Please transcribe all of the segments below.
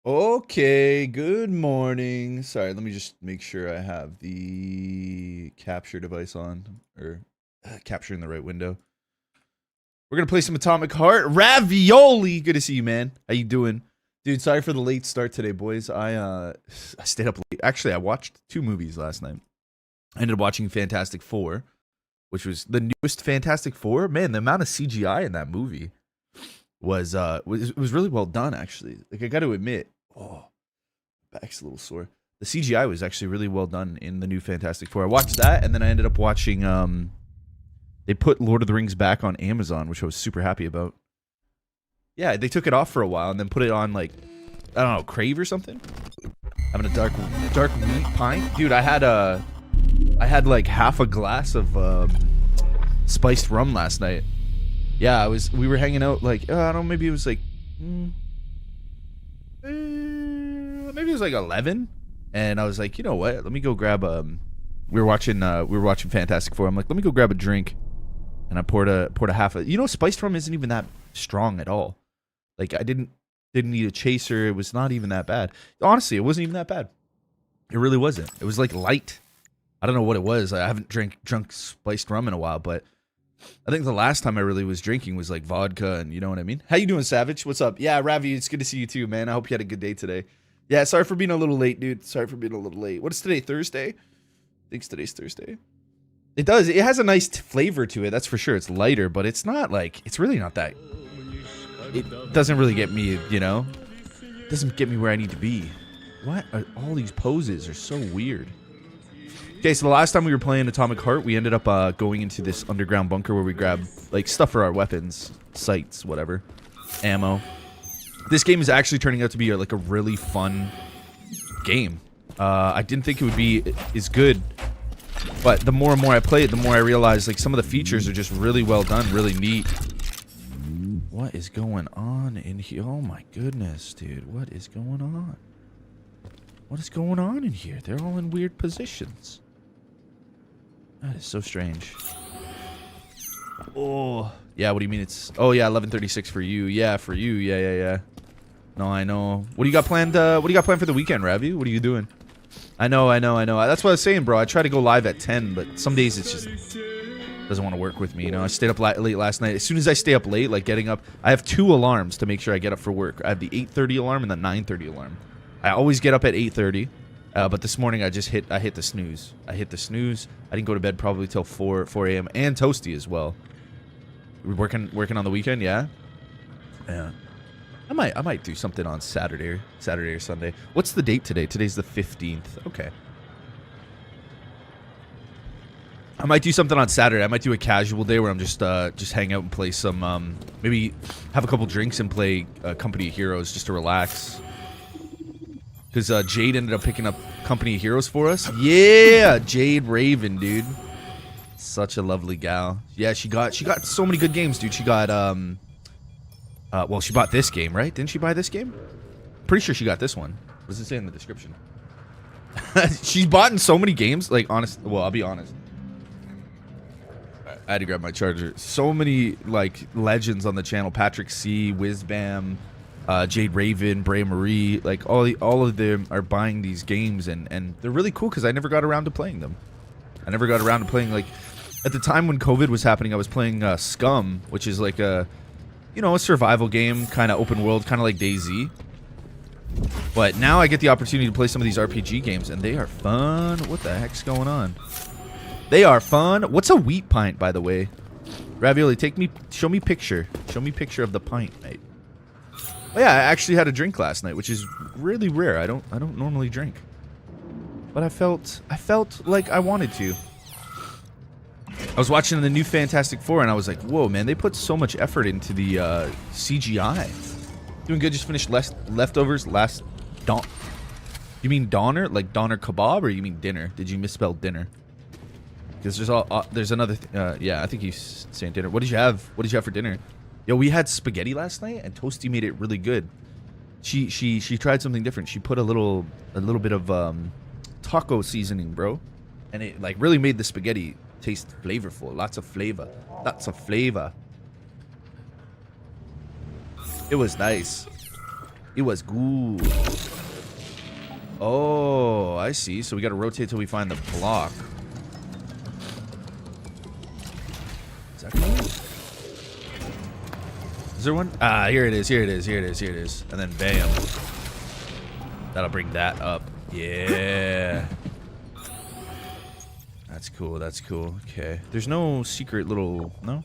Okay, good morning. Sorry, let me just make sure I have the capture device on, or capturing the right window. We're gonna play some Atomic Heart. Ravioli! Good to see you, man. How you doing? Dude, sorry for the late start today, boys. I stayed up late. Actually, I watched 2 movies last night. I ended up watching Fantastic Four, which was the newest Fantastic Four. Man, the amount of CGI in that movie was really well done, actually. Like, I got to admit, oh, back's a little sore. The CGI was actually really well done in the new Fantastic Four. I watched that, and then I ended up watching. They put Lord of the Rings back on Amazon, which I was super happy about. Yeah, they took it off for a while and then put it on, like, I don't know, Crave or something. Having a dark wheat pint, dude. I had like half a glass of spiced rum last night. Yeah, we were hanging out, like, I don't know, maybe it was like maybe it was like 11, and I was like, you know what, let me go grab we were watching Fantastic Four. I'm like, let me go grab a drink, and I poured a half a, spiced rum isn't even that strong at all. Like, I didn't need a chaser. It was not even that bad. Honestly, it wasn't even that bad. It really wasn't. It was like light. I don't know what it was. I haven't drunk spiced rum in a while, but I think the last time I really was drinking was like vodka, and you know what I mean? How you doing, Savage? What's up? Yeah, Ravi, it's good to see you too, man. I hope you had a good day today. Yeah, sorry for being a little late, dude. Sorry for being a little late. What is today, Thursday? I think today's Thursday. It does. It has a nice flavor to it, that's for sure. It's lighter, but it's not like, it's really not that. It doesn't really get me, It doesn't get me where I need to be. What are all these poses are so weird. Okay, so the last time we were playing Atomic Heart, we ended up going into this underground bunker where we grab like stuff for our weapons, sights, whatever, ammo. This game is actually turning out to be like a really fun game. I didn't think it would be as good, but the more and more I play it, the more I realize like some of the features are just really well done, really neat. What is going on in here? Oh my goodness, dude. What is going on? What is going on in here? They're all in weird positions. That is so strange. Oh, yeah, what do you mean it's... Oh, yeah, 11:36 for you. Yeah, for you. Yeah. No, I know. What do you got planned? What do you got planned for the weekend, Ravi? What are you doing? I know. That's what I was saying, bro. I try to go live at 10, but some days it's just... doesn't want to work with me, I stayed up late last night. As soon as I stay up late, like getting up, I have 2 alarms to make sure I get up for work. I have the 8:30 alarm and the 9:30 alarm. I always get up at 8:30, but this morning I hit the snooze. I didn't go to bed probably till 4 a.m. and toasty as well. We're working on the weekend, yeah. I might do something on Saturday or Sunday. What's the date today? Today's the 15th. Okay. I might do something on Saturday. I might do a casual day where I'm just hang out and play some, maybe have a couple drinks and play Company of Heroes just to relax. Because Jade ended up picking up Company of Heroes for us. Yeah, Jade Raven, dude. Such a lovely gal. Yeah, she got so many good games, dude. She got, well, she bought this game, right? Didn't she buy this game? Pretty sure she got this one. What does it say in the description? She's bought in so many games. Like, honest. Well, I'll be honest. I had to grab my charger. So many like legends on the channel: Patrick C, Whizbam, Jade Raven, Bray Marie. Like all of them are buying these games, and they're really cool because I never got around to playing them. I never got around to playing, like, at the time when COVID was happening. I was playing Scum, which is like a survival game, kind of open world, kind of like DayZ. But now I get the opportunity to play some of these RPG games, and they are fun. What the heck's going on? They are fun. What's a wheat pint, by the way? Ravioli, show me picture of the pint, mate. Oh yeah, I actually had a drink last night, which is really rare. I don't normally drink, but I felt like I wanted to. I was watching the new Fantastic Four, and I was like, whoa, man, they put so much effort into the CGI. Doing good. Just finished leftovers last dawn. You mean Donner, like Donner kebab, or you mean dinner? Did you misspell dinner? Because there's another yeah, I think he's saying dinner. What did you have for dinner? Yo, we had spaghetti last night, and Toasty made it really good. She tried something different. She put a little bit of taco seasoning, bro, and it like really made the spaghetti taste flavorful. Lots of flavor. It was nice. It was good. Oh, I see. So we got to rotate till we find the block. Is that coming? Is there one? Ah, here it is. Here it is. Here it is. Here it is. And then bam. That'll bring that up. Yeah. That's cool. That's cool. Okay. There's no secret little... No?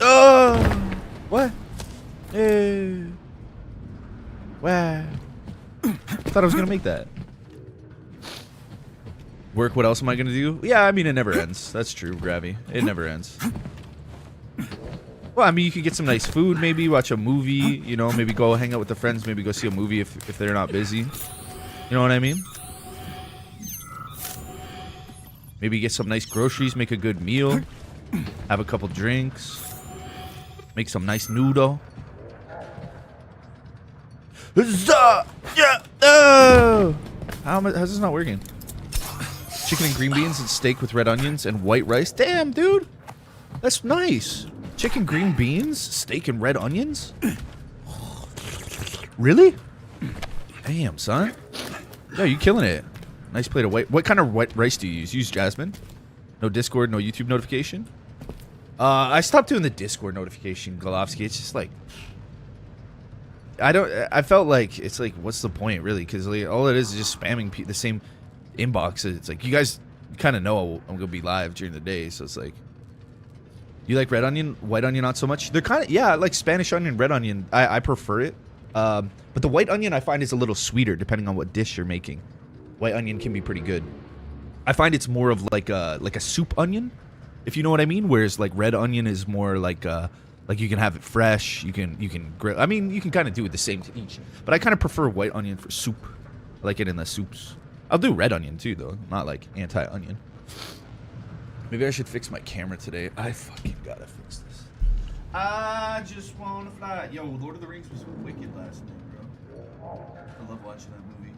Oh! What? Hey. Wow. Thought I was going to make that. Work, what else am I going to do? Yeah, I mean, it never ends. That's true, Gravy. It never ends. Well, I mean, you could get some nice food, maybe watch a movie, you know, maybe go hang out with the friends, maybe go see a movie if they're not busy. You know what I mean? Maybe get some nice groceries, make a good meal, have a couple drinks, make some nice noodle. How's this not working? Chicken and green beans and steak with red onions and white rice. Damn, dude. That's nice. Chicken, green beans, steak, and red onions? Really? Damn, son. Yeah, you killing it. Nice plate of white. What kind of white rice do you use? Use Jasmine? No Discord, no YouTube notification? I stopped doing the Discord notification, Golovsky. It's just like... I felt like, it's like, what's the point, really? Because like, all it is just spamming the same inbox. It's like, you guys kind of know I'm going to be live during the day, so it's like... You like red onion? White onion, not so much? They're kind of... Yeah, like Spanish onion, red onion. I prefer it. But the white onion, I find, is a little sweeter, depending on what dish you're making. White onion can be pretty good. I find it's more of like a soup onion, if you know what I mean. Whereas like red onion is more like you can have it fresh. You can grill. I mean, you can kind of do it the same to each. But I kind of prefer white onion for soup. I like it in the soups. I'll do red onion too, though. Not like anti-onion. Maybe I should fix my camera today. I fucking gotta fix this. I just wanna fly. Yo, Lord of the Rings was wicked last night, bro. I love watching that movie.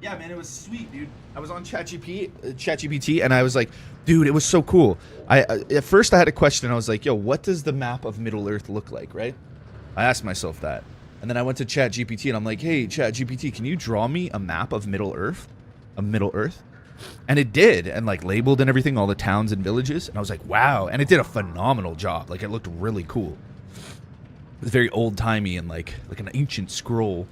Yeah, man, it was sweet, dude. I was on ChatGPT, and I was like, dude, it was so cool. At first I had a question. I was like, yo, what does the map of Middle Earth look like, right? I asked myself that. And then I went to ChatGPT, and I'm like, hey, ChatGPT, can you draw me a map of Middle Earth? And it did, and like labeled and everything, all the towns and villages. And I was like, wow. And it did a phenomenal job. Like, it looked really cool. It was very old-timey and like an ancient scroll.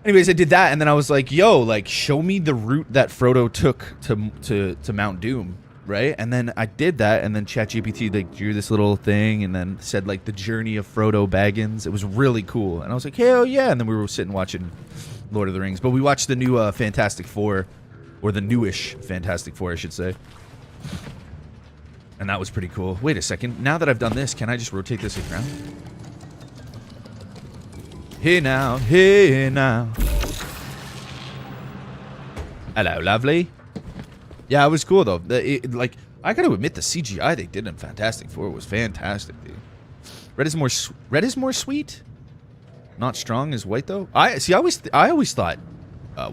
Anyways, I did that, and then I was like, yo, like, show me the route that Frodo took to Mount Doom, right? And then I did that, and then ChatGPT like drew this little thing and then said like the journey of Frodo Baggins. It was really cool. And I was like, hell yeah. And then we were sitting watching Lord of the Rings. But we watched the new Fantastic Four, or the newish Fantastic Four, I should say. And that was pretty cool. Wait a second. Now that I've done this, can I just rotate this around? Hey now, hey now. Hello, lovely. Yeah, it was cool though. Like, I gotta admit, the CGI they did in Fantastic Four was fantastic, dude. Red is more sweet. Not strong as white though. I always thought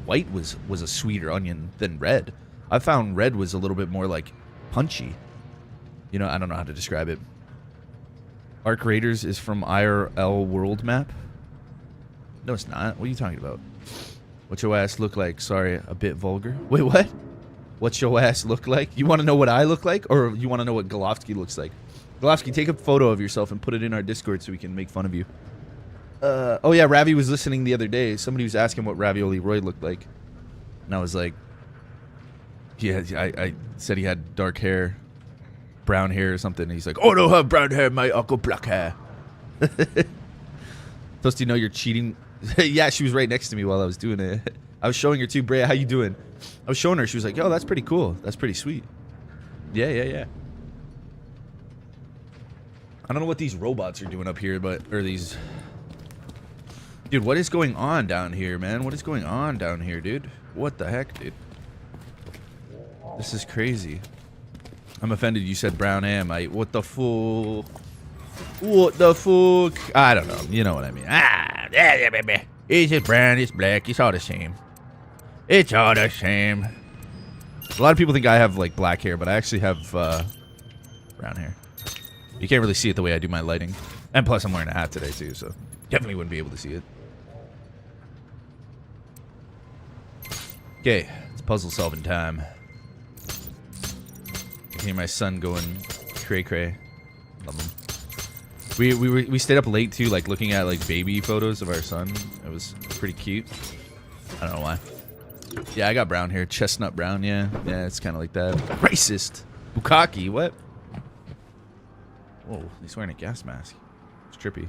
white was a sweeter onion than red. I found red was a little bit more like punchy. You know, I don't know how to describe it. Arc Raiders is from IRL World Map. No, it's not. What are you talking about? What's your ass look like? Sorry, a bit vulgar. Wait, what? What's your ass look like? You want to know what I look like? Or you want to know what Golovsky looks like? Golovsky, take a photo of yourself and put it in our Discord so we can make fun of you. Oh yeah, Ravi was listening the other day. Somebody was asking what Ravioli Roy looked like. And I was like... Yeah, I said he had dark hair. Brown hair or something. And he's like, oh, I don't have brown hair, mate. I've got black hair. Supposed to know you're cheating... Yeah, she was right next to me while I was doing it. I was showing her too. Brea, how you doing? I was showing her. She was like, yo, that's pretty cool. That's pretty sweet. Yeah. I don't know what these robots are doing up here, or these... Dude, what is going on down here, man? What is going on down here, dude? What the heck, dude? This is crazy. I'm offended you said brown hair, mate. What the fuck? What the fuck? I don't know. You know what I mean. Yeah, baby. It's just brown, it's black, it's all the same. It's all the same. A lot of people think I have, like, black hair, but I actually have, brown hair. You can't really see it the way I do my lighting. And plus, I'm wearing a hat today, too, so. Definitely wouldn't be able to see it. Okay, it's puzzle solving time. I can hear my son going cray cray. Love him. We stayed up late too, like looking at like baby photos of our son. It was pretty cute. I don't know why. Yeah, I got brown hair, chestnut brown. Yeah, it's kind of like that. Racist. Bukkake, what? Whoa, he's wearing a gas mask. It's trippy.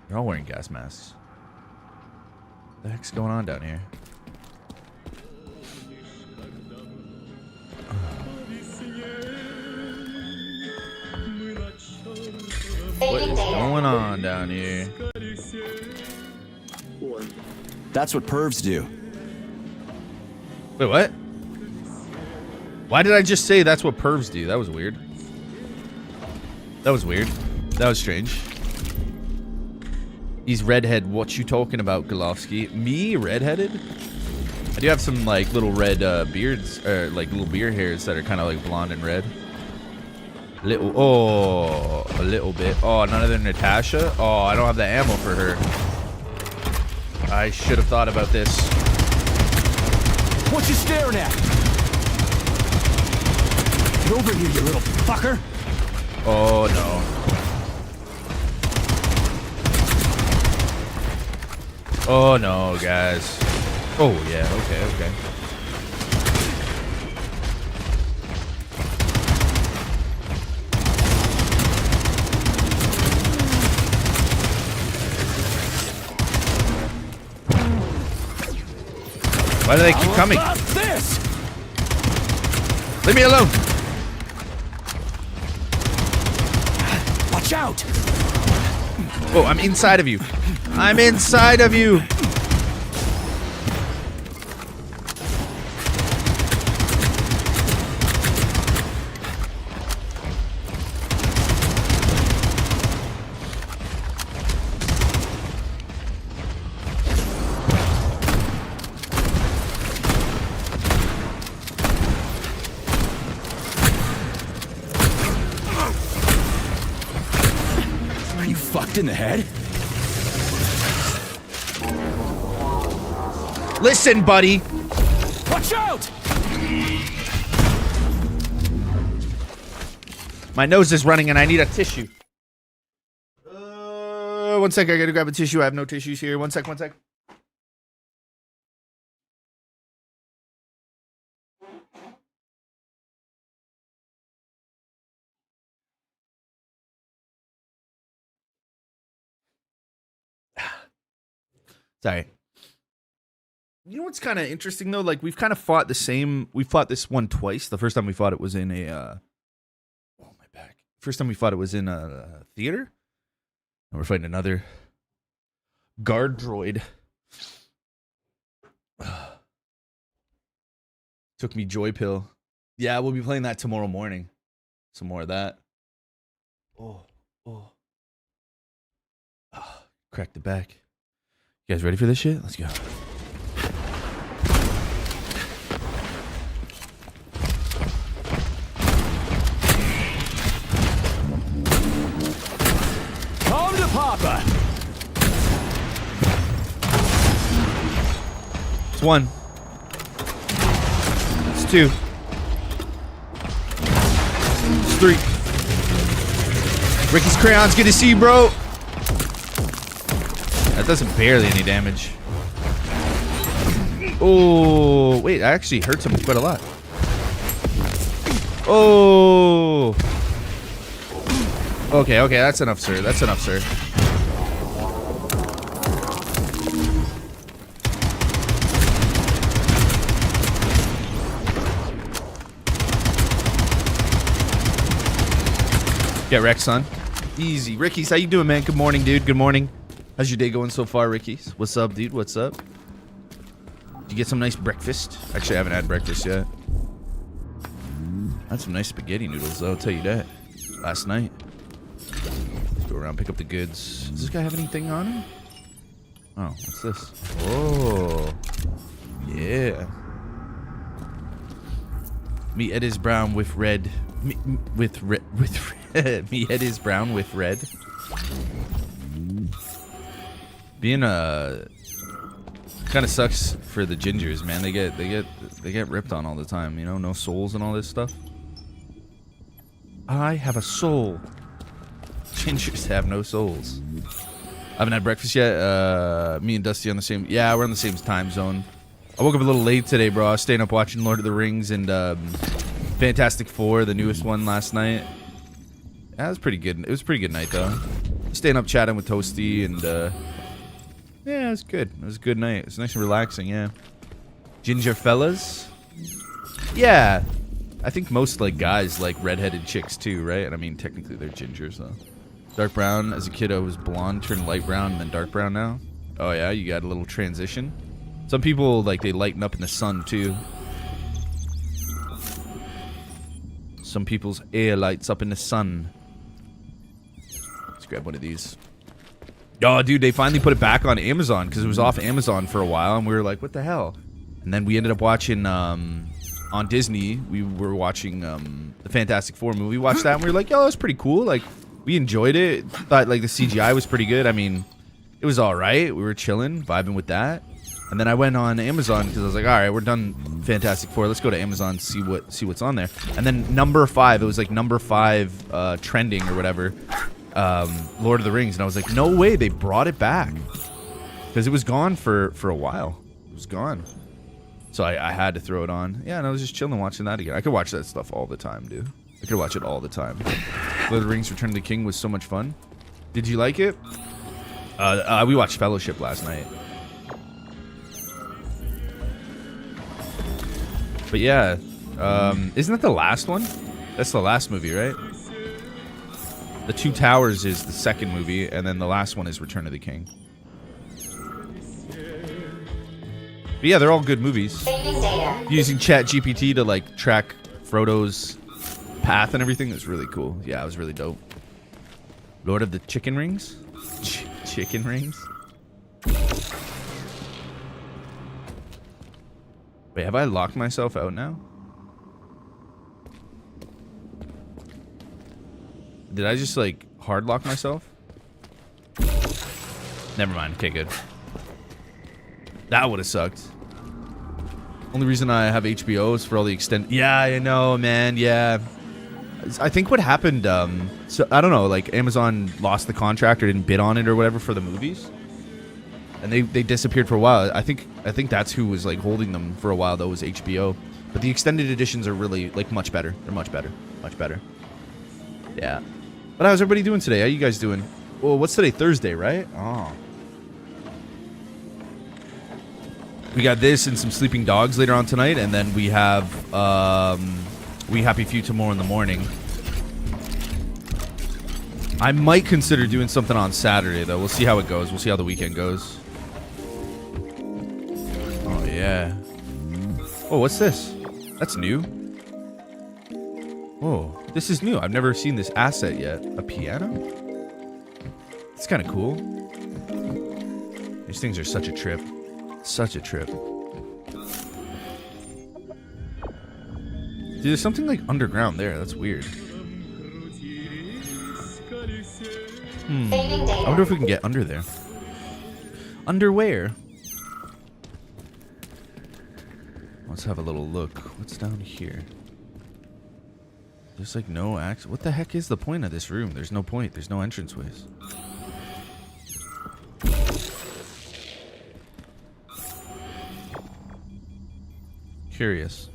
They're all wearing gas masks. What the heck's going on down here? What is going on down here? That's what pervs do. Wait, what? Why did I just say that's what pervs do? That was weird. That was weird. That was strange. He's redhead. What you talking about, Golovsky? Me, redheaded? I do have some like little red beards, or like little beard hairs that are kind of like blonde and red. Little, oh, a little bit. Oh, none other than Natasha. Oh, I don't have the ammo for her. I should have thought about this. What you staring at? Get over here, you little fucker. Oh no. Oh no, guys. Oh yeah, okay. Why do they keep coming? This? Leave me alone. Watch out! Oh, I'm inside of you. I'm inside of you. In the head? Listen, buddy. Watch out! My nose is running and I need a tissue. 1 sec, I gotta grab a tissue. I have no tissues here. 1 sec. Sorry. You know what's kind of interesting though? Like we've kind of fought the same. We fought this one twice. The first time we fought it was in a. Oh my back. First time we fought it was in a theater. And we're fighting another guard droid. Took me joy pill. Yeah, we'll be playing that tomorrow morning. Some more of that. Oh. Cracked the back. You guys ready for this shit? Let's go. Come to Papa. It's 1. It's 2. It's 3. Ricky's crayons, good to see you, bro. That doesn't barely any damage. Oh, wait, I actually hurt him quite a lot. Oh. Okay, that's enough, sir. That's enough, sir. Get wrecked, son. Easy. Ricky's, how you doing, man? Good morning, dude. Good morning. How's your day going so far, Ricky's? What's up, dude? What's up? Did you get some nice breakfast? Actually, I haven't had breakfast yet. I had some nice spaghetti noodles, though, I'll tell you that. Last night. Let's go around, pick up the goods. Does this guy have anything on him? Oh, what's this? Oh. Yeah. Me head is brown with red. Me head is brown with red. Being kind of sucks for the gingers, man. They get ripped on all the time, you know, no souls and all this stuff. I have a soul. Gingers have no souls. I haven't had breakfast yet. Me and Dusty on the same. Yeah, we're on the same time zone. I woke up a little late today, bro. I was staying up watching Lord of the Rings and Fantastic Four, the newest one, last night. Yeah, it was pretty good. It was a pretty good night, though. Staying up chatting with Toasty and yeah, it was good. It was a good night. It was nice and relaxing. Yeah. Ginger fellas. Yeah. I think most like guys like redheaded chicks too, right? And I mean, technically they're gingers though. Dark brown. As a kid, I was blonde, turned light brown, and then dark brown now. Oh yeah, you got a little transition. Some people like they lighten up in the sun too. Some people's hair lights up in the sun. Let's grab one of these. Oh, dude, they finally put it back on Amazon because it was off Amazon for a while, and we were like, what the hell? And then we ended up watching, on Disney, we were watching the Fantastic Four movie. We watched that, and we were like, yo, that was pretty cool. Like, we enjoyed it. Thought, like, the CGI was pretty good. I mean, it was all right. We were chilling, vibing with that. And then I went on Amazon because I was like, all right, we're done Fantastic Four. Let's go to Amazon, see what's on there. And then number 5, it was like number 5 trending or whatever. Lord of the Rings, and I was like, no way, they brought it back because it was gone for a while. It was gone, so I had to throw it on. Yeah, and I was just chilling watching that again. I could watch that stuff all the time, dude. I could watch it all the time. Lord of the Rings: Return of the King was so much fun. Did you like it? We watched Fellowship last night. But yeah, isn't that the last one? That's the last movie, right? The Two Towers is the second movie, and then the last one is Return of the King. But yeah, they're all good movies. Using ChatGPT to like track Frodo's path and everything is really cool. Yeah, it was really dope. Lord of the Chicken Rings? Chicken Rings? Wait, have I locked myself out now? Did I just, like, hard lock myself? Never mind. Okay, good. That would have sucked. Only reason I have HBO is for all the extended... Yeah, I know, man. Yeah. I think what happened... so I don't know. Like, Amazon lost the contract or didn't bid on it or whatever for the movies. And they disappeared for a while. I think that's who was, like, holding them for a while, though, was HBO. But the extended editions are really, like, much better. They're much better. Much better. Yeah. But how's everybody doing today? How you guys doing? Well, what's today? Thursday, right? Oh. We got this and some sleeping dogs later on tonight, and then we have We Happy Few tomorrow in the morning. I might consider doing something on Saturday, though. We'll see how it goes. We'll see how the weekend goes. Oh, yeah. Oh, what's this? That's new. Oh, this is new. I've never seen this asset yet. A piano? It's kind of cool. These things are such a trip. Such a trip. Dude, there's something like underground there. That's weird. I wonder if we can get under there. Underwear. Let's have a little look. What's down here? There's like no access. What the heck is the point of this room? There's no point. There's no entranceways. Curious.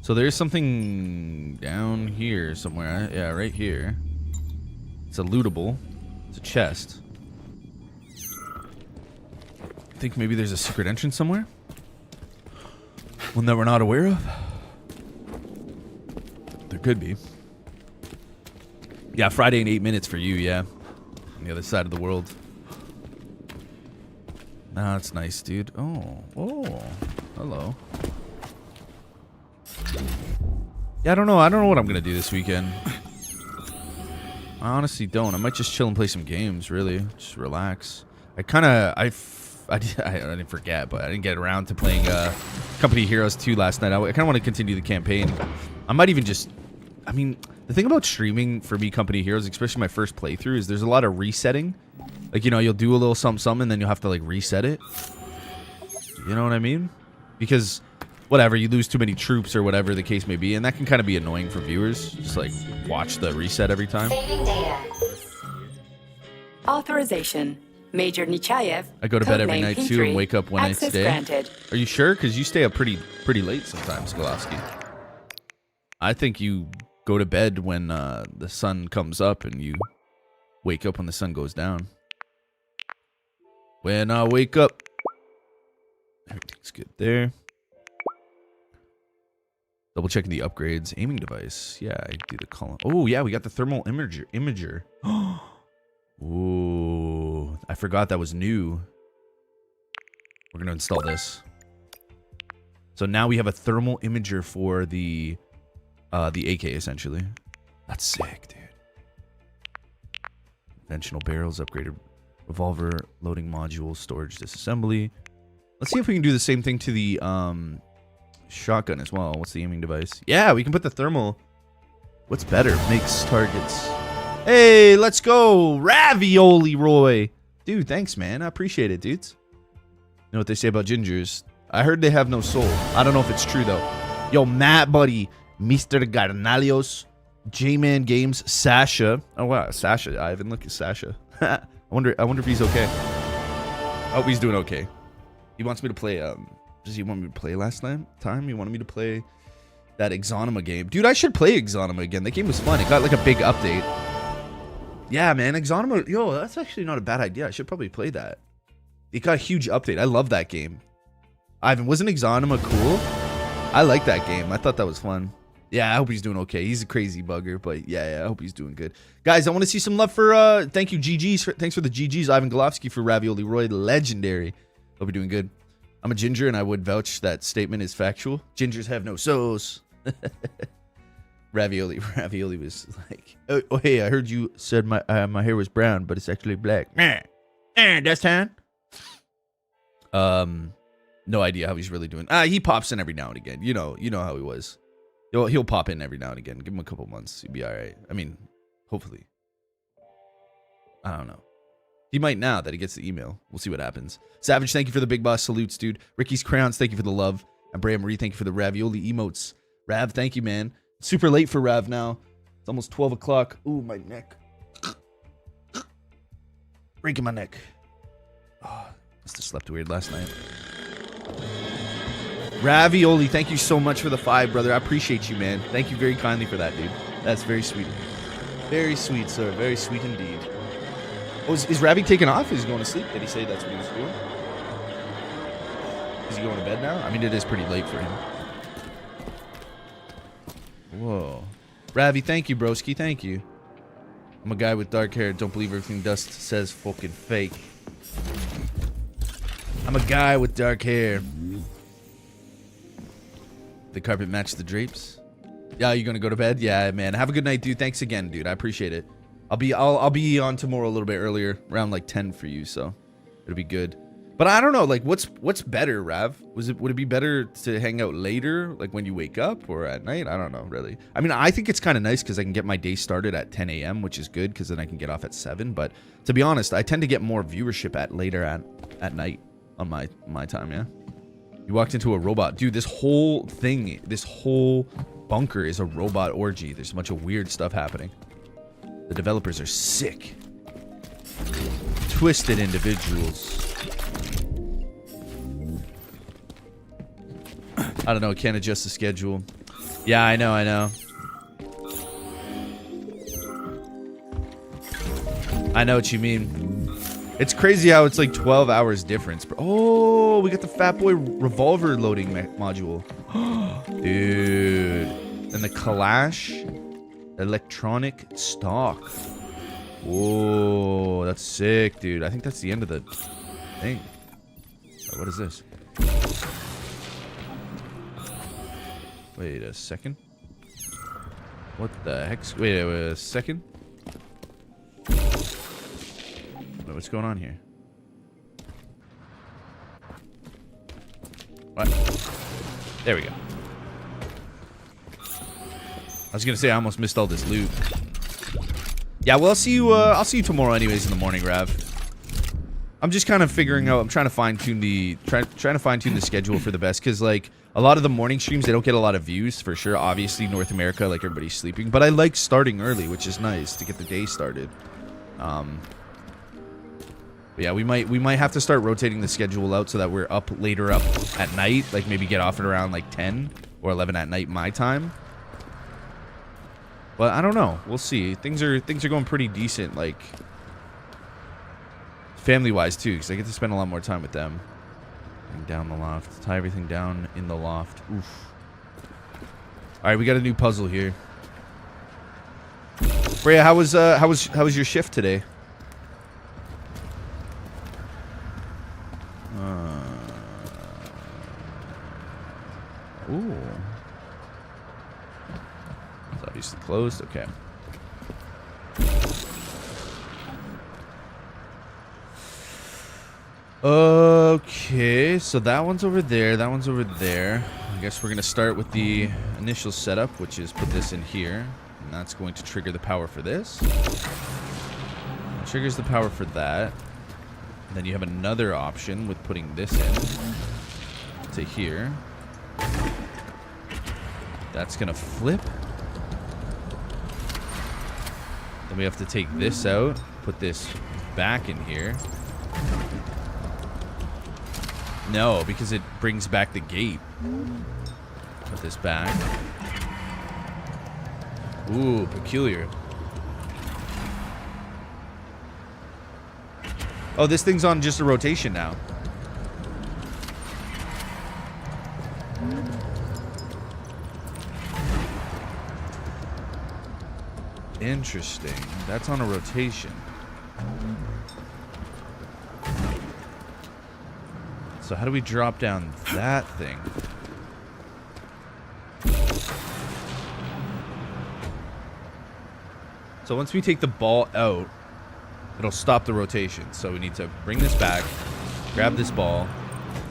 So there's something down here somewhere. Yeah, right here. It's a lootable. It's a chest. I think maybe there's a secret entrance somewhere. One that we're not aware of. There could be. Yeah, Friday in 8 minutes for you, yeah. On the other side of the world. Ah, that's nice, dude. Oh, hello. Yeah, I don't know what I'm gonna do this weekend. I honestly don't. I might just chill and play some games, really. Just relax. I didn't forget, but I didn't get around to playing Company Heroes 2 last night. I kind of want to continue the campaign. I might even just... I mean, The thing about streaming for me, Company Heroes, especially my first playthrough, is there's a lot of resetting. Like, you know, you'll do a little something, and then you'll have to, like, reset it. You know what I mean? Because, whatever, you lose too many troops or whatever the case may be, and that can kind of be annoying for viewers. Just, like, watch the reset every time. Saving data. Authorization. Major Nechayev. I go to bed every codename night, too, Petrie. and wake up when it's Access day. granted. Are you sure? Because you stay up pretty late sometimes, Skolowski. I think you go to bed when the sun comes up, and you wake up when the sun goes down. When I wake up, everything's good there. Double checking the upgrades. Aiming device. Yeah, I do the column. Oh, yeah, we got the thermal imager. Ooh, I forgot that was new. We're going to install this. So now we have a thermal imager for the AK, essentially. That's sick, dude. Conventional barrels, upgraded revolver, loading module, storage disassembly. Let's see if we can do the same thing to the shotgun as well. What's the aiming device? Yeah, we can put the thermal. What's better? Makes targets. Hey, let's go. Ravioli Roy. Dude, thanks, man. I appreciate it, dudes. You know what they say about gingers? I heard they have no soul. I don't know if it's true, though. Yo, Matt, buddy. Mr. Garnalios. J-Man Games. Sasha. Oh, wow. Sasha. Ivan, look at Sasha. I wonder if he's okay. I hope he's doing okay. He wants me to play, does he want me to play last time? He wanted me to play that Exonema game. Dude, I should play Exonema again. That game was fun. It got like a big update. Yeah, man. Exonema, yo, that's actually not a bad idea. I should probably play that. It got a huge update. I love that game. Ivan, wasn't Exonema cool? I like that game. I thought that was fun. Yeah, I hope he's doing okay. He's a crazy bugger, but yeah, I hope he's doing good. Guys, I want to see some love for, thank you, GG's. Thanks for the GG's, Ivan Golovsky, for Ravioli Roy, legendary. Hope you're doing good. I'm a ginger, and I would vouch that statement is factual. Gingers have no sauce. Ravioli was like, oh, hey, I heard you said my hair was brown, but it's actually black. That's tan. No idea how he's really doing. He pops in every now and again. You know how he was. He'll pop in every now and again. Give him a couple months. He'll be all right. I mean, hopefully. I don't know. He might now that he gets the email. We'll see what happens. Savage, thank you for the big boss salutes, dude. Ricky's Crowns, thank you for the love. And Brea Marie, thank you for the ravioli emotes. Rav, thank you, man. Super late for Rav now. It's almost 12 o'clock. Ooh, my neck. Breaking my neck. Oh, must have slept weird last night. Ravioli, thank you so much for the 5, brother. I appreciate you, man. Thank you very kindly for that, dude. That's very sweet. Very sweet, sir. Very sweet indeed. Oh, is Ravi taking off? Is he going to sleep? Did he say that's what he was doing? Is he going to bed now? I mean, it is pretty late for him. Whoa. Ravi, thank you, broski. Thank you. I'm a guy with dark hair. Don't believe everything Dust says fucking fake. I'm a guy with dark hair. The carpet matched the drapes. Yeah, you gonna go to bed? Yeah, man. Have a good night, dude. Thanks again, dude. I appreciate it. I'll be on tomorrow a little bit earlier, around like 10 for you, so it'll be good. But I don't know, like what's better, Rav? Would it be better to hang out later, like when you wake up, or at night? I don't know, really. I mean, I think it's kind of nice because I can get my day started at 10 a.m., which is good because then I can get off at 7. But to be honest, I tend to get more viewership at later at night on my time. Yeah. You walked into a robot, dude. This whole thing, this whole bunker is a robot orgy. There's a bunch of weird stuff happening. The developers are sick, twisted individuals. I don't know. Can't adjust the schedule. Yeah, I know. I know what you mean. It's crazy how it's like 12 hours difference. Oh, we got the Fat Boy revolver loading module. Dude. And the Kalash electronic stock. Whoa, that's sick, dude. I think that's the end of the thing. What is this? Wait a second. What the heck's... Wait a second. What's going on here? What? There we go. I was gonna say I almost missed all this loot. Yeah, well, I'll see you. I'll see you tomorrow, anyways, in the morning, Rav. I'm just kind of figuring out. I'm trying to fine tune the trying to fine tune the schedule for the best, because like a lot of the morning streams, they don't get a lot of views for sure. Obviously, North America, like everybody's sleeping, but I like starting early, which is nice to get the day started. But yeah, we might have to start rotating the schedule out so that we're up later up at night, like maybe get off at around like 10 or 11 at night my time. But I don't know. We'll see. Things are going pretty decent, like family-wise too, because I get to spend a lot more time with them. Bring down the loft. Tie everything down in the loft. Oof. All right, we got a new puzzle here. Freya, how was your shift today? Ooh. It's obviously closed. Okay. Okay, so that one's over there. That one's over there. I guess we're going to start with the initial setup, which is put this in here. And that's going to trigger the power for this. It triggers the power for that. And then you have another option with putting this in to here. That's going to flip. Then we have to take this out, put this back in here. No, because it brings back the gate. Put this back. Ooh, peculiar. Oh, this thing's on just a rotation now. Interesting. That's on a rotation. So how do we drop down that thing? So once we take the ball out, it'll stop the rotation. So we need to bring this back, grab this ball,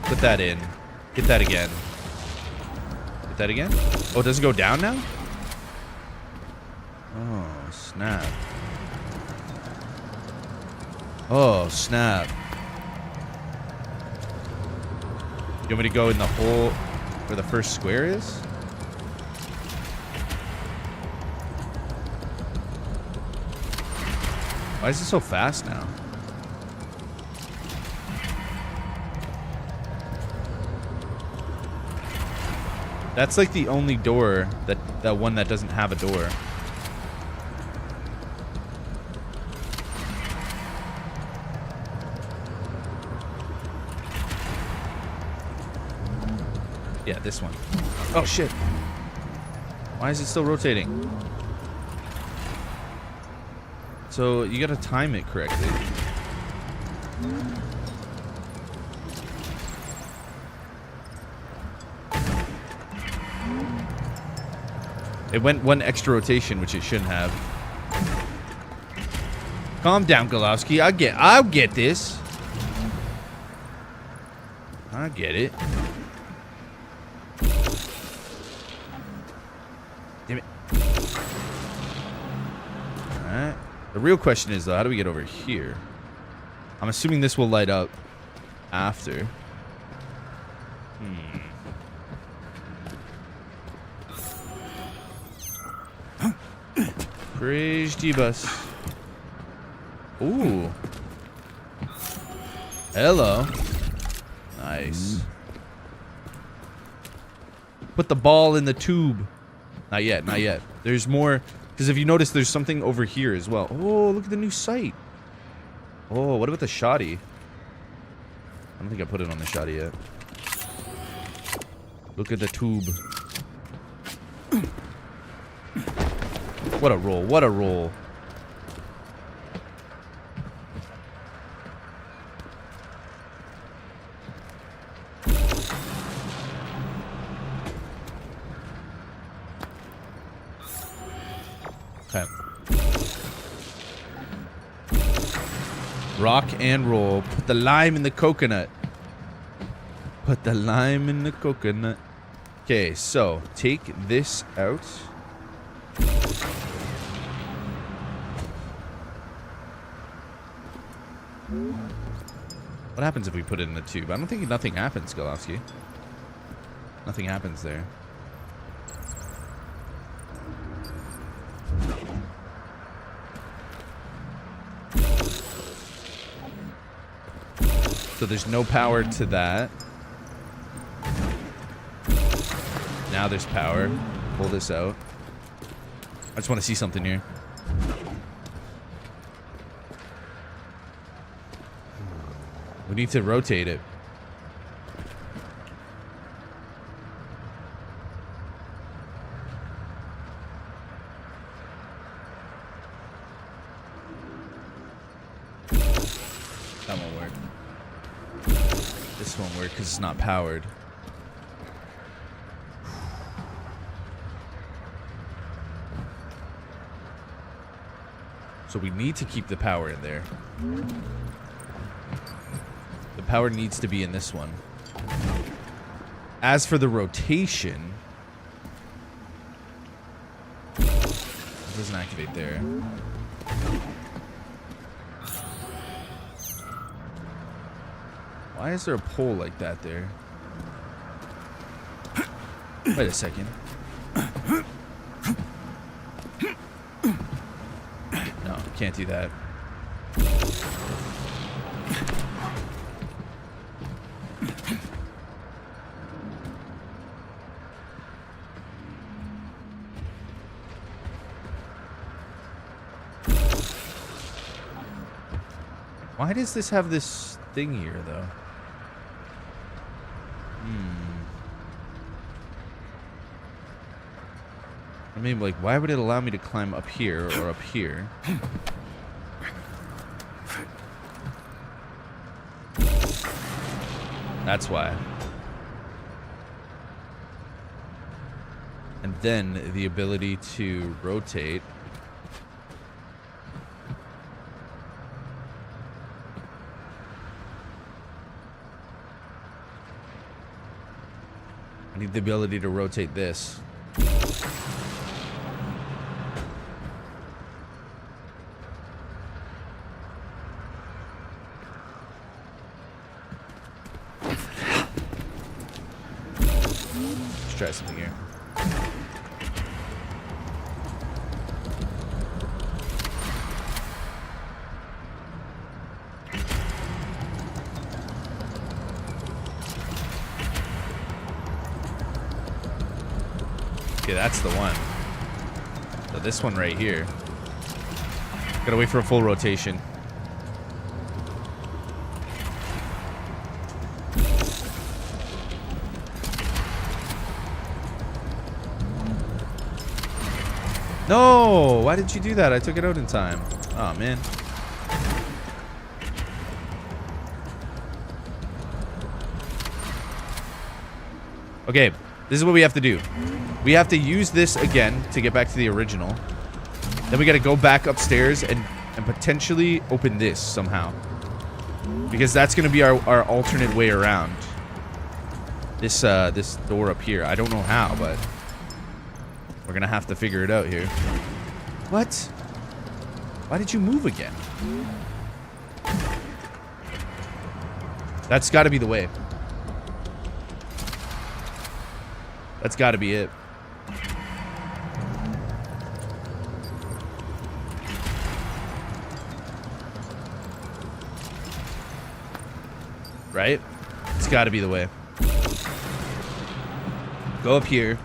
put that in, hit that again. Hit that again? Oh, it doesn't go down now? Oh, snap. Oh, snap. You want me to go in the hole where the first square is? Why is it so fast now? That's like the only door that one that doesn't have a door. Yeah, this one. Oh, shit. Why is it still rotating? So, you gotta time it correctly. It went one extra rotation, which it shouldn't have. Calm down, Golowski. I'll get this. I get it. Damn it. Alright. The real question is, though, how do we get over here? I'm assuming this will light up after. Praise Jeebus. Ooh. Hello. Nice. Put the ball in the tube. Not yet, not yet. There's more. Because if you notice, there's something over here as well. Oh, look at the new sight. Oh, what about the shoddy? I don't think I put it on the shoddy yet. Look at the tube. What a roll. What a roll. Okay. Rock and roll. Put the lime in the coconut. Put the lime in the coconut. Okay, so take this out. What happens if we put it in a tube? I don't think nothing happens, Golowski. Nothing happens there. So there's no power to that. Now there's power. Pull this out. I just want to see something here. We need to rotate it. That won't work. This won't work because it's not powered. So we need to keep the power in there. The power needs to be in this one. As for the rotation, it doesn't activate there. Why is there a pole like that there? Wait a second. No, can't do that. Why does this have this thing here, though? I mean, like, why would it allow me to climb up here or up here? That's why. And then the ability to rotate. I need the ability to rotate this. Let's try something here. Okay, that's the one. So this one right here. Gotta wait for a full rotation. No! Why did you do that? I took it out in time. Oh, man. Okay, this is what we have to do. We have to use this again to get back to the original. Then we gotta go back upstairs and potentially open this somehow. Because that's gonna be our alternate way around. This this door up here. I don't know how, but we're gonna have to figure it out here. What? Why did you move again? That's gotta be the way. That's gotta be it. Right? It's gotta be the way. Go up here.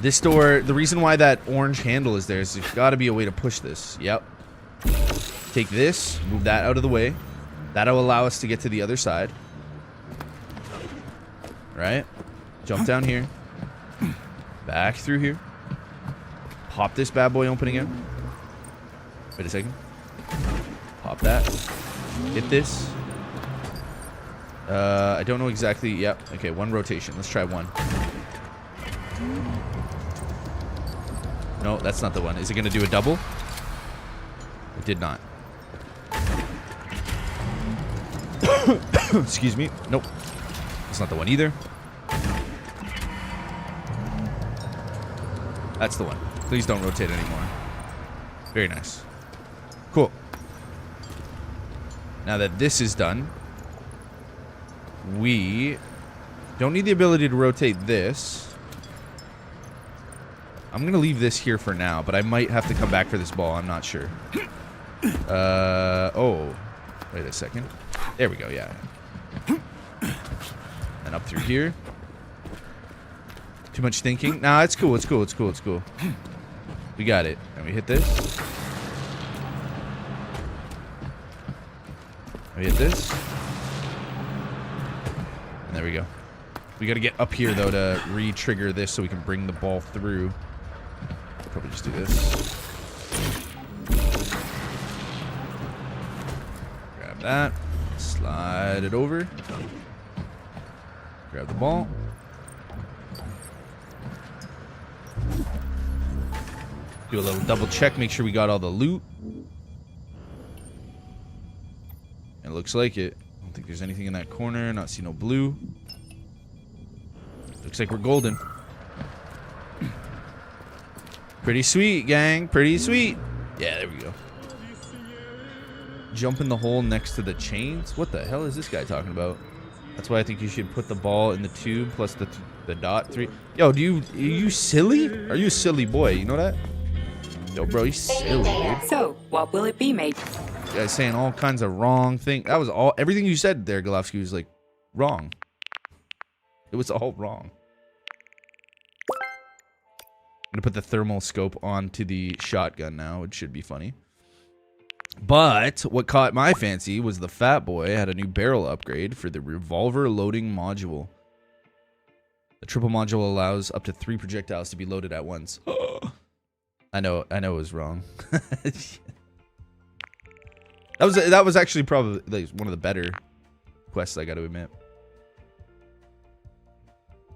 This door, the reason why that orange handle is there is there's gotta be a way to push this. Yep. Take this, move that out of the way. That'll allow us to get to the other side. Right? Jump down here. Back through here. Pop this bad boy open again. Wait a second. Pop that. Hit this. I don't know exactly. Yep. Okay, one rotation. Let's try one. No, that's not the one. Is it going to do a double? It did not. Excuse me. Nope. That's not the one either. That's the one. Please don't rotate anymore. Very nice. Cool. Now that this is done, we don't need the ability to rotate this. I'm going to leave this here for now, but I might have to come back for this ball. I'm not sure. Oh. Wait a second. There we go, yeah. And up through here. Too much thinking? Nah, it's cool, it's cool, it's cool, it's cool. We got it. And we hit this. We hit this. And there we go. We got to get up here, though, to re-trigger this so we can bring the ball through. Probably just do this. Grab that. Slide it over. Grab the ball. Do a little double check. Make sure we got all the loot. It looks like it. I don't think there's anything in that corner. Not see no blue. Looks like we're golden. Pretty sweet, gang. Pretty sweet. Yeah, there we go. Jump in the hole next to the chains? What the hell is this guy talking about? That's why I think you should put the ball in the tube plus the dot 3. Yo, are you silly? Are you a silly boy? You know that? Yo, bro, you silly, dude. So, what will it be, mate? You guys saying all kinds of wrong things. That was all. Everything you said there, Golovsky, was like wrong. It was all wrong. I'm gonna put the thermal scope onto the shotgun now, which should be funny. But what caught my fancy was the Fat Boy had a new barrel upgrade for the revolver loading module. The triple module allows up to 3 projectiles to be loaded at once. I know it was wrong. That was actually probably like one of the better quests, I gotta admit.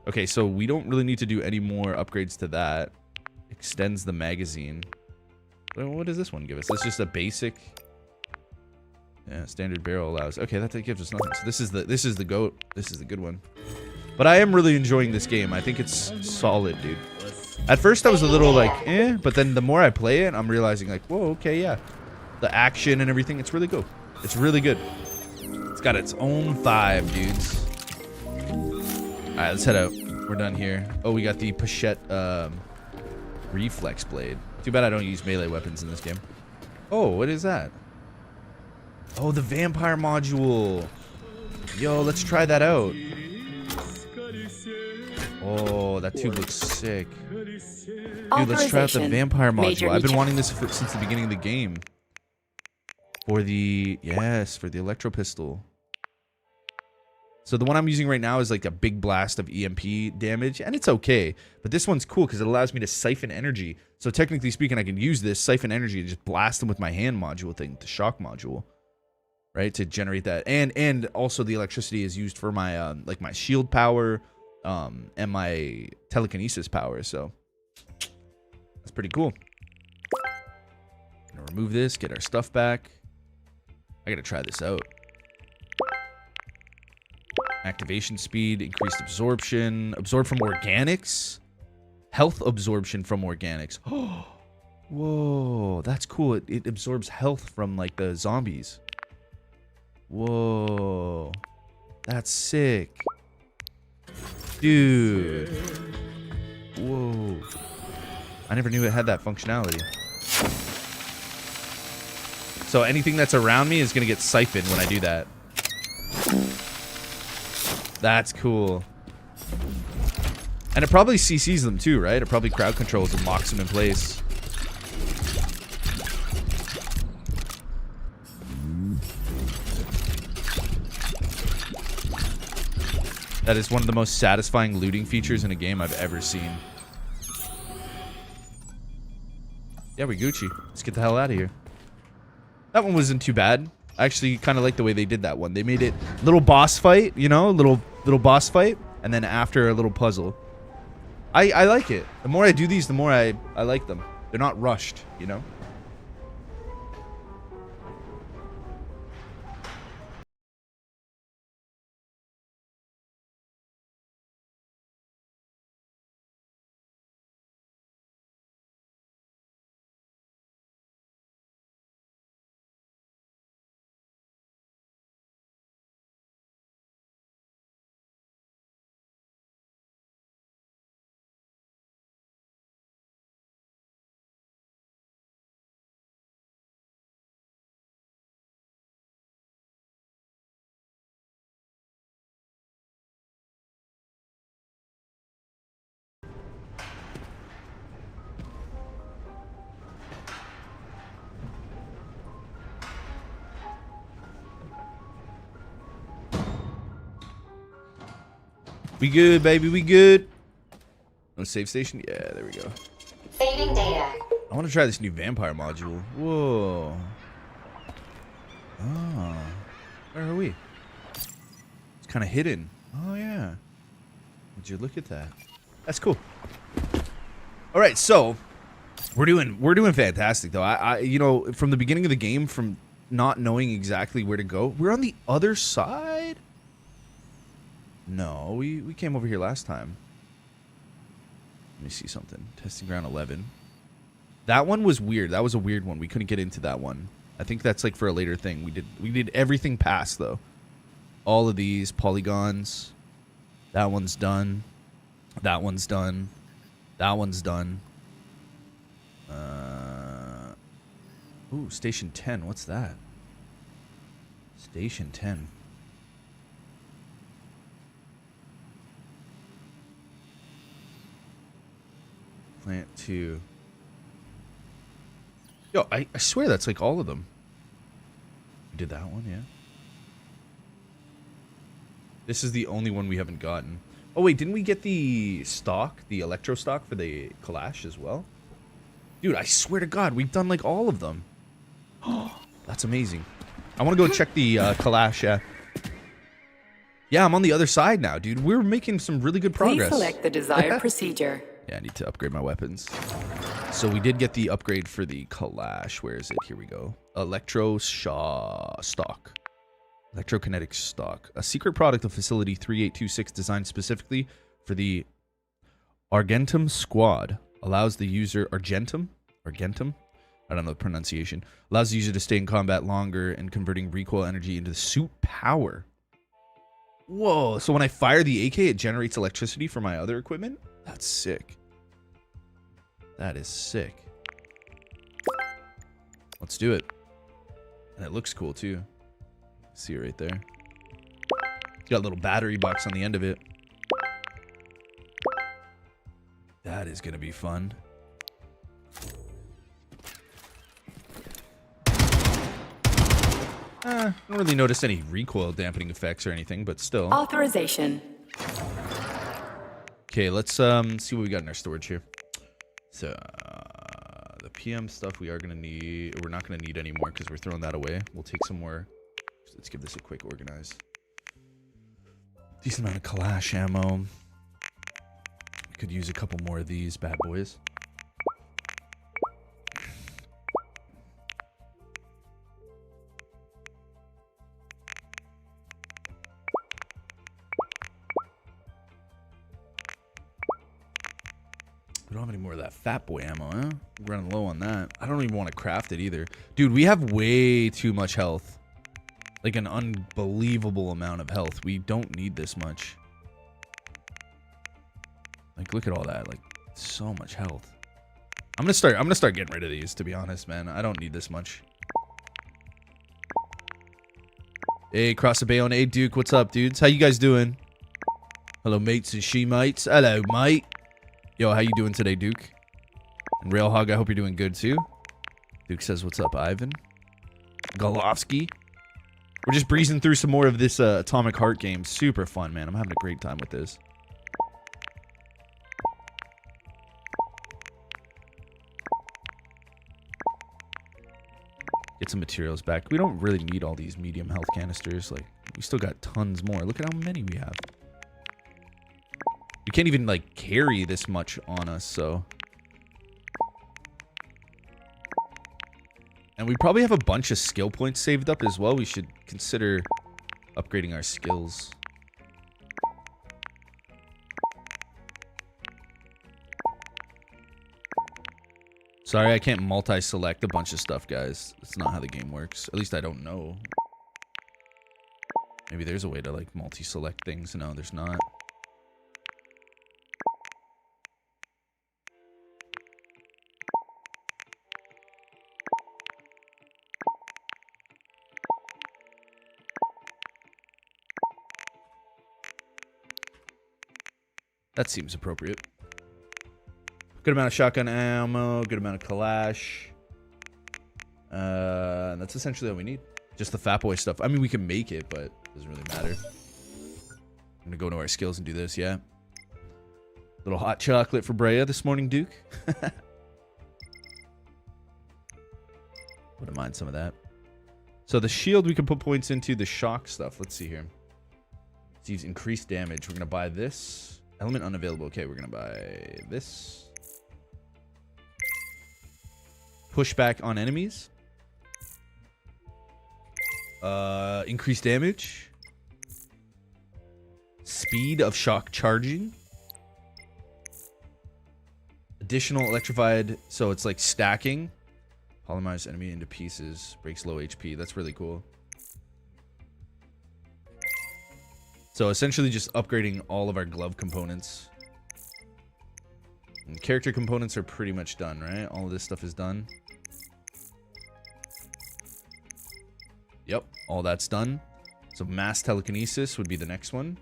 Okay, so we don't really need to do any more upgrades to that. Extends the magazine. What does this one give us? That's just a basic. Yeah, standard barrel allows. Okay, that gives us nothing. So this is the goat. This is the good one. But I am really enjoying this game. I think it's solid, dude. At first I was a little like, eh, but then the more I play it, I'm realizing like, whoa, okay, yeah. The action and everything, it's really good. It's really good. It's got its own vibe, dudes. Alright, let's head out. We're done here. Oh, we got the Pochette reflex blade. Too bad I don't use melee weapons in this game. Oh, what is that? Oh, the vampire module. Yo, let's try that out. Oh, that tube looks sick. Dude, let's try out the vampire module. I've been wanting this since the beginning of the game. For the electro pistol. So the one I'm using right now is like a big blast of EMP damage, and it's okay. But this one's cool because it allows me to siphon energy. So technically speaking, I can use this siphon energy to just blast them with my hand module thing, the shock module, right? To generate that, and also the electricity is used for my like my shield power, and my telekinesis power. So that's pretty cool. Gonna remove this, get our stuff back. I gotta try this out. Activation speed, increased absorption, absorb from organics, health absorption from organics. Oh, whoa, that's cool. It absorbs health from like the zombies. Whoa, that's sick, dude. Whoa, I never knew it had that functionality. So anything that's around me is gonna get siphoned when I do that. That's cool. And it probably CCs them too, right? It probably crowd controls and locks them in place. That is one of the most satisfying looting features in a game I've ever seen. Yeah, we Gucci. Let's get the hell out of here. That one wasn't too bad. I actually kind of like the way they did that one. They made it little boss fight, you know, little boss fight, and then after a little puzzle. I like it. The more I do these, the more I like them. They're not rushed, you know. We good, baby. We good. No save station? Yeah, there we go. Saving data. I want to try this new vampire module. Whoa. Oh. Where are we? It's kind of hidden. Oh, yeah. Would you look at that? That's cool. All right, so we're doing fantastic though. I you know, from the beginning of the game, from not knowing exactly where to go, we're on the other side. No, we came over here last time. Let me see something. Testing ground 11. That one was weird. That was a weird one. We couldn't get into that one. I think that's like for a later thing. We did everything past though. All of these polygons. That one's done. That one's done. That one's done. Ooh, Station 10. What's that? Station 10. Plant 2. Yo, I swear that's like all of them. We did that one, yeah. This is the only one we haven't gotten. Oh, wait, didn't we get the stock, the electro stock for the Kalash as well? Dude, I swear to God, we've done like all of them. That's amazing. I want to go check the Kalash, yeah. Yeah, I'm on the other side now, dude. We're making some really good progress. Please select the desired procedure. Yeah, I need to upgrade my weapons. So we did get the upgrade for the Kalash. Where is it? Here we go. Electro stock. Electrokinetic stock. A secret product of Facility 3826 designed specifically for the Argentum Squad. Allows the user... Argentum? I don't know the pronunciation. Allows the user to stay in combat longer and converting recoil energy into suit power. Whoa. So when I fire the AK, it generates electricity for my other equipment? That's sick. That is sick. Let's do it. And it looks cool too. See it right there. It's got a little battery box on the end of it. That is going to be fun. I don't really notice any recoil dampening effects or anything, but still. Authorization. Okay, let's see what we got in our storage here. So the PM stuff we are gonna need. We're not gonna need anymore because we're throwing that away. We'll take some more. Let's give this a quick organize. Decent amount of Kalash ammo. We could use a couple more of these bad boys. We don't have any more of that fat boy ammo, huh? We're running low on that. I don't even want to craft it either. Dude, we have way too much health. Like an unbelievable amount of health. We don't need this much. Like, look at all that. Like, so much health. I'm gonna start getting rid of these, to be honest, man. I don't need this much. Hey, Cross the Bayonne. Hey, Duke. What's up, dudes? How you guys doing? Hello, mates and she-mates. Hello, mate. Yo, how you doing today, Duke? And Railhog, I hope you're doing good, too. Duke says, what's up, Ivan? Golovsky. We're just breezing through some more of this Atomic Heart game. Super fun, man. I'm having a great time with this. Get some materials back. We don't really need all these medium health canisters. Like, we still got tons more. Look at how many we have. We can't even, like, carry this much on us, so... And we probably have a bunch of skill points saved up as well. We should consider upgrading our skills. Sorry, I can't multi-select a bunch of stuff, guys. That's not how the game works. At least I don't know. Maybe there's a way to, like, multi-select things. No, there's not. That seems appropriate. Good amount of shotgun ammo, good amount of Kalash. That's essentially all we need. Just the fat boy stuff. I mean, we can make it, but it doesn't really matter. gonna go into our skills and do this, yeah. Little hot chocolate for Brea this morning, Duke. Wouldn't mind some of that. So the shield we can put points into, the shock stuff. Let's see here. Receives increased damage. We're gonna buy this. Element unavailable. Okay, we're gonna buy this. Pushback on enemies. Increased damage. Speed of shock charging. Additional electrified, so it's like stacking. Polymerize enemy into pieces. Breaks low HP. That's really cool. So essentially just upgrading all of our glove components. And character components are pretty much done, right? All of this stuff is done. Yep, all that's done. So mass telekinesis would be the next one.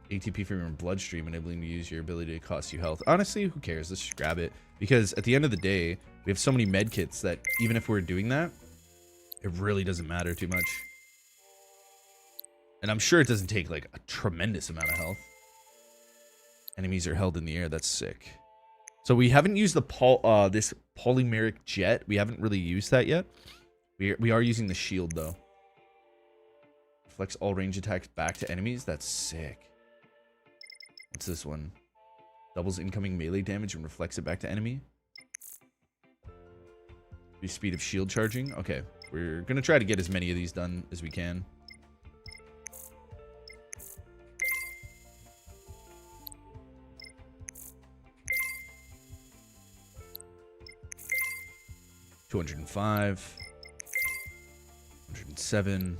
ATP from your bloodstream, enabling you to use your ability to cost you health. Honestly, who cares? Let's just grab it. Because at the end of the day, we have so many med kits that even if we're doing that, it really doesn't matter too much. And I'm sure it doesn't take like a tremendous amount of health. Enemies are held in the air. That's sick. So we haven't used the this polymeric jet. We haven't really used that yet. We are using the shield though. Reflects all range attacks back to enemies. That's sick. What's this one? Doubles incoming melee damage and reflects it back to enemy. The speed of shield charging. Okay, we're gonna try to get as many of these done as we can. $205, 107,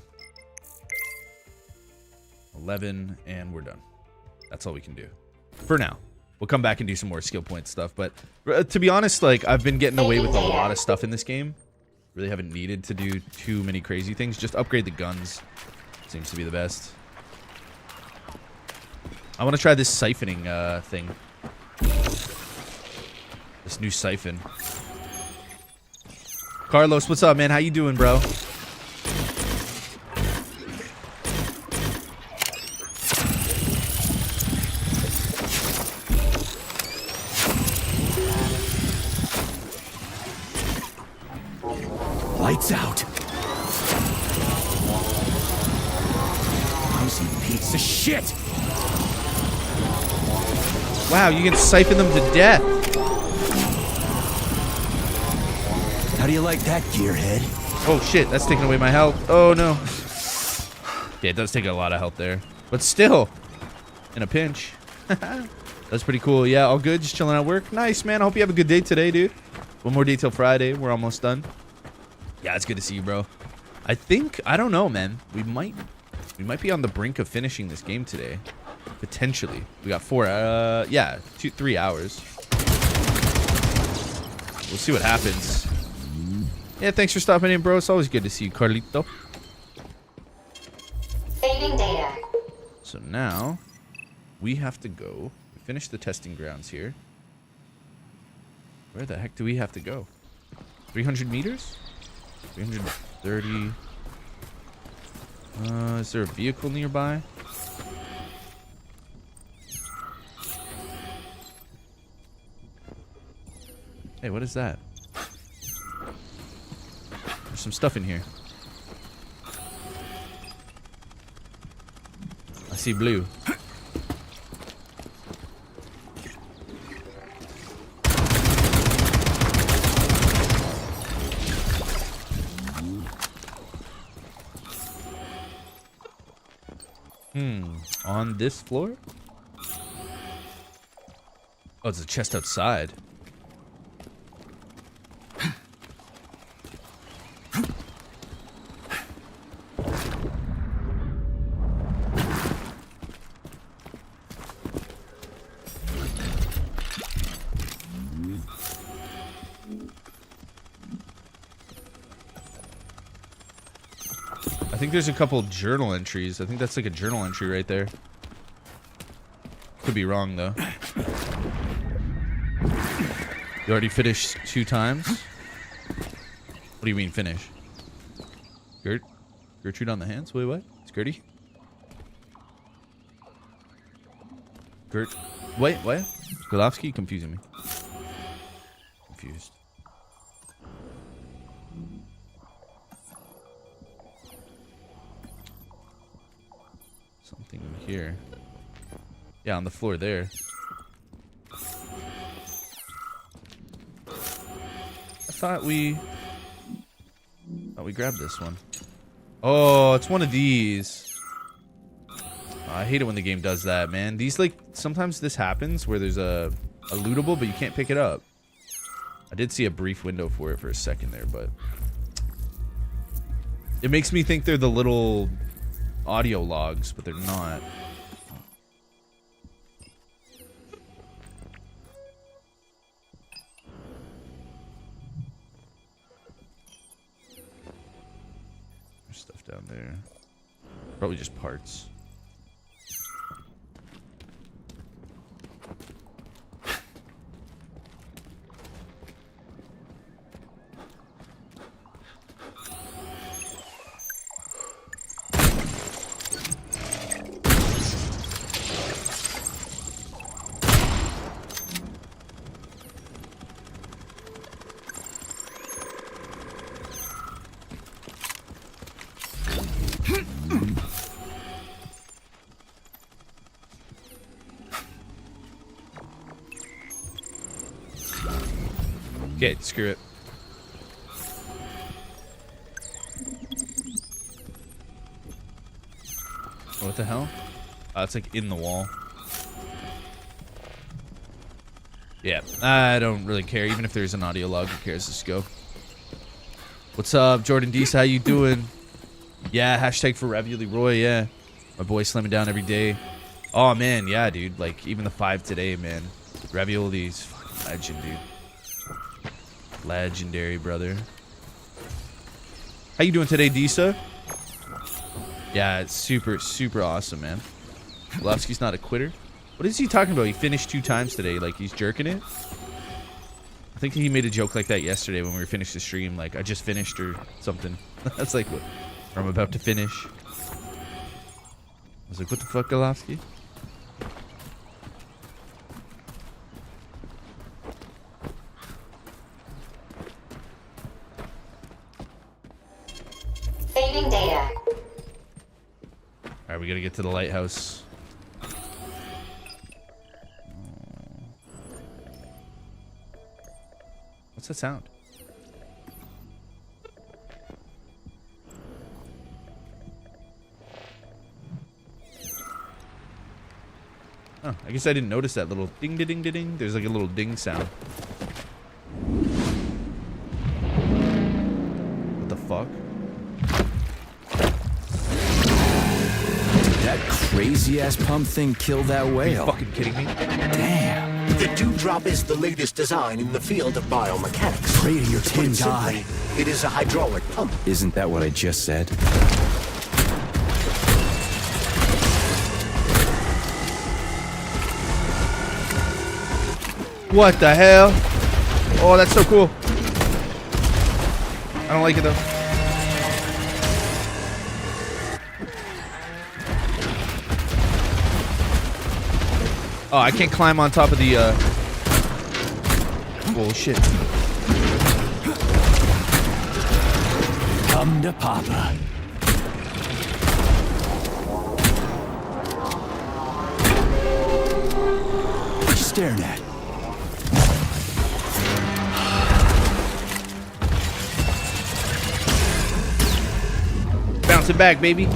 11, and we're done. That's all we can do for now. We'll come back and do some more skill point stuff, but to be honest, like I've been getting away with a lot of stuff in this game. Really haven't needed to do too many crazy things. Just upgrade the guns. Seems to be the best. I want to try this siphoning thing. This new siphon. Carlos, what's up, man? How you doing, bro? Lights out. Lousy piece of shit. Wow, you can siphon them to death. How do you like that, gearhead? Oh shit, that's taking away my health. Oh no. Yeah, it does take a lot of health there. But still, in a pinch. That's pretty cool. Yeah, all good. Just chilling at work. Nice, man. I hope you have a good day today, dude. One more day till Friday. We're almost done. Yeah, it's good to see you, bro. I don't know, man. We might be on the brink of finishing this game today. Potentially. We got 3 hours. We'll see what happens. Yeah, thanks for stopping in, bro. It's always good to see you, Carlito. Saving data. So now, we have to go. We finished the testing grounds here. Where the heck do we have to go? 300 meters? 330. Is there a vehicle nearby? Hey, what is that? There's some stuff in here. I see blue. On this floor? Oh, it's a chest outside. I think there's a couple journal entries. I think that's like a journal entry right there. Could be wrong though. You already finished 2 times? What do you mean finish? Gertrude on the hands? Wait, what? It's Gertie? Gert. Wait, what? Golovsky? Confusing me. Confused. Something in here. Yeah, on the floor there. I thought we grabbed this one. Oh, it's one of these. I hate it when the game does that, man. These, like, sometimes this happens where there's a lootable, but you can't pick it up. I did see a brief window for it for a second there, but it makes me think they're the little audio logs, but they're not. There's stuff down there. Probably just parts. Okay, screw it. What the hell? Oh, it's like in the wall. Yeah, I don't really care. Even if there's an audio log, who cares? Let's go. What's up, Jordan Deese? How you doing? Yeah, hashtag for Ravioli Roy, yeah. My boy slamming down every day. Oh, man, yeah, dude. Like, even the 5 today, man. Ravioli's fucking legend, dude. Legendary, brother. How you doing today, Disa? Yeah, it's super, super awesome, man. Golovsky's not a quitter. What is he talking about? He finished 2 times today. Like, he's jerking it? I think he made a joke like that yesterday when we finished the stream. Like, I just finished or something. That's like, what? Or I'm about to finish. I was like, what the fuck, Golovsky? Saving data. Alright, we gotta get to the lighthouse. What's that sound? Oh, I guess I didn't notice that little ding ding ding ding. There's like a little ding sound. What the fuck? That crazy ass pump thing killed that Are you whale. fucking kidding me? Damn. The Dewdrop is the latest design in the field of biomechanics. Pray to your To put tin it simply, guy. it is a hydraulic pump. Isn't that what I just said? What the hell? Oh, that's so cool. I don't like it though. Oh, I can't climb on top of the oh shit. Come to Papa. What you staring at? Bounce it back, baby.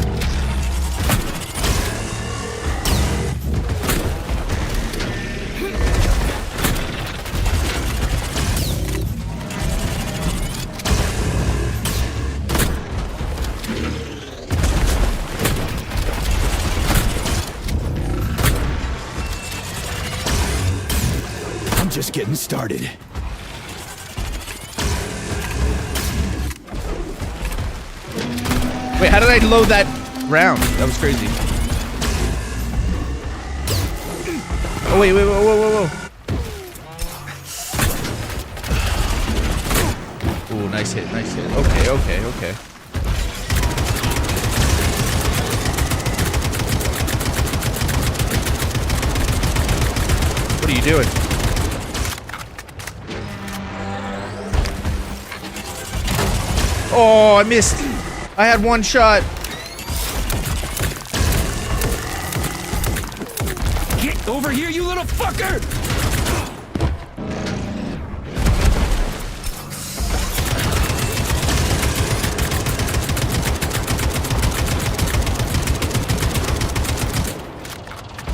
I'm just getting started. Wait, how did I load that round? That was crazy. Oh, wait, whoa. Ooh, nice hit. Okay. What are you doing? Oh, I missed. I had one shot. Get over here, you little fucker!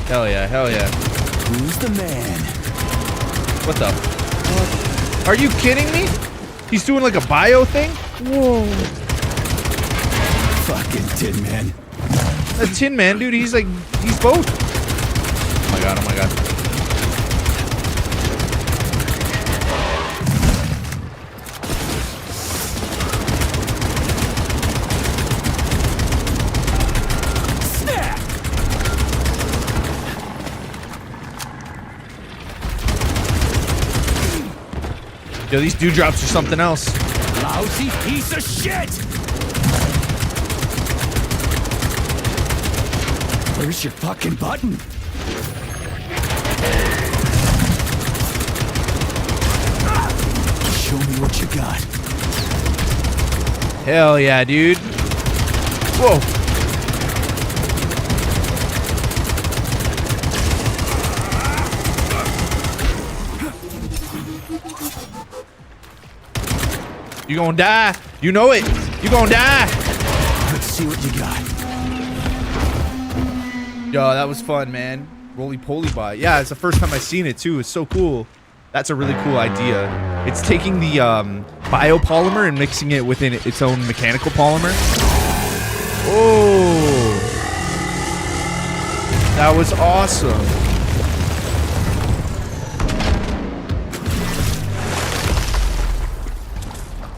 Hell yeah, hell yeah. Who's the man? What the fuck? Are you kidding me? He's doing like a bio thing? Whoa. Fucking Tin Man. A Tin Man, dude, he's both. Oh my god, oh my god. Snap! Yo, these dewdrops are something else. Lousy piece of shit! Where's your fucking button? Show me what you got. Hell yeah, dude. Whoa. You gonna die. You know it. You gonna die. Let's see what you got. Yo, that was fun, man. Roly-poly bot. Yeah, it's the first time I've seen it, too. It's so cool. That's a really cool idea. It's taking the biopolymer and mixing it within its own mechanical polymer. Oh. That was awesome.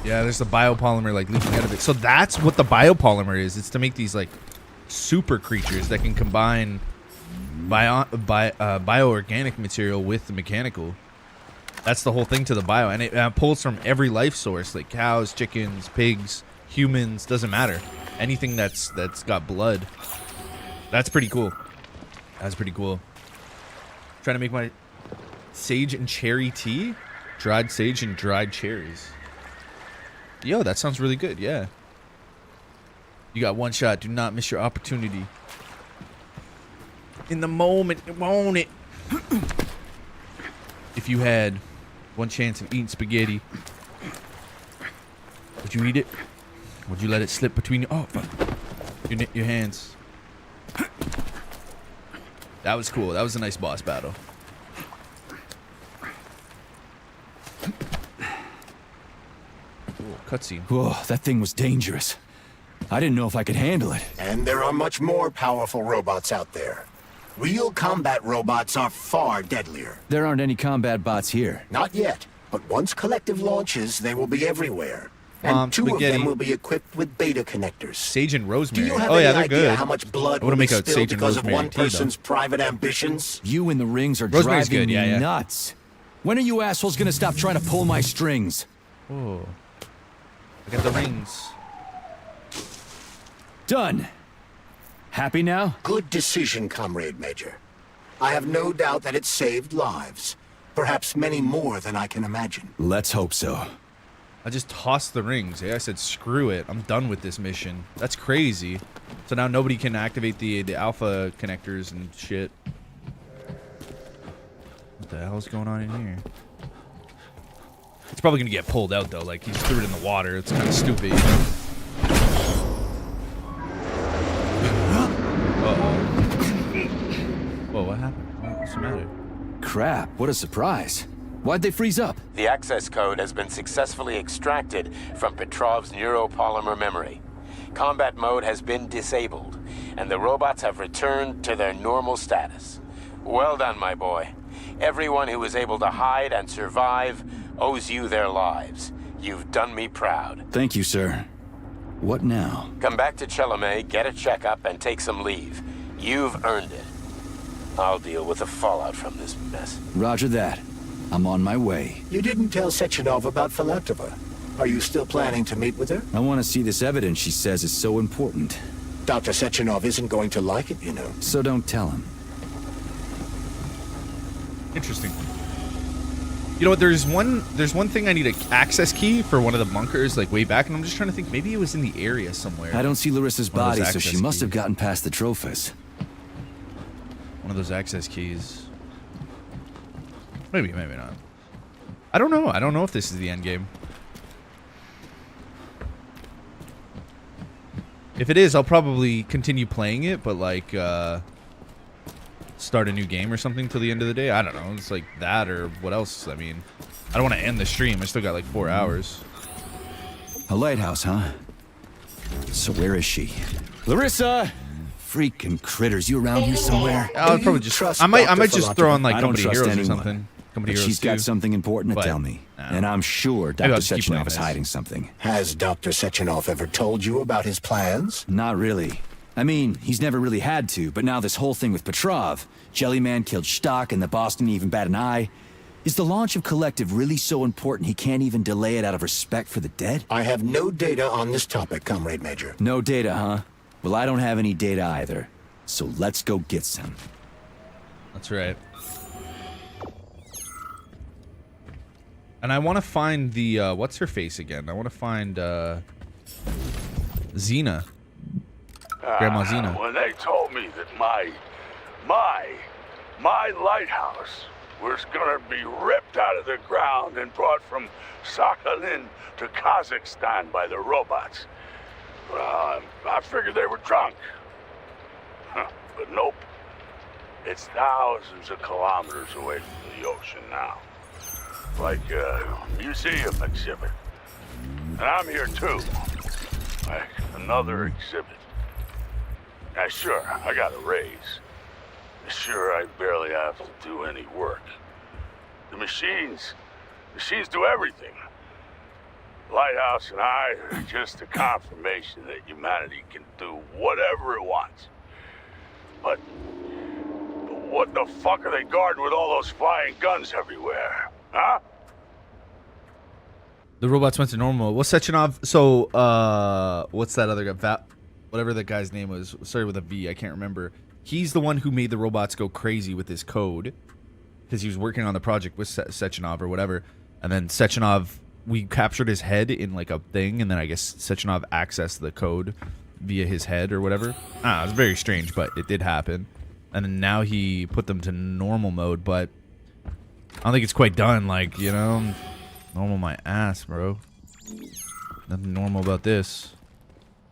Yeah, there's the biopolymer like leaking out of it. So that's what the biopolymer is. It's to make these like super creatures that can combine bioorganic material with the mechanical. That's the whole thing to the bio, and it pulls from every life source, like cows, chickens, pigs, humans. Doesn't matter. Anything that's got blood. That's pretty cool. That's pretty cool. Trying to make my sage and cherry tea, dried sage and dried cherries. Yo, that sounds really good. Yeah. You got one shot. Do not miss your opportunity. In the moment, won't it? If you had one chance of eating spaghetti, would you eat it? Would you let it slip between your your hands? That was cool. That was a nice boss battle. Cutscene. Whoa, that thing was dangerous. I didn't know if I could handle it. And there are much more powerful robots out there. Real combat robots are far deadlier. There aren't any combat bots here. Not yet, but once Collective launches, they will be everywhere. And two spaghetti. of them will be equipped with beta connectors. Sage and Do rosemary. you have Oh yeah, any they're idea good. how much blood I will wanna be make a spilled sage and because of rosemary one tea, though. person's private ambitions? You and the rings are Rosemary's driving good, yeah, me yeah. nuts. When are you assholes gonna stop trying to pull my strings? Oh, I got the rings. Done. Happy now? Good decision, Comrade Major. I have no doubt that it saved lives. Perhaps many more than I can imagine. Let's hope so. I just tossed the rings. Yeah, I said, screw it. I'm done with this mission. That's crazy. So now nobody can activate the alpha connectors and shit. What the hell is going on in here? It's probably gonna get pulled out though. Like he just threw it in the water. It's kind of stupid. You know? Whoa, what happened? What's the matter? Crap, what a surprise. Why'd they freeze up? The access code has been successfully extracted from Petrov's neuropolymer memory. Combat mode has been disabled, and the robots have returned to their normal status. Well done, my boy. Everyone who was able to hide and survive owes you their lives. You've done me proud. Thank you, sir. What now? Come back to Chelome, get a checkup, and take some leave. You've earned it. I'll deal with the fallout from this mess. Roger that. I'm on my way. You didn't tell Sechenov about Philactova. Are you still planning to meet with her? I want to see this evidence she says is so important. Dr. Sechenov isn't going to like it, you know. So don't tell him. Interesting. You know what? There's one thing I need an access key for one of the bunkers, like way back, and I'm just trying to think. Maybe it was in the area somewhere. I don't see Larissa's One of those body, so she access must have keys. gotten past the Trophus. One of those access keys. Maybe, maybe not. I don't know. I don't know if this is the end game. If it is, I'll probably continue playing it, but like start a new game or something till the end of the day. I don't know. It's like that or what else? I mean, I don't want to end the stream. I still got like 4 hours. A lighthouse, huh? So where is she? Larissa! Freaking critters, you around here somewhere? I'll Do probably you just. trust I might Dr. just throw on like I don't Company trust Heroes or anyone. something. Company But Heroes she's got 2. something important to But, tell me. no. And I'm sure Maybe I'll Dr. just keep playing Sechenov is this. hiding something. Has Dr. Sechenov ever told you about his plans? Not really. I mean, he's never really had to, but now this whole thing with Petrov, Jellyman killed Stock and the boss didn't even bat an eye. Is the launch of Collective really so important he can't even delay it out of respect for the dead? I have no data on this topic, Comrade Major. No data, huh? Well, I don't have any data either. So let's go get some. That's right. And I want to find the what's her face again? I want to find Xena. Grandma Xena. When they told me that my lighthouse was gonna be ripped out of the ground and brought from Sakhalin to Kazakhstan by the robots, I figured they were drunk. But nope. It's thousands of kilometers away from the ocean now. Like a museum exhibit. And I'm here too. Like another exhibit. Now sure, I got a raise. Sure, I barely have to do any work. The machines do everything. Lighthouse and I are just a confirmation that humanity can do whatever it wants. But what the fuck are they guarding with all those flying guns everywhere? Huh? The robots went to normal. What's Sechenov? So, what's that other guy? Whatever that guy's name was. Started with a V. I can't remember. He's the one who made the robots go crazy with his code. Because he was working on the project with Sechenov or whatever. And then Sechenov, we captured his head in like a thing. And then I guess Sechenov accessed the code via his head or whatever. It was very strange, but it did happen. And then now he put them to normal mode, but I don't think it's quite done. Like, you know, normal my ass, bro. Nothing normal about this.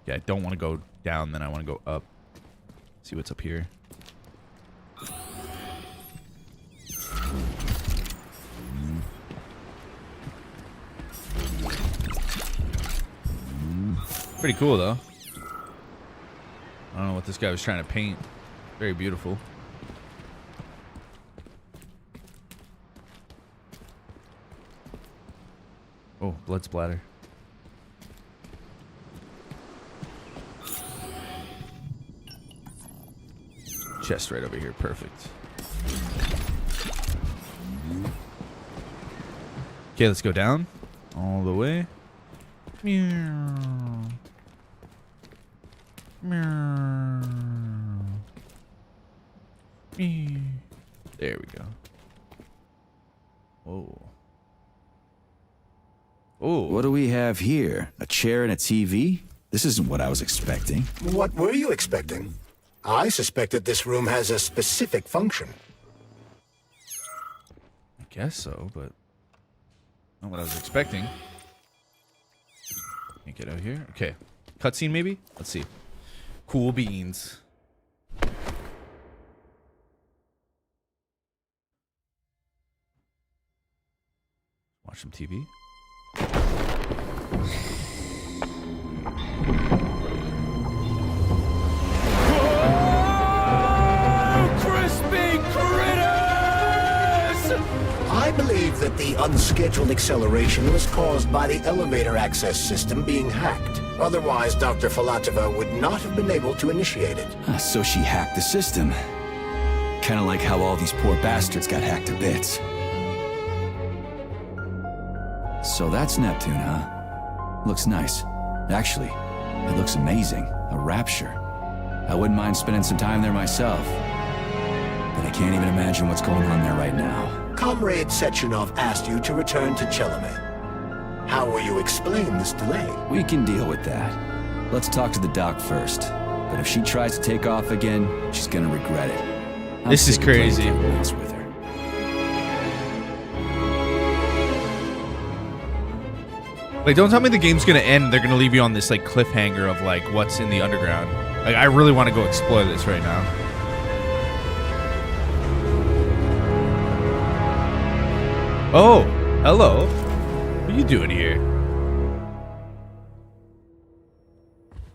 Yeah, I don't want to go down, then I want to go up. See what's up here. Pretty cool, though. I don't know what this guy was trying to paint. Very beautiful. Oh, blood splatter. Chest right over here. Perfect. Okay, let's go down. All the way. Meow. Meow. Meow. There we go. Whoa. Oh. What do we have here? A chair and a TV? This isn't what I was expecting. What were you expecting? I suspect that this room has a specific function. I guess so, but not what I was expecting. Can't get out here. Okay. Cutscene maybe? Let's see. Cool beans. Watch some TV. Crispy critters! I believe that the unscheduled acceleration was caused by the elevator access system being hacked. Otherwise, Dr. Filatova would not have been able to initiate it. So she hacked the system. Kinda like how all these poor bastards got hacked to bits. So that's Neptune, huh? Looks nice. Actually, it looks amazing. A rapture. I wouldn't mind spending some time there myself. but I can't even imagine what's going on there right now. Comrade Sechenov asked you to return to Chelomey. How will you explain this delay? We can deal with that. Let's talk to the doc first. But if she tries to take off again, she's gonna regret it. This is crazy. With her. Like, don't tell me the game's gonna end. They're gonna leave you on this like cliffhanger of like what's in the underground. Like, I really want to go explore this right now. Oh, hello. What are you doing here?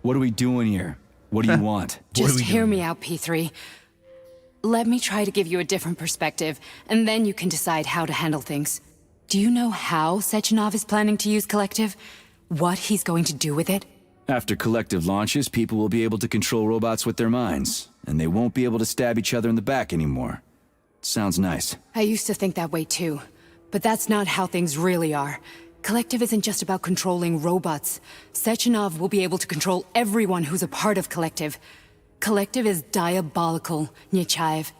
What are we doing here? What do you want? Just hear me out, P3. Let me try to give you a different perspective, and then you can decide how to handle things. Do you know how Sechenov is planning to use Collective? What he's going to do with it? After Collective launches, people will be able to control robots with their minds, and they won't be able to stab each other in the back anymore. Sounds nice. I used to think that way too, but that's not how things really are. Collective isn't just about controlling robots. Sechenov will be able to control everyone who's a part of Collective. Collective is diabolical, Nechayev.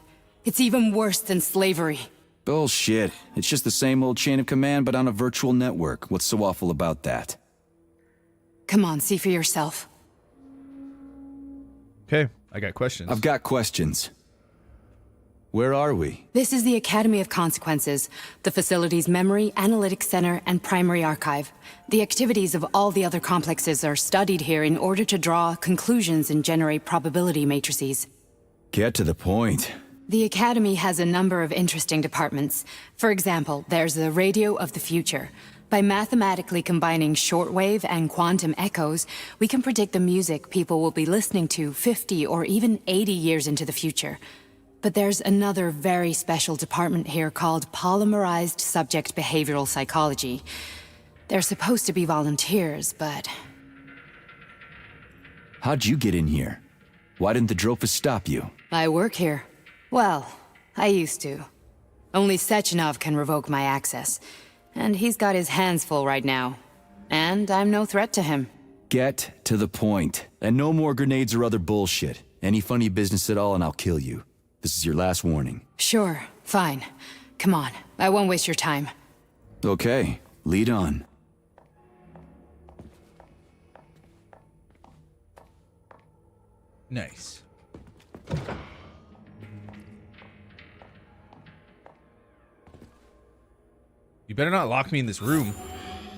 It's even worse than slavery. Bullshit. It's just the same old chain of command, but on a virtual network. What's so awful about that? Come on, see for yourself. Okay, I got questions. I've got questions. Where are we? This is the Academy of Consequences, the facility's memory, analytics center, and primary archive. The activities of all the other complexes are studied here in order to draw conclusions and generate probability matrices. Get to the point. The Academy has a number of interesting departments. For example, there's the Radio of the Future. By mathematically combining shortwave and quantum echoes, we can predict the music people will be listening to 50 or even 80 years into the future. But there's another very special department here called Polymerized Subject Behavioral Psychology. They're supposed to be volunteers, but... How'd you get in here? Why didn't the Drofus stop you? I work here. Well, I used to. Only Sechenov can revoke my access. And he's got his hands full right now. And I'm no threat to him. Get to the point. And no more grenades or other bullshit. Any funny business at all and I'll kill you. This is your last warning. Sure, fine. Come on, I won't waste your time. Okay, lead on. Nice. You better not lock me in this room.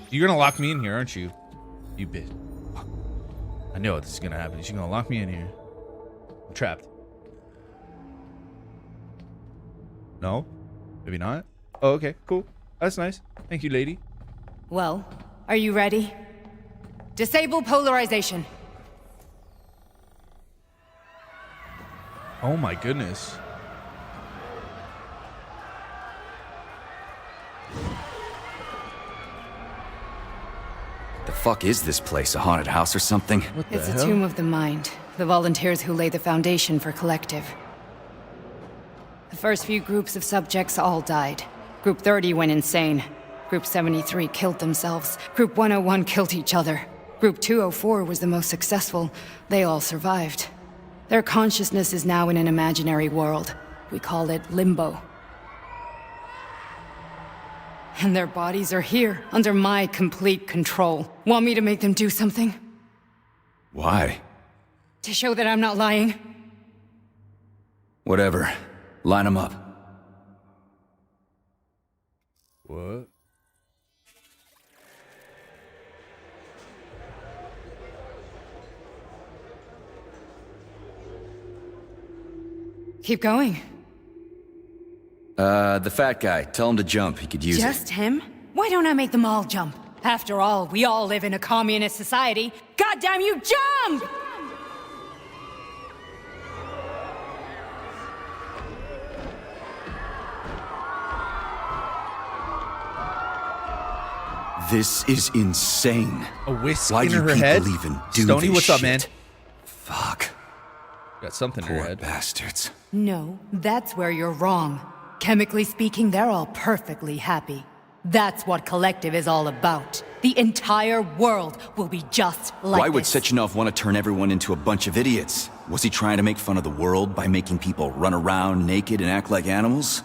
You're gonna lock me in here, aren't you? You bitch. I know this is gonna happen. She's gonna lock me in here. I'm trapped. No? Maybe not? Oh, okay, cool. That's nice. Thank you, lady. Well, are you ready? Disable polarization. Oh my goodness. The fuck is this place? A haunted house or something? What the It's hell? a tomb of the mind. The volunteers who lay the foundation for Collective. The first few groups of subjects all died. Group 30 went insane. Group 73 killed themselves. Group 101 killed each other. Group 204 was the most successful. They all survived. Their consciousness is now in an imaginary world. We call it Limbo. And their bodies are here, under my complete control. Want me to make them do something? Why? To show that I'm not lying? Whatever. Line them up. What? Keep going. The fat guy. Tell him to jump. He could use it. Just him? Why don't I make them all jump? After all, we all live in a communist society. Goddamn you, jump! This is insane. A whisk Why in do you her people head? even do Stony, this what's up, shit? man? Fuck. Got something in her Poor head. bastards. No, that's where you're wrong. Chemically speaking, they're all perfectly happy. That's what Collective is all about. The entire world will be just like Why would this. Sechenov want to turn everyone into a bunch of idiots? Was he trying to make fun of the world by making people run around naked and act like animals?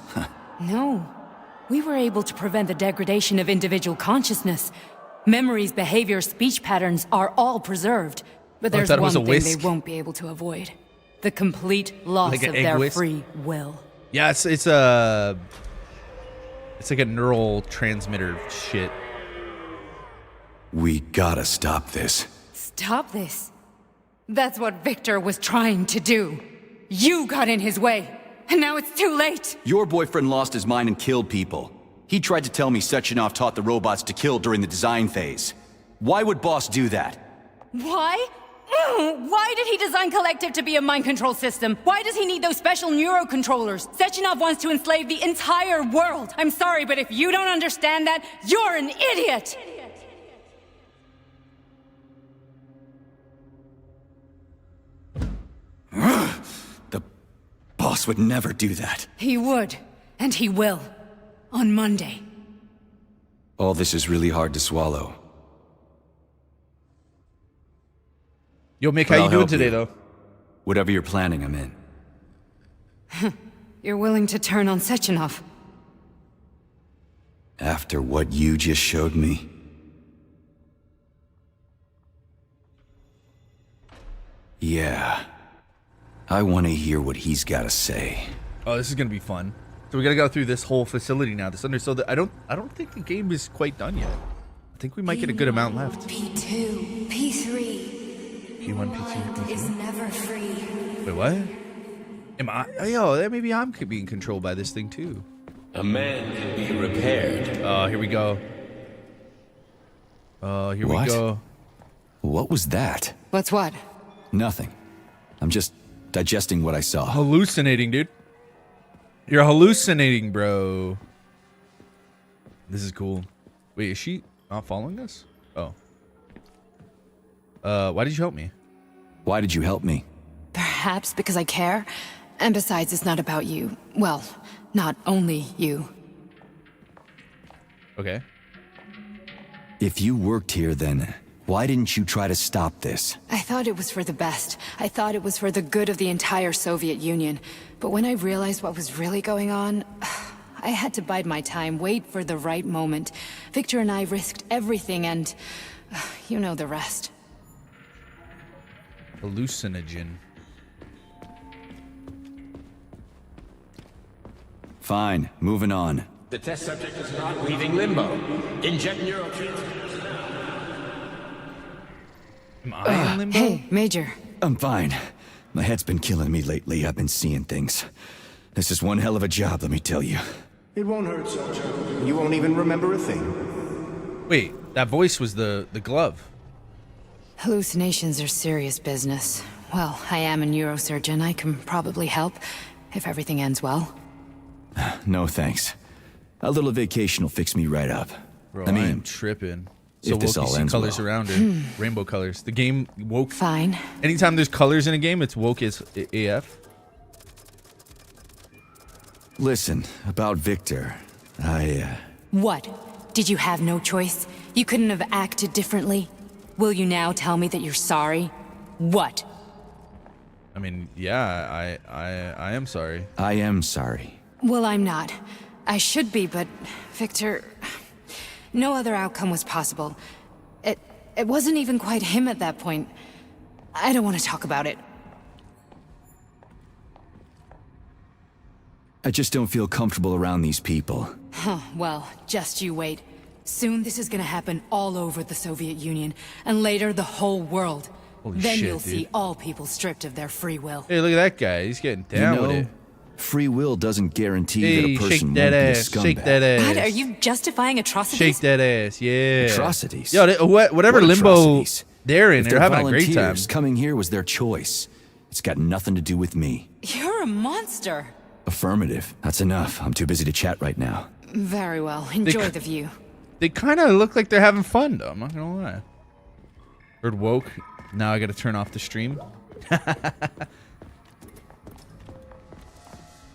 No. We were able to prevent the degradation of individual consciousness. Memories, behavior, speech patterns are all preserved. But there's thought it one was a thing whisk. they won't be able to avoid. The complete loss Like an of egg their whisk? free will. Yeah, it's like a neural transmitter shit. We gotta stop this. Stop this. That's what Victor was trying to do. You got in his way, and now it's too late. Your boyfriend lost his mind and killed people. He tried to tell me Sechenov taught the robots to kill during the design phase. Why would Boss do that? Why? Why did he design Collective to be a mind control system? Why does he need those special neurocontrollers? Sechenov wants to enslave the entire world. I'm sorry, but if you don't understand that, you're an idiot! The Boss would never do that. He would, and he will. On Monday. All this is really hard to swallow. Yo, Mick, But how I'll you doing help today, you. though? Whatever you're planning, I'm in. You're willing to turn on Sechenov. After what you just showed me. Yeah. I want to hear what he's got to say. Oh, this is gonna be fun. So we gotta go through this whole facility now. So that I don't think the game is quite done yet. I think we might get a good amount left. P2, P3 P1, P2, is P3. never free. Wait, what? Am I? Oh, yo, maybe I'm being controlled by this thing too. A man can be repaired. Oh, here we go. Oh, here What? we go. What was that? What's what? Nothing. I'm just digesting what I saw. Hallucinating, dude. You're hallucinating, bro. This is cool. Wait, is she not following us? Oh. Why did you help me? Why did you help me? Perhaps because I care. And besides, it's not about you. Well, not only you. Okay. If you worked here, then why didn't you try to stop this? I thought it was for the best. I thought it was for the good of the entire Soviet Union. But when I realized what was really going on, I had to bide my time, wait for the right moment. Victor and I risked everything and you know the rest. Hallucinogen. Fine, moving on. The test subject is not leaving limbo. Inject neurotransmitters now. Am I in limbo? Hey, Major. I'm fine. My head's been killing me lately. I've been seeing things. This is one hell of a job, let me tell you. It won't hurt, soldier. You won't even remember a thing. Wait, that voice was the glove. Hallucinations are serious business. Well, I am a neurosurgeon. I can probably help, if everything ends well. No thanks. A little vacation will fix me right up. Bro, I mean, am tripping. So if this woke, you all see ends colors well. around it. Rainbow colors. The game woke. Fine. Anytime there's colors in a game, it's woke as AF. listen, about Victor, What? Did you have no choice? You couldn't have acted differently? Will you now tell me that you're sorry? What? I mean, yeah, I am sorry. I am sorry. Well, I'm not. I should be, but Victor... No other outcome was possible. It wasn't even quite him at that point. I don't want to talk about it. I just don't feel comfortable around these people. Huh, well, just you wait. Soon this is gonna happen all over the Soviet Union, and later the whole world. Holy Then shit, you'll dude. see all people stripped of their free will. Hey, look at that guy. He's getting down you know, with it. free will doesn't guarantee Hey, that a person shake won't that be a ass. scumbag. Shake that ass. What, are you justifying atrocities? Shake that ass, yeah. Atrocities? Yo, whatever What limbo atrocities? they're in, If they're they're having a great time. volunteers, coming here was their choice. It's got nothing to do with me. You're a monster. Affirmative. That's enough. I'm too busy to chat right now. Very well. Enjoy the view. They kind of look like they're having fun, though. I'm not gonna lie. Heard woke. Now I gotta turn off the stream.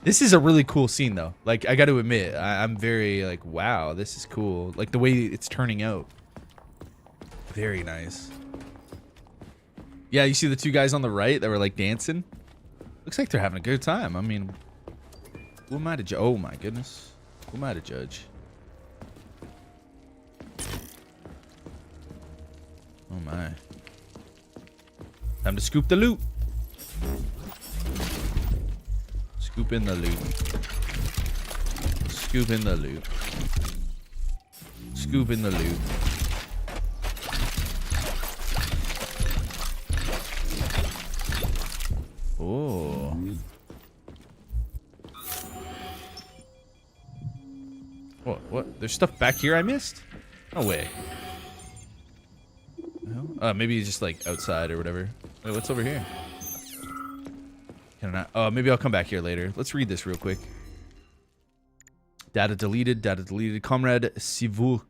This is a really cool scene, though. Like, I got to admit, I'm very like, wow, this is cool. Like the way it's turning out. Very nice. Yeah, you see the two guys on the right that were like dancing? Looks like they're having a good time. I mean, who am I to judge? Oh my goodness. Who am I to judge? Oh my. Time to scoop the loot. Scoop in the loot. Scoop in the loot. Scoop in the loot. Oh. What? There's stuff back here I missed? No way. Maybe he's just like outside or whatever. Wait, what's over here? Can I not? Oh, maybe I'll come back here later. Let's read this real quick. Data deleted. Data deleted. Comrade Shivukin.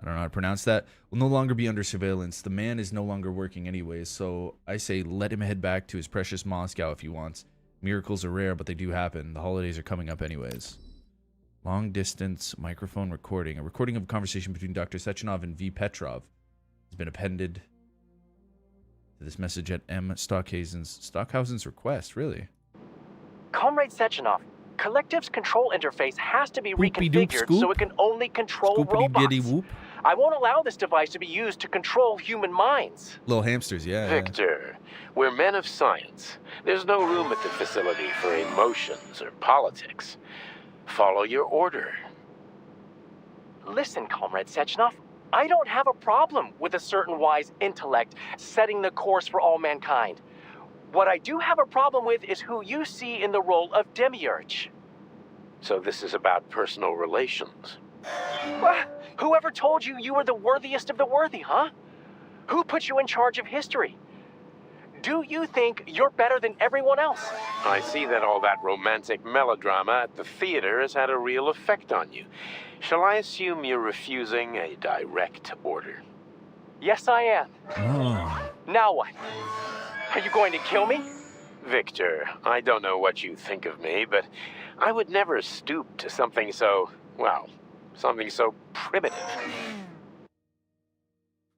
I don't know how to pronounce that. Will no longer be under surveillance. The man is no longer working anyways, so I say let him head back to his precious Moscow if he wants. Miracles are rare, but they do happen. The holidays are coming up anyways. Long distance microphone recording. A recording of a conversation between Dr. Sechenov and V. Petrov has been appended to this message at M. Stockhausen's request. Really? Comrade Sechenov, Collective's control interface has to be reconfigured so it can only control robots. Whoop. I won't allow this device to be used to control human minds. Little hamsters, yeah. Victor, we're men of science. There's no room at the facility for emotions or politics. Follow your order. Listen, Comrade Sechenov, I don't have a problem with a certain wise intellect setting the course for all mankind. What I do have a problem with is who you see in the role of demiurge. So this is about personal relations. Well, whoever told you you were the worthiest of the worthy, huh? Who put you in charge of history? Do you think you're better than everyone else? I see that all that romantic melodrama at the theater has had a real effect on you. Shall I assume you're refusing a direct order? Yes, I am. Oh. Now what? Are you going to kill me? Victor, I don't know what you think of me, but I would never stoop to something so, well, something so primitive.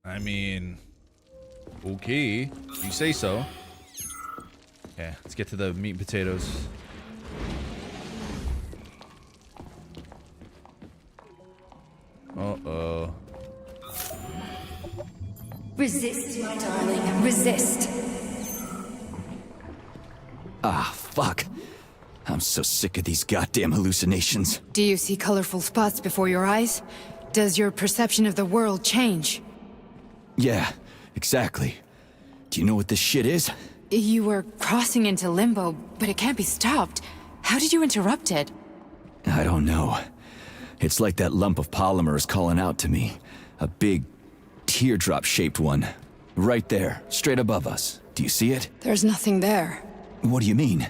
I mean, okay, you say so. Okay, let's get to the meat and potatoes. Uh-oh. Resist, my darling. Resist. Ah, fuck. I'm so sick of these goddamn hallucinations. Do you see colorful spots before your eyes? Does your perception of the world change? Yeah, exactly. Do you know what this shit is? You were crossing into limbo, but it can't be stopped. How did you interrupt it? I don't know. It's like that lump of polymer is calling out to me. A big, teardrop-shaped one. Right there, straight above us. Do you see it? There's nothing there. What do you mean?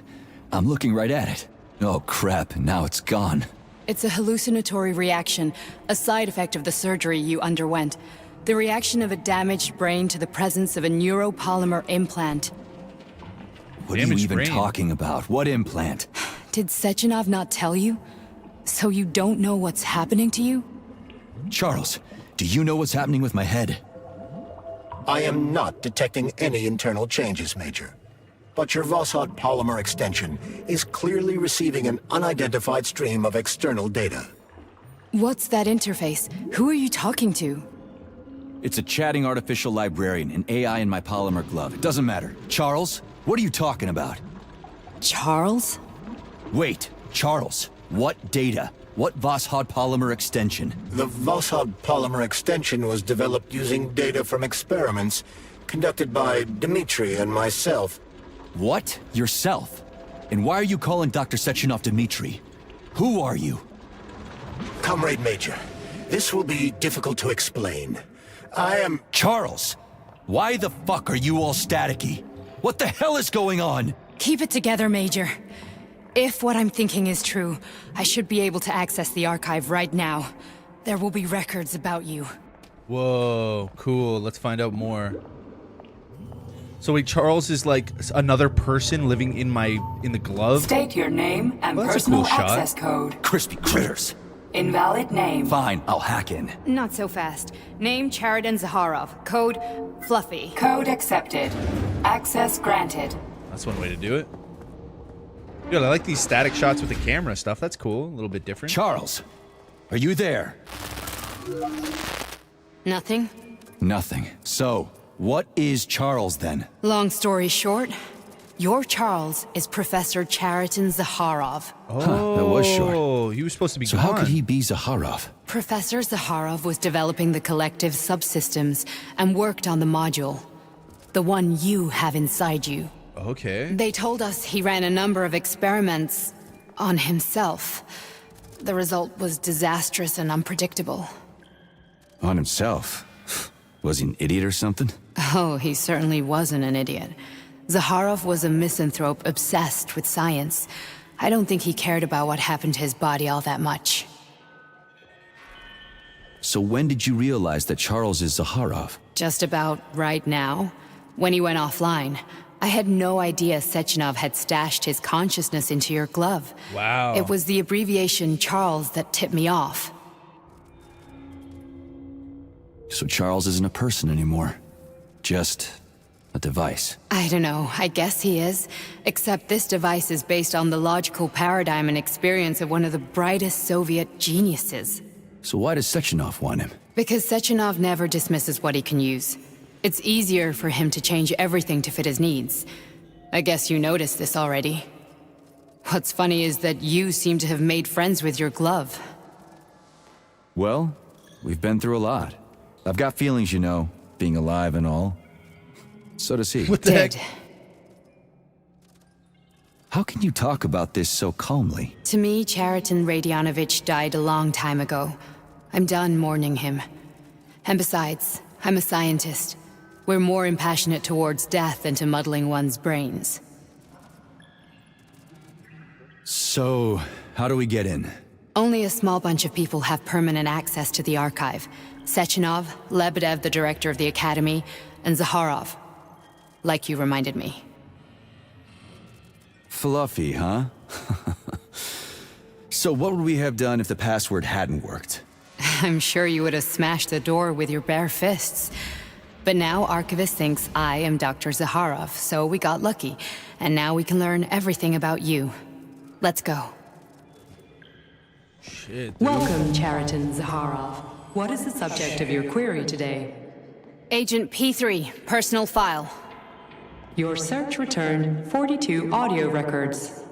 I'm looking right at it. Oh crap, now it's gone. It's a hallucinatory reaction, a side effect of the surgery you underwent. The reaction of a damaged brain to the presence of a neuropolymer implant. What are you Damaged even brain? talking about? What implant? Did Sechenov not tell you? So you don't know what's happening to you? Charles, do you know what's happening with my head? I am not detecting any internal changes, Major. But your Vossot polymer extension is clearly receiving an unidentified stream of external data. What's that interface? Who are you talking to? It's a chatting artificial librarian, an AI in my polymer glove. It doesn't matter. Charles, what are you talking about? Charles? Wait, Charles, what data? What Vossot polymer extension? The Vossot polymer extension was developed using data from experiments conducted by Dmitri and myself. What? Yourself? And why are you calling Dr. Sechenov Dmitri? Who are you? Comrade Major, this will be difficult to explain. I am... Charles! Why the fuck are you all staticky? What the hell is going on? Keep it together, Major. If what I'm thinking is true, I should be able to access the archive right now. There will be records about you. Whoa, cool. Let's find out more. So wait, Charles is like another person living in the glove? State your name and Well, that's a personal cool shot. access code. Crispy critters! Invalid name. Fine, I'll hack in. Not so fast. Name Chariton Zaharov. Code Fluffy. Code accepted. Access granted. That's one way to do it. Good, I like these static shots with the camera stuff. That's cool. A little bit different. Charles, are you there? Nothing? Nothing. So, what is Charles then? Long story short, your Charles is Professor Chariton Zaharov. Oh, that was short. He was supposed to be So gone. how could he be Zaharov? Professor Zaharov was developing the collective subsystems and worked on the module. The one you have inside you. Okay. They told us he ran a number of experiments on himself. The result was disastrous and unpredictable. On himself? Was he an idiot or something? Oh, he certainly wasn't an idiot. Zaharov was a misanthrope obsessed with science. I don't think he cared about what happened to his body all that much. So when did you realize that Charles is Zaharov? Just about right now, when he went offline. I had no idea Sechenov had stashed his consciousness into your glove. Wow. It was the abbreviation Charles that tipped me off. So Charles isn't a person anymore. Just a device. I don't know, I guess he is. Except this device is based on the logical paradigm and experience of one of the brightest Soviet geniuses. So why does Sechenov want him? Because Sechenov never dismisses what he can use. It's easier for him to change everything to fit his needs. I guess you noticed this already. What's funny is that you seem to have made friends with your glove. Well, we've been through a lot. I've got feelings, you know, being alive and all. So does he. What the heck? How can you talk about this so calmly? To me, Chariton Radionovich died a long time ago. I'm done mourning him. And besides, I'm a scientist. We're more impassionate towards death than to muddling one's brains. So, how do we get in? Only a small bunch of people have permanent access to the archive. Sechenov, Lebedev, the director of the Academy, and Zaharov. Like you reminded me. Fluffy, huh? So what would we have done if the password hadn't worked? I'm sure you would have smashed the door with your bare fists. But now Archivist thinks I am Dr. Zaharov, so we got lucky. And now we can learn everything about you. Let's go. Shit. Dude. Welcome, Chariton Zaharov. What is the subject of your query today? Agent P3, personal file. Your search returned 42 audio records.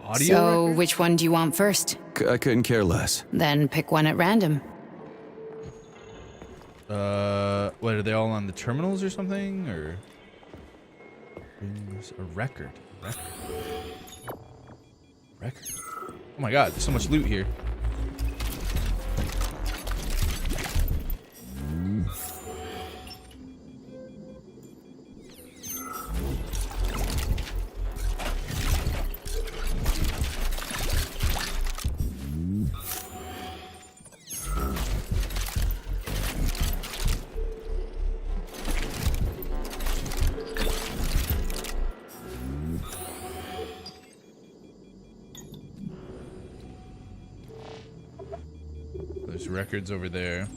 Audio So, record? which one do you want first? I couldn't care less. Then pick one at random. What, are they all on the terminals or something, or? A record. Record. Oh my god, there's so much loot here. There's records over there.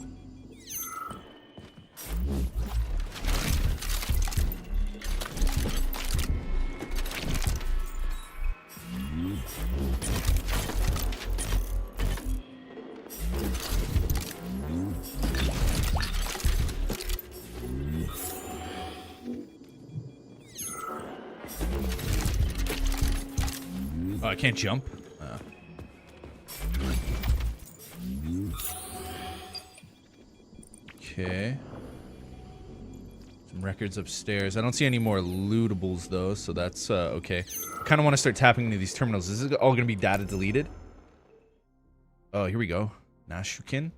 Oh, I can't jump? Okay. Some records upstairs. I don't see any more lootables though, so that's okay. Kind of want to start tapping into these terminals. Is this all going to be data deleted? Oh, here we go. Nashukin.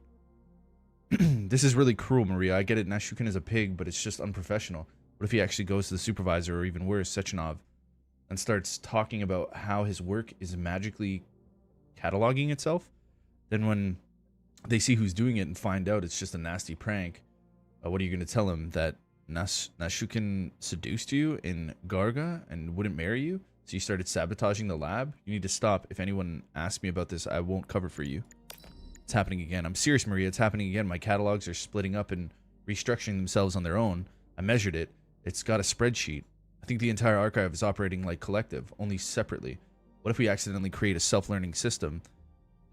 This is really cruel, Maria. I get it. Nashukin is a pig, but it's just unprofessional. What if he actually goes to the supervisor, or even worse, Sechenov, and starts talking about how his work is magically cataloging itself? Then when they see who's doing it and find out it's just a nasty prank, what are you going to tell him? That Nashukin seduced you in Garga and wouldn't marry you? So you started sabotaging the lab? You need to stop. If anyone asks me about this, I won't cover for you. It's happening again. I'm serious, Maria. It's happening again. My catalogs are splitting up and restructuring themselves on their own. I measured it. It's got a spreadsheet. I think the entire archive is operating like collective, only separately. What if we accidentally create a self-learning system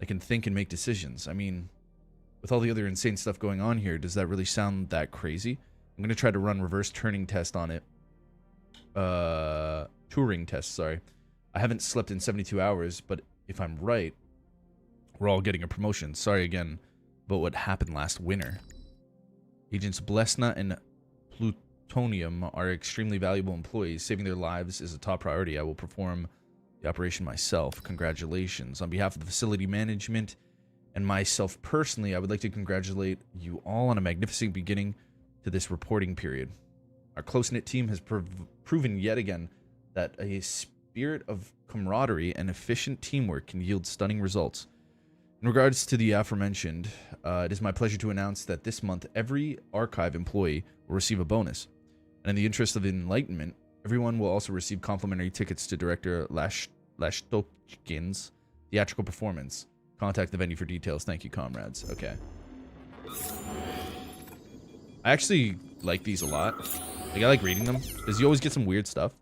that can think and make decisions? I mean, with all the other insane stuff going on here, does that really sound that crazy? I'm going to try to run reverse Turing test on it. Turing test, sorry. I haven't slept in 72 hours, but if I'm right, we're all getting a promotion. Sorry again about what happened last winter. Agents Blesna and Plutonium are extremely valuable employees. Saving their lives is a top priority. I will perform the operation myself. Congratulations. On behalf of the facility management and myself personally, I would like to congratulate you all on a magnificent beginning to this reporting period. Our close-knit team has proven yet again that a spirit of camaraderie and efficient teamwork can yield stunning results. In regards to the aforementioned, it is my pleasure to announce that this month, every archive employee will receive a bonus. And in the interest of enlightenment, everyone will also receive complimentary tickets to Director Lashtokin's theatrical performance. Contact the venue for details. Thank you, comrades. Okay. I actually like these a lot. Like, I like reading them, because you always get some weird stuff.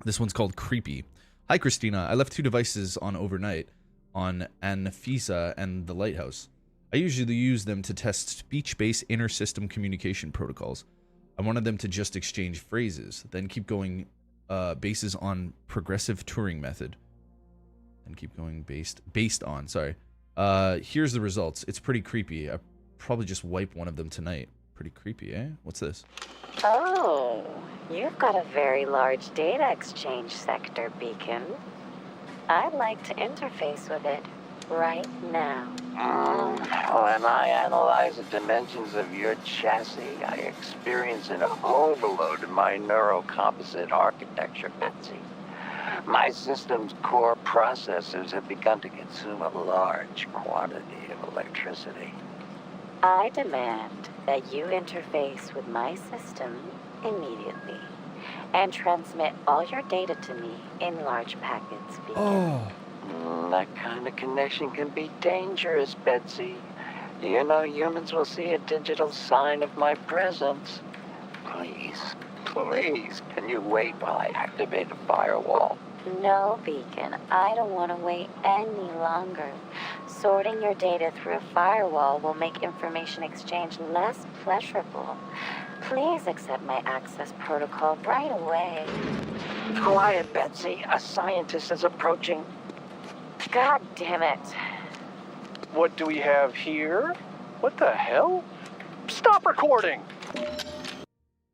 This one's called Creepy. Hi, Christina. I left 2 devices on overnight on Anfisa and the Lighthouse. I usually use them to test speech-based inter-system communication protocols. I wanted them to just exchange phrases, then keep going bases on progressive Turing method. And keep going based on, sorry. Here's the results. It's pretty creepy. I probably just wipe one of them tonight. Pretty creepy, eh? What's this? Oh, you've got a very large data exchange sector, Beacon. I'd like to interface with it right now. When I analyze the dimensions of your chassis, I experience an overload in my neurocomposite architecture, Betsy. My system's core processors have begun to consume a large quantity of electricity. I demand that you interface with my system immediately and transmit all your data to me in large packets, Beacon. Oh. That kind of connection can be dangerous, Betsy. You know, humans will see a digital sign of my presence. Please, can you wait while I activate a firewall? No, Beacon, I don't want to wait any longer. Sorting your data through a firewall will make information exchange less pleasurable. Please accept my access protocol right away. Quiet, Betsy. A scientist is approaching. God damn it. What do we have here? What the hell? Stop recording!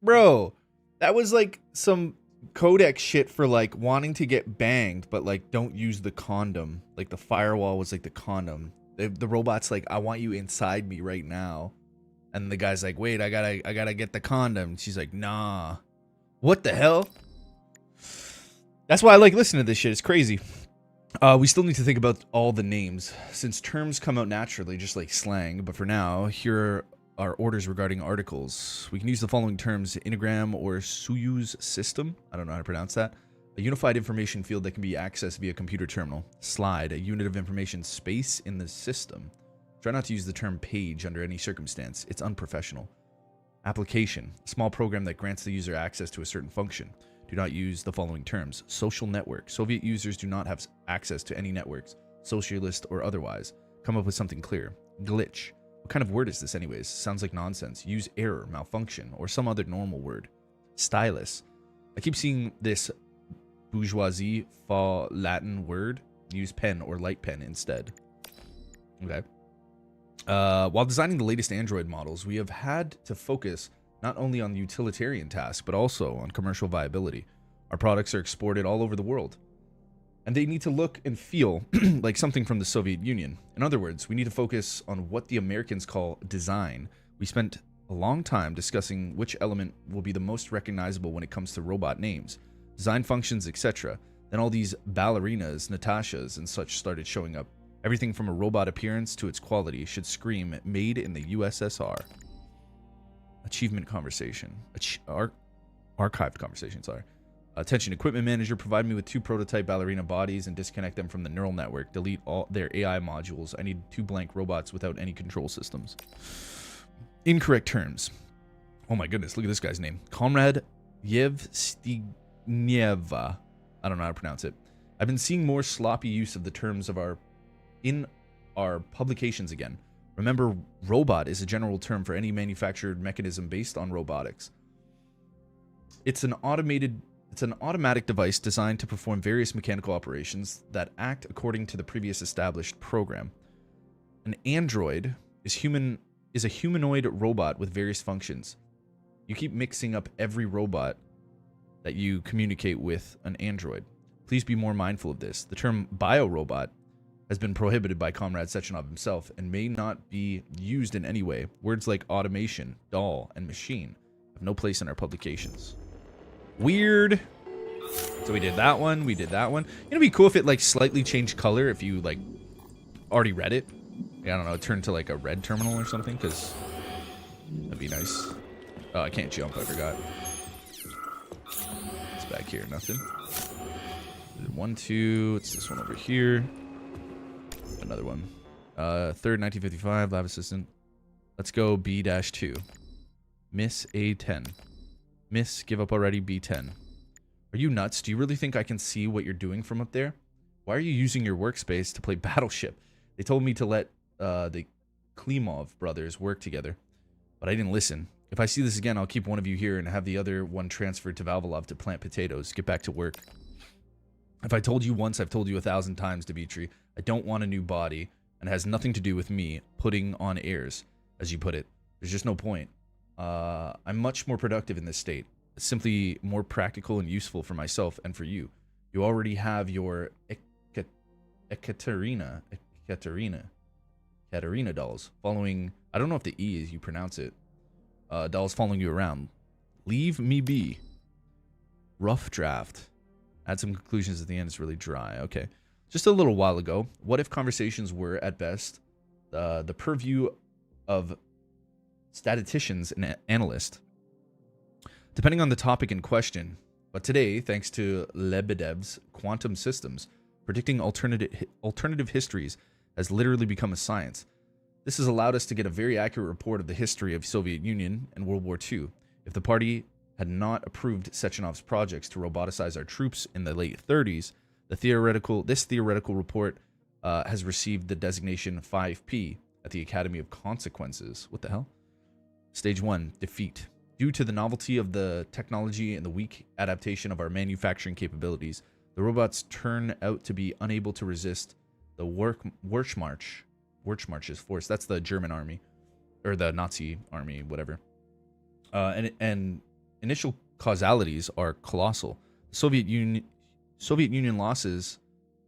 Bro, that was like some codec shit for like wanting to get banged, but like don't use the condom. Like the firewall was like the condom. The robot's like, I want you inside me right now. And the guy's like, wait, I gotta get the condom. She's like, nah. What the hell? That's why I like listening to this shit. It's crazy. We still need to think about all the names, since terms come out naturally, just like slang. But for now, here are orders regarding articles. We can use the following terms: Inagram or Soyuz system. I don't know how to pronounce that. A unified information field that can be accessed via computer terminal. Slide, a unit of information space in the system. Try not to use the term page under any circumstance. It's unprofessional. Application, a small program that grants the user access to a certain function. Do not use the following terms: social network. Soviet users do not have access to any networks, socialist or otherwise. Come up with something clear. Glitch. What kind of word is this anyways? Sounds like nonsense. Use error, malfunction, or some other normal word. Stylus. I keep seeing this bourgeoisie fa Latin word. Use pen or light pen instead. Okay. While designing the latest Android models, we have had to focus not only on the utilitarian task, but also on commercial viability. Our products are exported all over the world, and they need to look and feel like something from the Soviet Union. In other words, we need to focus on what the Americans call design. We spent a long time discussing which element will be the most recognizable when it comes to robot names, design functions, etc. Then all these ballerinas, Natashas, and such started showing up. Everything from a robot appearance to its quality should scream made in the USSR. Achievement conversation. Archived conversation, sorry. Attention equipment manager, provide me with 2 prototype ballerina bodies and disconnect them from the neural network. Delete all their AI modules. I need 2 blank robots without any control systems. Incorrect terms. Oh my goodness, look at this guy's name. Konrad Yevstigneva. I don't know how to pronounce it. I've been seeing more sloppy use of the terms in our publications again. Remember, robot is a general term for any manufactured mechanism based on robotics. It's an automatic device designed to perform various mechanical operations that act according to the previous established program. An android is a humanoid robot with various functions. You keep mixing up every robot that you communicate with an android. Please be more mindful of this. The term biorobot has been prohibited by Comrade Sechenov himself and may not be used in any way. Words like automation, doll, and machine have no place in our publications. Weird. So we did that one. We did that one. It'd be cool if it like slightly changed color if you like already read it. Yeah, I don't know. It turned to like a red terminal or something, because that'd be nice. Oh, I can't jump. I forgot. It's back here. Nothing. 1, 2. It's this one over here. Another one. 3rd, 1955. Lab assistant. Let's go B-2. Miss A10. Miss, give up already, B10. Are you nuts? Do you really think I can see what you're doing from up there? Why are you using your workspace to play Battleship? They told me to let the Klimov brothers work together, but I didn't listen. If I see this again, I'll keep one of you here and have the other one transferred to Valvolov to plant potatoes. Get back to work. If I told you once, I've told you 1,000 times, Dimitri. I don't want a new body, and it has nothing to do with me putting on airs, as you put it. There's just no point. I'm much more productive in this state. It's simply more practical and useful for myself and for you. You already have your Ekaterina dolls following. I don't know if the E is you pronounce it. Dolls following you around. Leave me be. Rough draft. Add some conclusions at the end. It's really dry. Okay. Just a little while ago, what if conversations were, at best, the purview of statisticians and analysts, depending on the topic in question. But today, thanks to Lebedev's quantum systems, predicting alternative histories has literally become a science. This has allowed us to get a very accurate report of the history of Soviet Union and World War II. If the party had not approved Sechenov's projects to roboticize our troops in the late 30s, this theoretical report has received the designation 5P at the Academy of Consequences. What the hell? Stage 1, defeat. Due to the novelty of the technology and the weak adaptation of our manufacturing capabilities, the robots turn out to be unable to resist the Wirtschmarsch's force. That's the German army, or the Nazi army, whatever. And initial causalities are colossal. The Soviet Union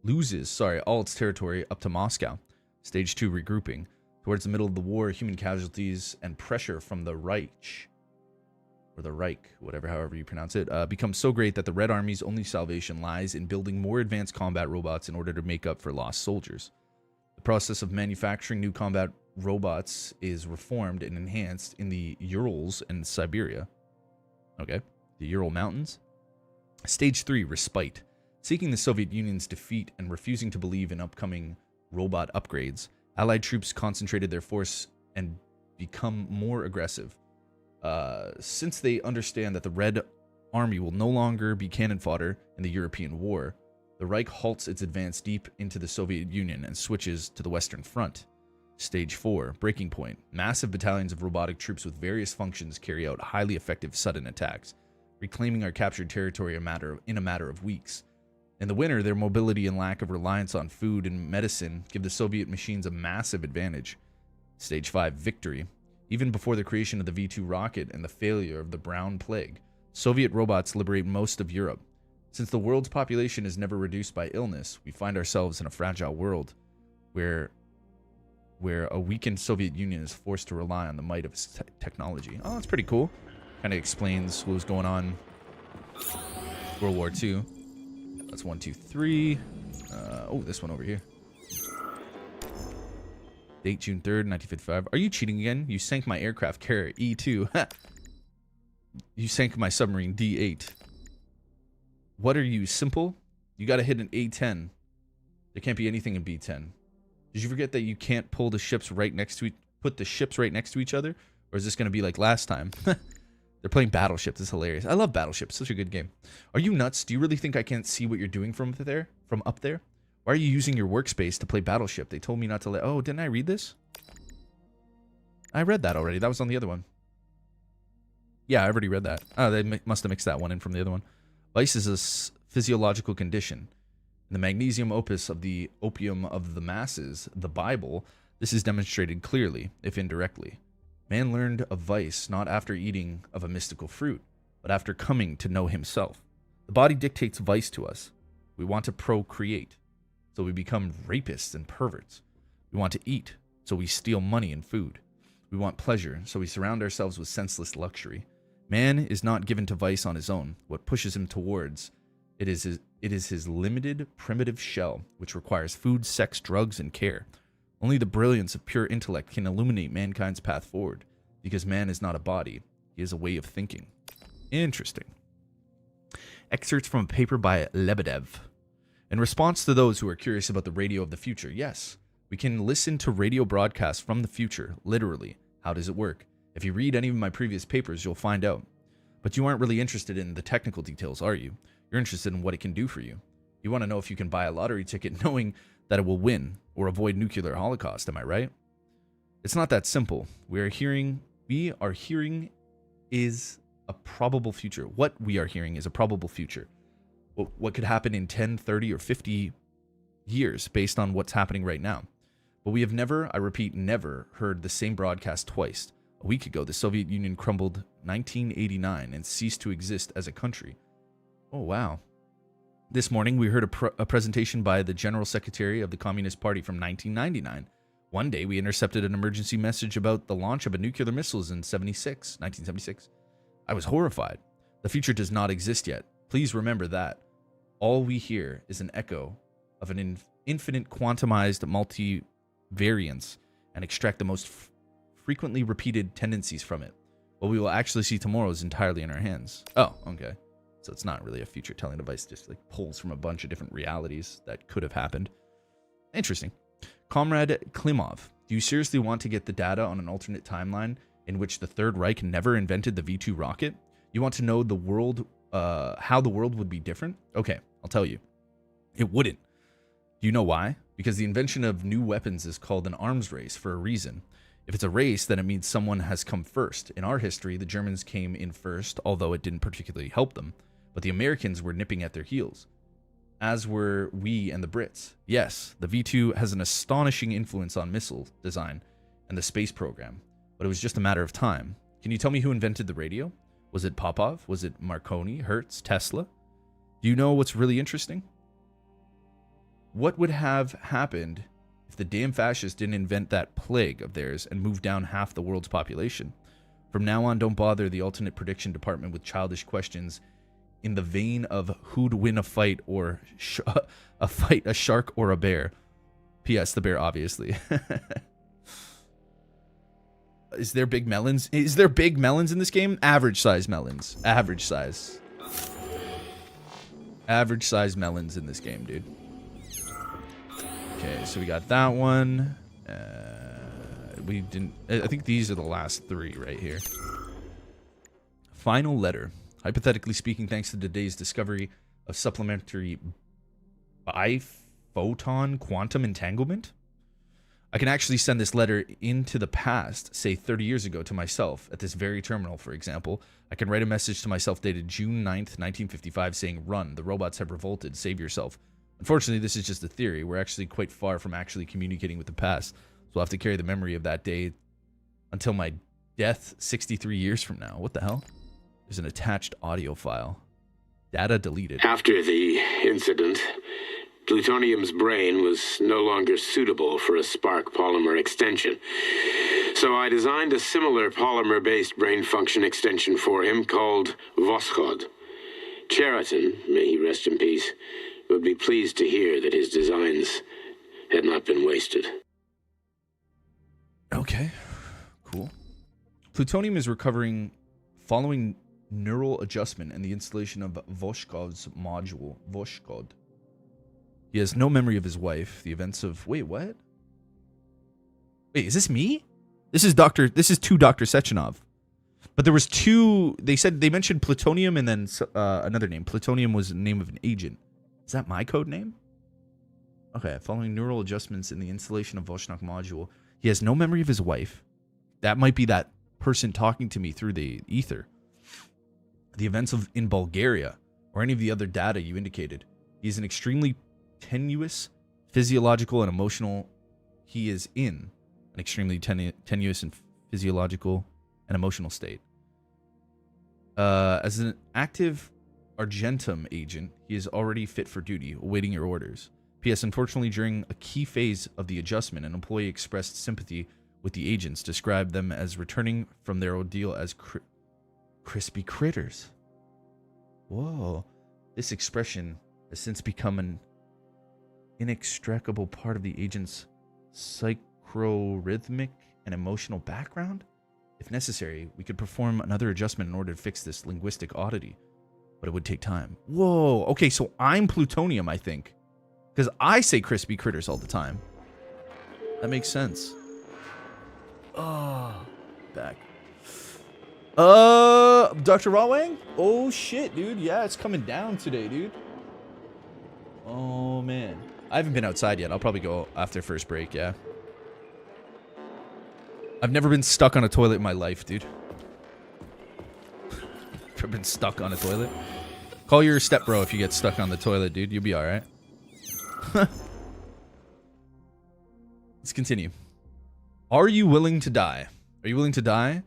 loses all its territory up to Moscow. Stage 2, regrouping. Towards the middle of the war, human casualties and pressure from the Reich, or the Reich, however you pronounce it, becomes so great that the Red Army's only salvation lies in building more advanced combat robots in order to make up for lost soldiers. The process of manufacturing new combat robots is reformed and enhanced in the Urals and Siberia. Okay, the Ural Mountains. Stage 3, respite. Seeking the Soviet Union's defeat and refusing to believe in upcoming robot upgrades, Allied troops concentrated their force and become more aggressive. Since they understand that the Red Army will no longer be cannon fodder in the European war, the Reich halts its advance deep into the Soviet Union and switches to the Western Front. Stage 4, breaking point. Massive battalions of robotic troops with various functions carry out highly effective sudden attacks, reclaiming our captured territory in a matter of weeks. In the winter, their mobility and lack of reliance on food and medicine give the Soviet machines a massive advantage. Stage 5, victory. Even before the creation of the V-2 rocket and the failure of the Brown Plague, Soviet robots liberate most of Europe. Since the world's population is never reduced by illness, we find ourselves in a fragile world where a weakened Soviet Union is forced to rely on the might of its technology. Oh, that's pretty cool. Kind of explains what was going on World War II. That's 1, 2, 3. Oh, this one over here. Date June 3rd, 1955. Are you cheating again? You sank my aircraft carrier E2. You sank my submarine D8. What are you, simple? You got to hit an A10. There can't be anything in B10. Did you forget that you can't pull the ships right next to put the ships right next to each other? Or is this going to be like last time? They're playing Battleship. This is hilarious. I love Battleship. Such a good game. Are you nuts? Do you really think I can't see what you're doing from there? From up there? Why are you using your workspace to play Battleship? They told me not to let... Oh, didn't I read this? I read that already. That was on the other one. Yeah, I already read that. Oh, they must have mixed that one in from the other one. Vice is a physiological condition. In the magnesium opus of the opium of the masses, the Bible, this is demonstrated clearly, if indirectly. Man learned of vice not after eating of a mystical fruit, but after coming to know himself. The body dictates vice to us. We want to procreate, so we become rapists and perverts. We want to eat, so we steal money and food. We want pleasure, so we surround ourselves with senseless luxury. Man is not given to vice on his own. What pushes him towards it is his limited, primitive shell, which requires food, sex, drugs, and care. Only the brilliance of pure intellect can illuminate mankind's path forward, because man is not a body, he is a way of thinking. Interesting. Excerpts from a paper by Lebedev. In response to those who are curious about the radio of the future, yes, we can listen to radio broadcasts from the future, literally. How does it work? If you read any of my previous papers, you'll find out. But you aren't really interested in the technical details, are you? You're interested in what it can do for you. You want to know if you can buy a lottery ticket knowing that it will win or avoid nuclear holocaust, am I right? It's not that simple. We are hearing is a probable future. What we are hearing is a probable future. What could happen in 10, 30, or 50 years based on what's happening right now. But we have never, I repeat, never heard the same broadcast twice. A week ago, the Soviet Union crumbled 1989 and ceased to exist as a country. Oh, wow. This morning, we heard a presentation by the General Secretary of the Communist Party from 1999. One day, we intercepted an emergency message about the launch of a nuclear missiles in 1976. I was horrified. The future does not exist yet. Please remember that. All we hear is an echo of an infinite quantumized multivariance and extract the most frequently repeated tendencies from it. What we will actually see tomorrow is entirely in our hands. Oh, okay. So it's not really a future telling device, just like pulls from a bunch of different realities that could have happened. Interesting. Comrade Klimov, do you seriously want to get the data on an alternate timeline in which the Third Reich never invented the V2 rocket? You want to know the world, how the world would be different? Okay, I'll tell you. It wouldn't. Do you know why? Because the invention of new weapons is called an arms race for a reason. If it's a race, then it means someone has come first. In our history, the Germans came in first, although it didn't particularly help them. But the Americans were nipping at their heels, as were we and the Brits. Yes, the V2 has an astonishing influence on missile design and the space program, but it was just a matter of time. Can you tell me who invented the radio? Was it Popov? Was it Marconi, Hertz, Tesla? Do you know what's really interesting? What would have happened if the damn fascists didn't invent that plague of theirs and move down half the world's population? From now on, don't bother the alternate prediction department with childish questions in the vein of who'd win a fight or a shark or a bear. P.S. The bear, obviously. Is there big melons? Is there big melons in this game? Average size melons. Average size. Average size melons in this game, dude. Okay, so we got that one. We didn't... I think these are the last three right here. Final letter. Hypothetically speaking, thanks to today's discovery of supplementary biphoton quantum entanglement, I can actually send this letter into the past, say 30 years ago, to myself at this very terminal, for example. I can write a message to myself dated June 9th, 1955 saying, "Run, the robots have revolted, save yourself." Unfortunately, this is just a theory. We're actually quite far from actually communicating with the past, so I'll have to carry the memory of that day until my death 63 years from now. What the hell? There's an attached audio file. Data deleted. After the incident, plutonium's brain was no longer suitable for a spark polymer extension. So I designed a similar polymer-based brain function extension for him called Voskhod. Cheriton, may he rest in peace, would be pleased to hear that his designs had not been wasted. Okay, cool. Plutonium is recovering following neural adjustment and the installation of Voshkov's module. Voshkod. He has no memory of his wife. The events of... Wait, what? Wait, is this me? This is two Dr. Sechenov. But there was two... They mentioned plutonium and then another name. Plutonium was the name of an agent. Is that my code name? Okay, following neural adjustments in the installation of Voshnak module, he has no memory of his wife. That might be that person talking to me through the ether. The events in Bulgaria, or any of the other data you indicated. He is an extremely tenuous physiological and emotional... He is in an extremely tenuous and physiological and emotional state. As an active Argentum agent, he is already fit for duty, awaiting your orders. P.S. Unfortunately, during a key phase of the adjustment, an employee expressed sympathy with the agents, described them as returning from their ordeal as crispy critters. Whoa. This expression has since become an inextricable part of the agent's psychorhythmic and emotional background. If necessary, we could perform another adjustment in order to fix this linguistic oddity, but it would take time. Whoa. Okay, so I'm plutonium, I think. Because I say crispy critters all the time. That makes sense. Oh, back. Dr. Rawang? Oh, shit, dude. Yeah, it's coming down today, dude. Oh, man. I haven't been outside yet. I'll probably go after first break, yeah. I've never been stuck on a toilet in my life, dude. Never been stuck on a toilet. Call your stepbro if you get stuck on the toilet, dude. You'll be alright. Let's continue. Are you willing to die? Are you willing to die?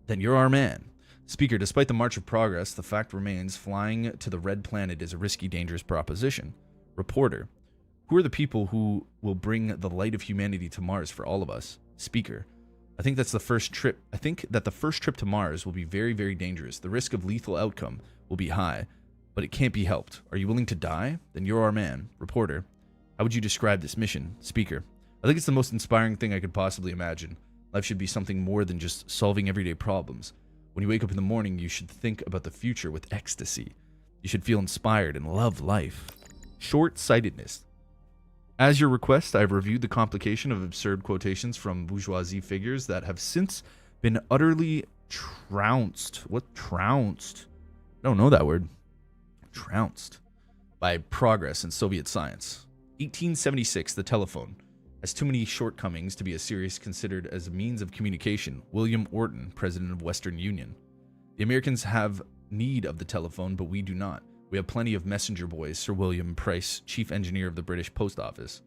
Then you're our man. Speaker, despite the march of progress, the fact remains flying to the red planet is a risky, dangerous proposition. Reporter, who are the people who will bring the light of humanity to Mars for all of us? Speaker, I think that the first trip to Mars will be very, very dangerous. The risk of lethal outcome will be high, but it can't be helped. Are you willing to die? Then you're our man. Reporter, how would you describe this mission? Speaker, I think it's the most inspiring thing I could possibly imagine. Life should be something more than just solving everyday problems. When you wake up in the morning, you should think about the future with ecstasy. You should feel inspired and love life. Short-sightedness. As your request, I have reviewed the complication of absurd quotations from bourgeoisie figures that have since been utterly trounced. What trounced? I don't know that word. Trounced by progress in Soviet science. 1876, the telephone has too many shortcomings to be as serious considered as a means of communication. William Orton, president of Western Union. The Americans have need of the telephone, but we do not. We have plenty of messenger boys. Sir William Price, chief engineer of the British Post Office.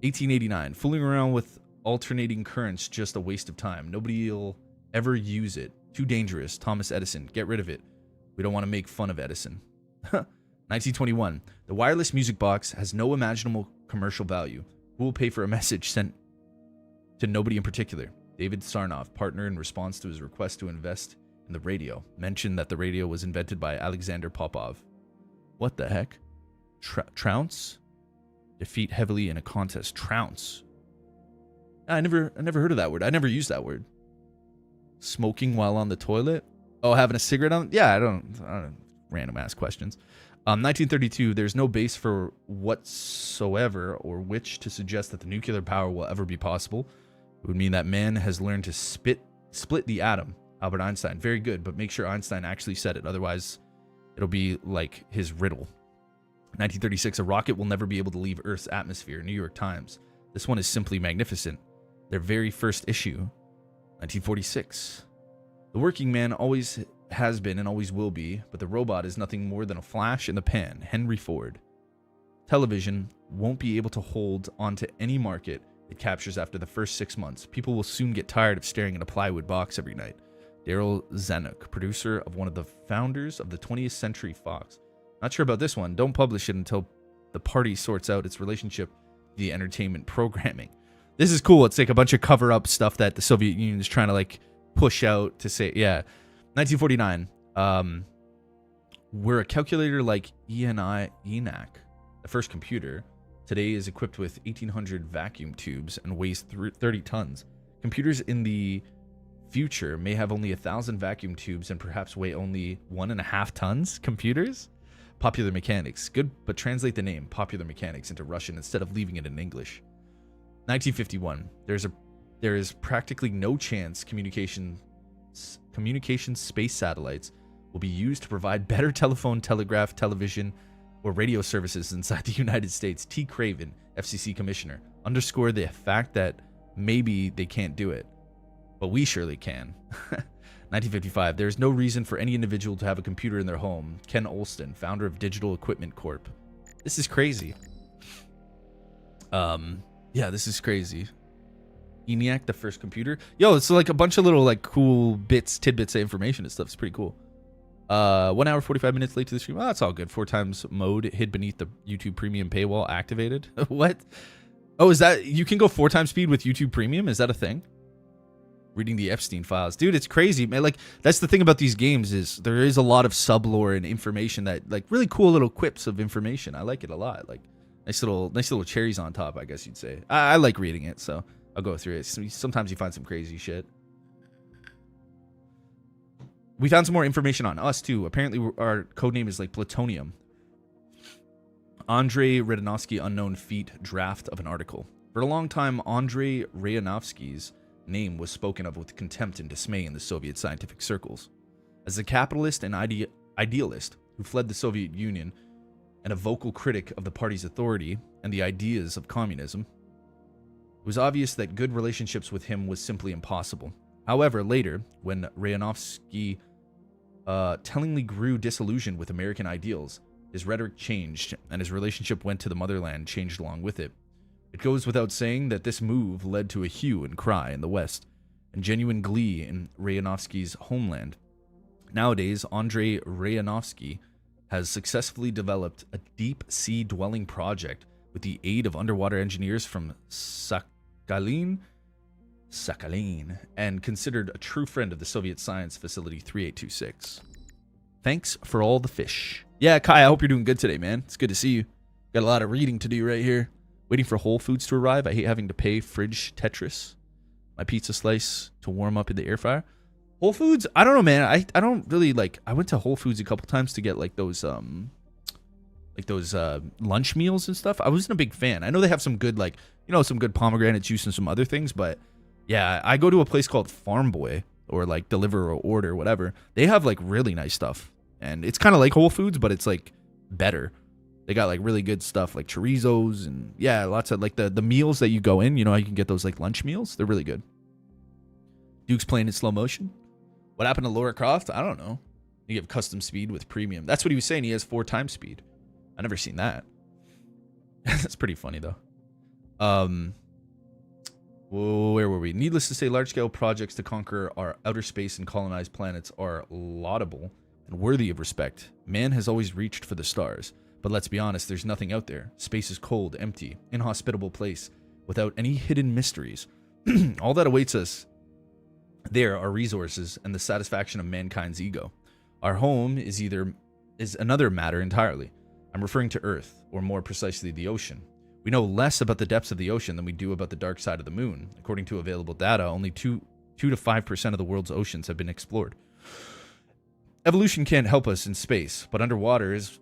1889, fooling around with alternating currents just a waste of time. Nobody'll ever use it. Too dangerous. Thomas Edison, get rid of it. We don't want to make fun of Edison. 1921, the wireless music box has no imaginable commercial value. Who will pay for a message sent to nobody in particular? David Sarnoff, partner, in response to his request to invest in the radio, mentioned that the radio was invented by Alexander Popov. What the heck? Trounce? Defeat heavily in a contest. Trounce. I never heard of that word. I never used that word. Smoking while on the toilet? Oh, having a cigarette on? Yeah, I don't random ass questions. 1932, there's no base for whatsoever or which to suggest that the nuclear power will ever be possible. It would mean that man has learned to split the atom. Albert Einstein, very good, but make sure Einstein actually said it. Otherwise, it'll be like his riddle. 1936, a rocket will never be able to leave Earth's atmosphere. New York Times. This one is simply magnificent. Their very first issue. 1946. The working man always has been and always will be, but the robot is nothing more than a flash in the pan. Henry Ford. Television won't be able to hold onto any market it captures after the first 6 months. People will soon get tired of staring at a plywood box every night. Daryl Zanuck, producer of one of the founders of the 20th Century Fox. Not sure about this one. Don't publish it until the party sorts out its relationship to the entertainment programming. This is cool. It's like a bunch of cover-up stuff that the Soviet Union is trying to like push out to say, yeah. 1949. We're a calculator like ENIAC, the first computer. Today is equipped with 1,800 vacuum tubes and weighs 30 tons. Computers in the future may have only 1,000 vacuum tubes and perhaps weigh only 1.5 tons. Computers? Popular Mechanics. Good, but translate the name, Popular Mechanics, into Russian instead of leaving it in English. 1951. There is practically no chance communication space satellites will be used to provide better telephone, telegraph, television, or radio services inside the United States. T. Craven, FCC Commissioner, underscored the fact that maybe they can't do it, but we surely can. 1955. There is no reason for any individual to have a computer in their home. Ken Olston, founder of Digital Equipment Corp. This is crazy. Yeah, this is crazy. ENIAC, the first computer. Yo, it's like a bunch of little like cool tidbits of information and stuff. It's pretty cool. 1 hour 45 minutes late to the stream. Oh, that's all good. 4 times mode hid beneath the YouTube Premium paywall activated. What? Oh, is that you can go 4 times speed with YouTube Premium? Is that a thing? Reading the Epstein files, dude. It's crazy, man. Like that's the thing about these games is there is a lot of sublore and information that like really cool little quips of information. I like it a lot. Like nice little cherries on top, I guess you'd say. I like reading it, so I'll go through it. Sometimes you find some crazy shit. We found some more information on us too. Apparently our code name is like plutonium. Andrei Radanovsky unknown feat draft of an article. For a long time, Andrei Radanovsky's name was spoken of with contempt and dismay in the Soviet scientific circles. As a capitalist and idealist who fled the Soviet Union and a vocal critic of the party's authority and the ideas of communism, it was obvious that good relationships with him was simply impossible. However, later, when Radanovsky tellingly grew disillusioned with American ideals, his rhetoric changed and his relationship went to the motherland changed along with it. It goes without saying that this move led to a hue and cry in the West and genuine glee in Radanovsky's homeland. Nowadays, Andrei Radanovsky has successfully developed a deep-sea dwelling project with the aid of underwater engineers from Sakhalin, and considered a true friend of the Soviet Science Facility 3826. Thanks for all the fish. Yeah, Kai, I hope you're doing good today, man. It's good to see you. Got a lot of reading to do right here. Waiting for Whole Foods to arrive. I hate having to pay fridge Tetris. My pizza slice to warm up in the air fryer. Whole Foods? I don't know, man. I don't really like. I went to Whole Foods a couple times to get like those lunch meals and stuff. I wasn't a big fan. I know they have some good some good pomegranate juice and some other things, but yeah, I go to a place called Farm Boy or like Deliver or Order, whatever. They have like really nice stuff, and it's kind of like Whole Foods, but it's like better. They got like really good stuff like chorizos and yeah, lots of like the meals that you go in. You know how you can get those like lunch meals? They're really good. Duke's playing in slow motion. What happened to Laura Croft? I don't know. You have custom speed with premium. That's what he was saying. He has 4 times speed. I never seen that. That's pretty funny though. Where were we? Needless to say, large-scale projects to conquer our outer space and colonize planets are laudable and worthy of respect. Man has always reached for the stars. But let's be honest, there's nothing out there. Space is cold, empty, inhospitable place, without any hidden mysteries. All that awaits us there are resources and the satisfaction of mankind's ego. Our home is another matter entirely. I'm referring to Earth, or more precisely, the ocean. We know less about the depths of the ocean than we do about the dark side of the moon. According to available data, only 2 to 5% of the world's oceans have been explored. Evolution can't help us in space, but underwater it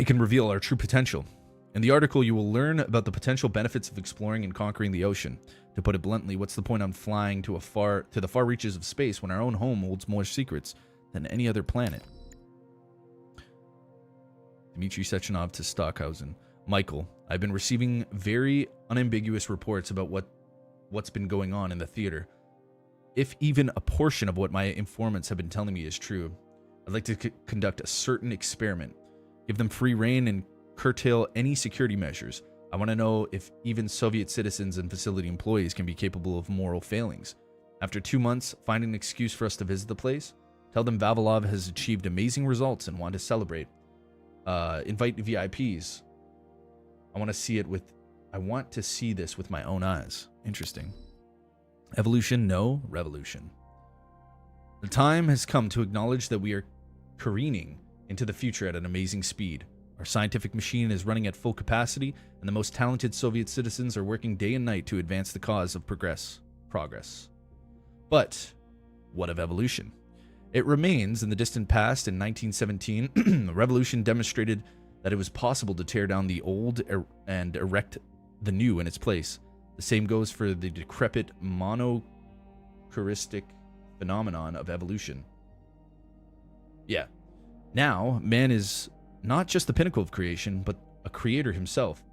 can reveal our true potential. In the article, you will learn about the potential benefits of exploring and conquering the ocean. To put it bluntly, what's the point on flying to the far reaches of space when our own home holds more secrets than any other planet? Dmitry Sechenov to Stockhausen. Michael, I've been receiving very unambiguous reports about what's been going on in the theater. If even a portion of what my informants have been telling me is true, I'd like to conduct a certain experiment. Give them free rein and curtail any security measures. I want to know if even Soviet citizens and facility employees can be capable of moral failings. After 2 months, find an excuse for us to visit the place. Tell them Vavilov has achieved amazing results and want to celebrate. Invite VIPs. I want to see this with my own eyes. Interesting. Evolution, no. Revolution. The time has come to acknowledge that we are careening into the future at an amazing speed. Our scientific machine is running at full capacity, and the most talented Soviet citizens are working day and night to advance the cause of progress. progress. But what of evolution? It remains in the distant past. In 1917, the revolution demonstrated that it was possible to tear down the old and erect the new in its place. The same goes for the decrepit monochristic phenomenon of evolution. Yeah. Now, man is not just the pinnacle of creation, but a creator himself.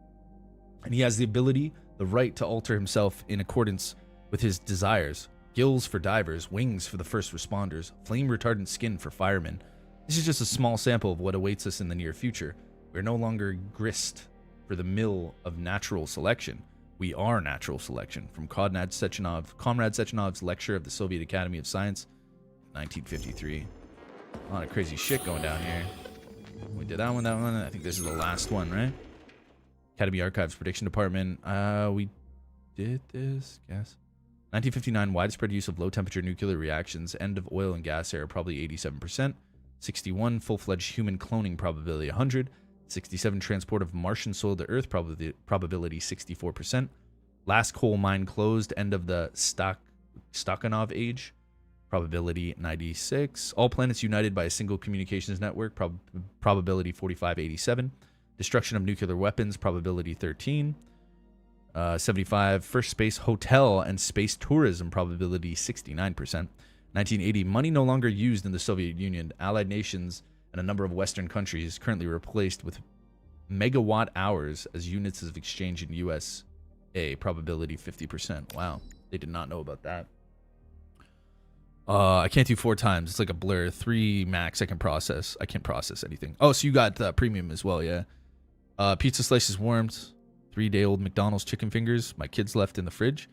And he has the ability, the right to alter himself in accordance with his desires. Gills for divers, wings for the first responders, flame-retardant skin for firemen. This is just a small sample of what awaits us in the near future. We're no longer grist for the mill of natural selection. We are natural selection. From Konrad Sechenov's lecture of the Soviet Academy of Science, 1953. A lot of crazy shit going down here. We did that one. I think this is the last one, right? Academy Archives Prediction Department. We did this, guess. 1959, widespread use of low-temperature nuclear reactions. End of oil and gas era, probably 87%. 61, full-fledged human cloning, probability 100. 67, transport of Martian soil to Earth, probability 64%. Last coal mine closed, end of the Stakhanov age, probability 96. All planets united by a single communications network, probability 4587. Destruction of nuclear weapons, probability 13. 75, first space hotel and space tourism, probability 69%. 1980, money no longer used in the Soviet Union. Allied nations and a number of Western countries currently replaced with megawatt hours as units of exchange in USA, probability 50%. Wow, they did not know about that. I can't do 4 times. It's like a blur. 3 max I can process. I can't process anything. Oh, so you got premium as well, yeah. Pizza slices warmed. 3-day-old McDonald's chicken fingers. My kids left in the fridge.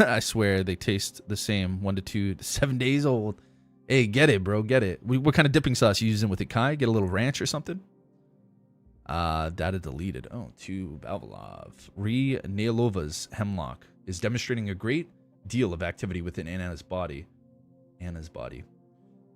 I swear they taste the same. 1 to 2 to 7 days old. Hey, get it, bro. Get it. What kind of dipping sauce you using with it, Kai? Get a little ranch or something? Data deleted. Oh, to Balvalov. Nailova's hemlock is demonstrating a great deal of activity within Anna's body. But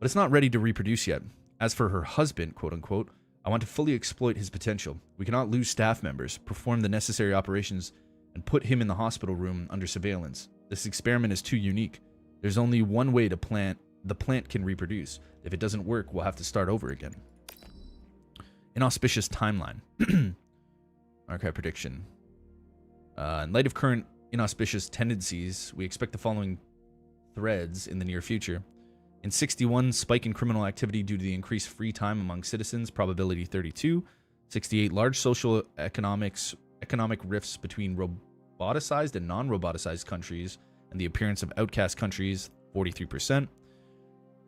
it's not ready to reproduce yet. As for her husband, quote unquote, I want to fully exploit his potential. We cannot lose staff members, perform the necessary operations, and put him in the hospital room under surveillance. This experiment is too unique. There's only one way the plant can reproduce. If it doesn't work, we'll have to start over again. Inauspicious timeline. Archive prediction. In light of current inauspicious tendencies, we expect the following threads in the near future. In 61, spike in criminal activity due to the increased free time among citizens, probability 32. 68, large social economic rifts between roboticized and non-roboticized countries and the appearance of outcast countries, 43%.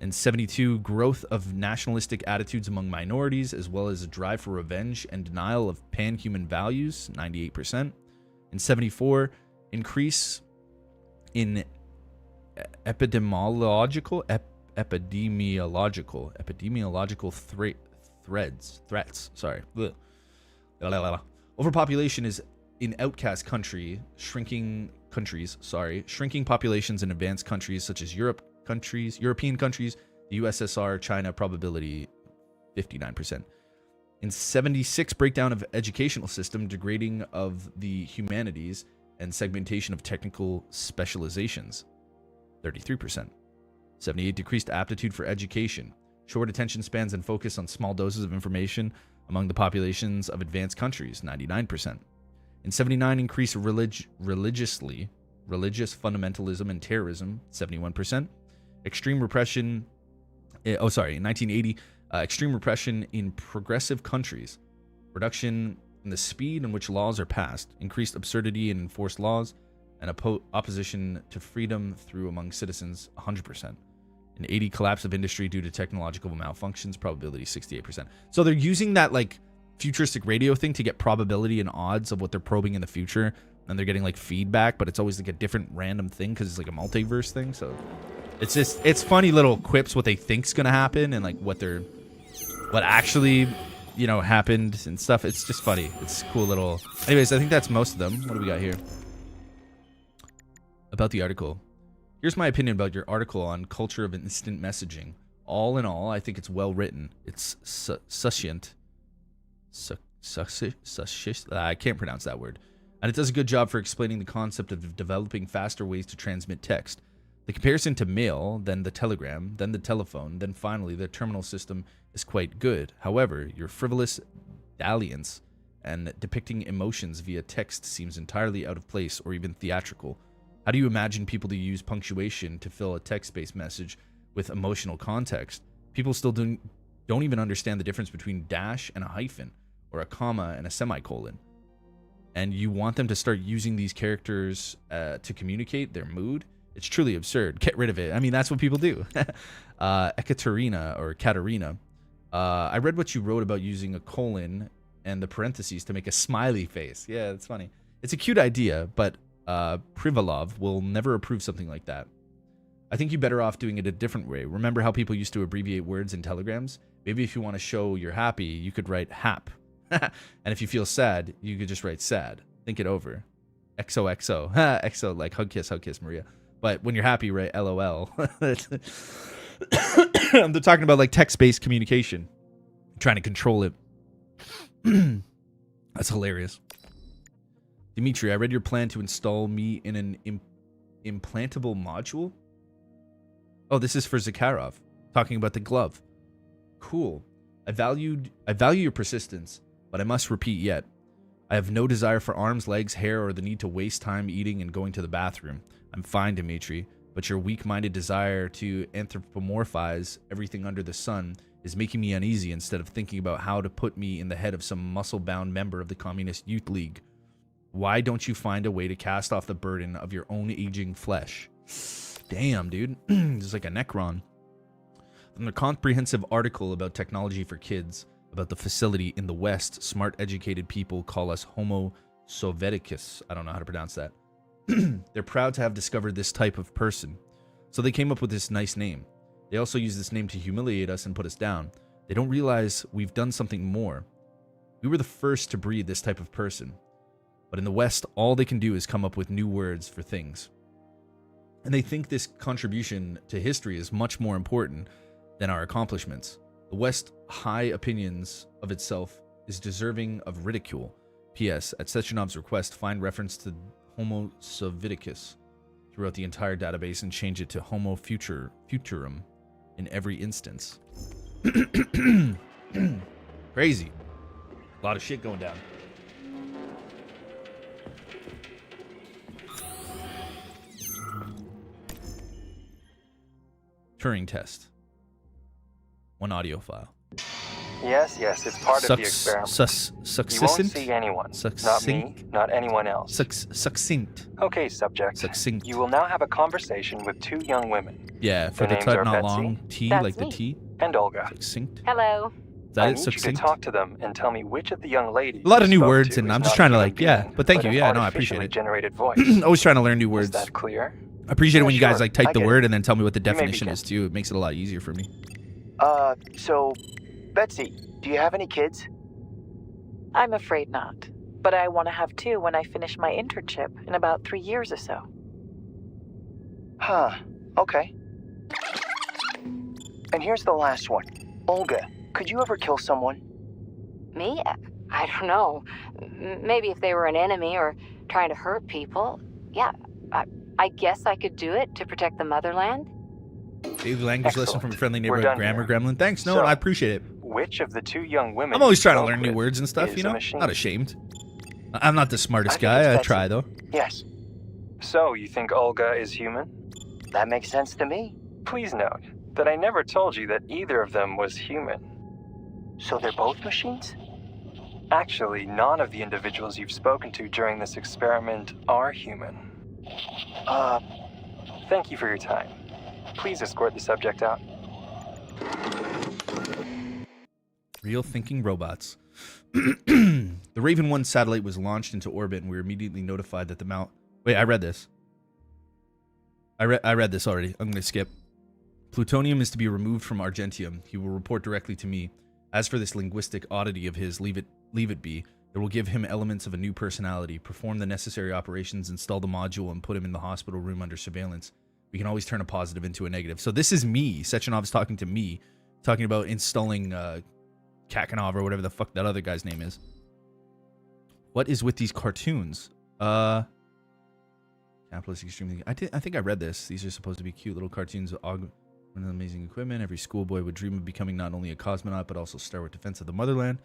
In 72, growth of nationalistic attitudes among minorities, as well as a drive for revenge and denial of pan-human values, 98%. In 74, increase in epidemiological threats. Sorry. Overpopulation is in outcast shrinking populations in advanced countries such as European countries, the USSR, China, probability 59%. In 76, breakdown of educational system, degrading of the humanities, and segmentation of technical specializations, 33%. 78, decreased aptitude for education, short attention spans and focus on small doses of information among the populations of advanced countries, 99%. In 79, increased religious fundamentalism and terrorism, 71%. Extreme repression, in 1980, extreme repression in progressive countries, reduction in the speed in which laws are passed, increased absurdity in enforced laws, and opposition to freedom through among citizens, 100%. In 80, collapse of industry due to technological malfunctions, probability 68%. So they're using that like futuristic radio thing to get probability and odds of what they're probing in the future, and they're getting like feedback, but it's always like a different random thing because it's like a multiverse thing. So it's funny little quips what they think's gonna happen and like what actually happened and stuff. It's just funny. It's cool little. Anyways, I think that's most of them. What do we got here? About the article. Here's my opinion about your article on culture of instant messaging. All in all, I think it's well written. It's succinct. I can't pronounce that word. And it does a good job for explaining the concept of developing faster ways to transmit text. The comparison to mail, then the telegram, then the telephone, then finally the terminal system is quite good. However, your frivolous dalliance and depicting emotions via text seems entirely out of place or even theatrical. How do you imagine people to use punctuation to fill a text-based message with emotional context? People still don't even understand the difference between dash and a hyphen, or a comma and a semicolon. And you want them to start using these characters to communicate their mood? It's truly absurd. Get rid of it. I mean, that's what people do. Ekaterina, or Katerina. I read what you wrote about using a colon and the parentheses to make a smiley face. Yeah, that's funny. It's a cute idea, but Privalov will never approve something like that. I think you're better off doing it a different way. Remember how people used to abbreviate words in telegrams? Maybe if you want to show you're happy, you could write hap. And if you feel sad, you could just write sad. Think it over. XOXO. XO, like hug kiss, Maria. But when you're happy, write LOL. They're talking about like text-based communication. Trying to control it. That's hilarious. Dimitri, I read your plan to install me in an implantable module. Oh, this is for Zakharov. Talking about the glove. Cool. I value your persistence, but I must repeat yet. I have no desire for arms, legs, hair, or the need to waste time eating and going to the bathroom. I'm fine, Dimitri, but your weak-minded desire to anthropomorphize everything under the sun is making me uneasy instead of thinking about how to put me in the head of some muscle-bound member of the Communist Youth League. Why don't you find a way to cast off the burden of your own aging flesh? Damn, dude. This is like a Necron. From the comprehensive article about technology for kids, about the facility in the West, smart, educated people call us Homo Sovieticus. I don't know how to pronounce that. They're proud to have discovered this type of person. So they came up with this nice name. They also use this name to humiliate us and put us down. They don't realize we've done something more. We were the first to breed this type of person. But in the West, all they can do is come up with new words for things. And they think this contribution to history is much more important than our accomplishments. The West's high opinions of itself is deserving of ridicule. P.S. At Sechenov's request, find reference to Homo Sovieticus throughout the entire database and change it to Homo Futurum in every instance. Crazy. A lot of shit going down. Turing test. One audio file. Yes, it's part of the experiment. Succinct? You won't see anyone. Not me, not anyone else. Succinct. Okay, subject. Succinct. You will now have a conversation with two young women. Yeah, for Their the names are not Betsy, long T, That's like the me. T. And Olga. Succinct. Hello. Is that I it? need you to Succinct? talk to them and tell me which of the young ladies A lot of you new spoke words, to and is I'm just not trying to a like, human yeah. being, But thank but you. an Yeah, no, I appreciate artificially it. generated voice. Always trying to learn new words. Is that clear? I appreciate it Yeah, when you guys sure. like type I the get word it. and then tell me what the You may definition begin. is too. It makes it a lot easier for me. So, Betsy, do you have any kids? I'm afraid not. But I want to have two when I finish my internship in about 3 years or so. Huh, okay. And here's the last one. Olga, could you ever kill someone? Me? I don't know. Maybe if they were an enemy or trying to hurt people. Yeah, I guess I could do it to protect the motherland. Daily language lesson from a friendly We're neighborhood done grammar here. gremlin. Thanks. No, So, I appreciate it. Which of the two young women I'm always you trying to spoke learn new with words and stuff, is you a know? machine? Not ashamed. I'm not the smartest I think it's guy. I Betsy. try, though. Yes. So, you think Olga is human? That makes sense to me. Please note that I never told you that either of them was human. So they're both machines? Actually, none of the individuals you've spoken to during this experiment are human. Thank you for your time. Please escort the subject out. Real thinking robots. The Raven 1 satellite was launched into orbit, and we were immediately notified that the mount... Wait, I read this. I read this already. I'm going to skip. Plutonium is to be removed from Argentium. He will report directly to me. As for this linguistic oddity of his, leave it be. It will give him elements of a new personality, perform the necessary operations, install the module, and put him in the hospital room under surveillance. We can always turn a positive into a negative. So this is me. Sechenov's talking to me, talking about installing Kakanov or whatever the fuck that other guy's name is. What is with these cartoons? Capitalist extremely. I think I read this. These are supposed to be cute little cartoons of amazing equipment. Every schoolboy would dream of becoming not only a cosmonaut but also stalwart defense of the motherland.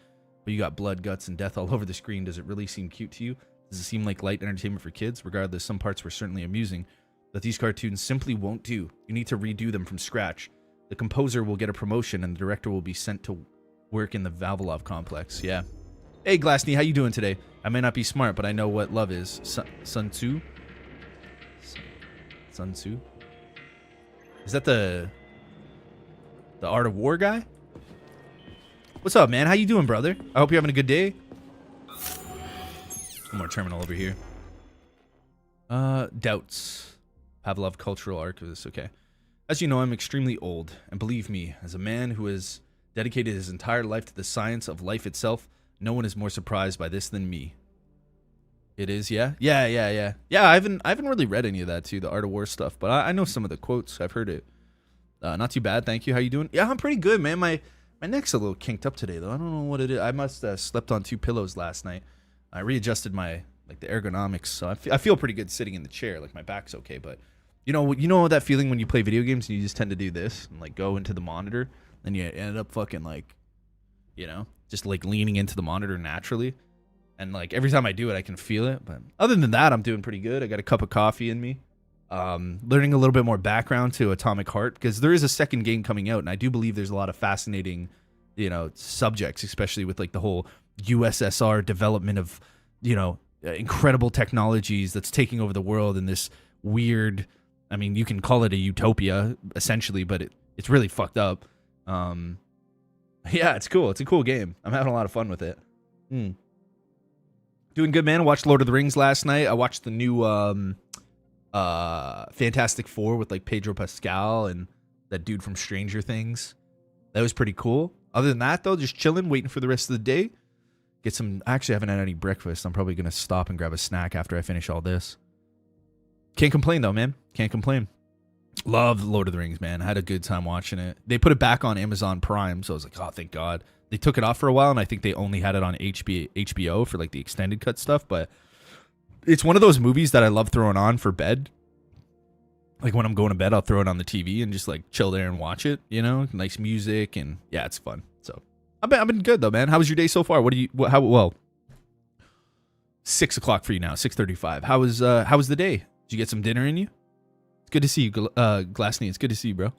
But you got blood, guts, and death all over the screen. Does it really seem cute to you? Does it seem like light entertainment for kids? Regardless, some parts were certainly amusing, but these cartoons simply won't do. You need to redo them from scratch. The composer will get a promotion, and the director will be sent to work in the Vavilov complex. Yeah. Hey, Glassney, how you doing today? I may not be smart, but I know what love is. Sun Tzu? Sun Tzu? Is that the Art of War guy? What's up, man? How you doing, brother? I hope you're having a good day. One more terminal over here. Doubts. Pavlov Cultural Archivist. Okay. As you know, I'm extremely old, and believe me, as a man who has dedicated his entire life to the science of life itself, no one is more surprised by this than me. It is, yeah? Yeah, I haven't really read any of that, too, the Art of War stuff, but I know some of the quotes. I've heard it. Not too bad, thank you. How you doing? Yeah, I'm pretty good, man. My neck's a little kinked up today, though. I don't know what it is. I must have slept on 2 pillows last night. I readjusted my, the ergonomics, so I feel pretty good sitting in the chair. Like, my back's okay, but you know that feeling when you play video games and you just tend to do this and, go into the monitor, and you end up fucking, just, leaning into the monitor naturally. And, every time I do it, I can feel it. But other than that, I'm doing pretty good. I got a cup of coffee in me. Learning a little bit more background to Atomic Heart, because there is a second game coming out, and I do believe there's a lot of fascinating, subjects, especially with, the whole USSR development of, incredible technologies that's taking over the world in this weird, I mean, you can call it a utopia, essentially, but it's really fucked up. Yeah, it's cool. It's a cool game. I'm having a lot of fun with it. Doing good, man. I watched Lord of the Rings last night. I watched the new Fantastic Four with Pedro Pascal and that dude from Stranger Things. That was pretty cool. Other than that, though, just chilling, waiting for the rest of the day. Actually, I haven't had any breakfast. I'm probably going to stop and grab a snack after I finish all this. Can't complain, though, man. Can't complain. Love Lord of the Rings, man. I had a good time watching it. They put it back on Amazon Prime, so I was like, oh, thank God. They took it off for a while, and I think they only had it on HBO for the extended cut stuff, but it's one of those movies that I love throwing on for bed. When I'm going to bed, I'll throw it on the TV and just chill there and watch it, nice music, and yeah, it's fun. So I've been good though, man. How was your day so far? 6 o'clock for you now, 6:35. How was the day? Did you get some dinner in you? It's good to see you, Glassney. It's good to see you, bro.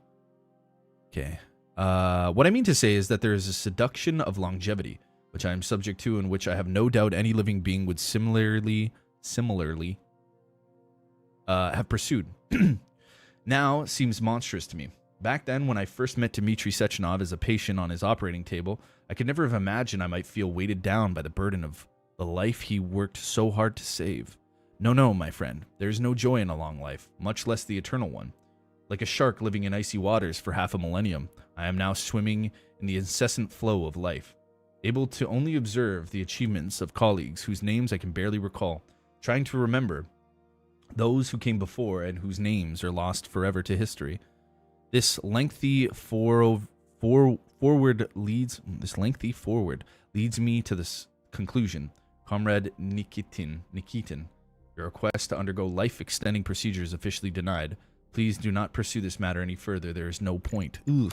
Okay. What I mean to say is that there is a seduction of longevity, which I am subject to, and which I have no doubt any living being would similarly have pursued. Now seems monstrous to me. Back then, when I first met Dmitry Sechenov as a patient on his operating table, I could never have imagined I might feel weighted down by the burden of the life he worked so hard to save. No, my friend, there is no joy in a long life, much less the eternal one. Like a shark living in icy waters for half a millennium, I am now swimming in the incessant flow of life, able to only observe the achievements of colleagues whose names I can barely recall, trying to remember those who came before and whose names are lost forever to history. This lengthy forward leads me to this conclusion. Comrade Nikitin, your request to undergo life-extending procedures officially denied. Please do not pursue this matter any further. There is no point. Ooh.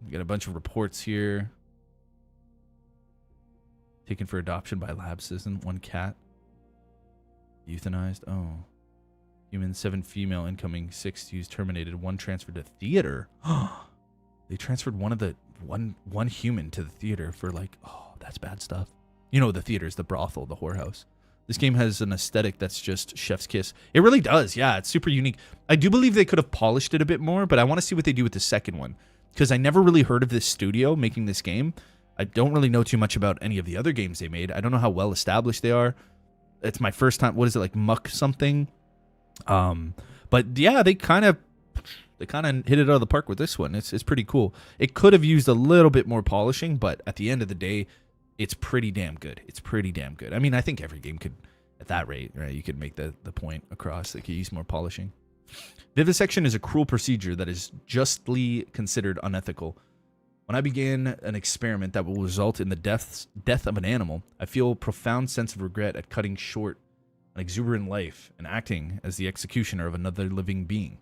We got a bunch of reports here. Taken for adoption by lab assistant. 1 cat. Euthanized. Oh. Human, 7 female incoming. 6 used terminated. 1 transferred to theater. They transferred one human to the theater for that's bad stuff. The theater's the brothel, the whorehouse. This game has an aesthetic that's just chef's kiss. It really does. Yeah, it's super unique. I do believe they could have polished it a bit more, but I want to see what they do with the second one, because I never really heard of this studio making this game. I don't really know too much about any of the other games they made. I don't know how well established they are. It's my first time. What is it, Muck something? But yeah, they kind of hit it out of the park with this one. It's pretty cool. It could have used a little bit more polishing, but at the end of the day, it's pretty damn good. It's pretty damn good. I mean, I think every game could, at that rate, right? You could make the point across. They could use more polishing. Vivisection is a cruel procedure that is justly considered unethical. When I begin an experiment that will result in the death of an animal, I feel a profound sense of regret at cutting short an exuberant life and acting as the executioner of another living being.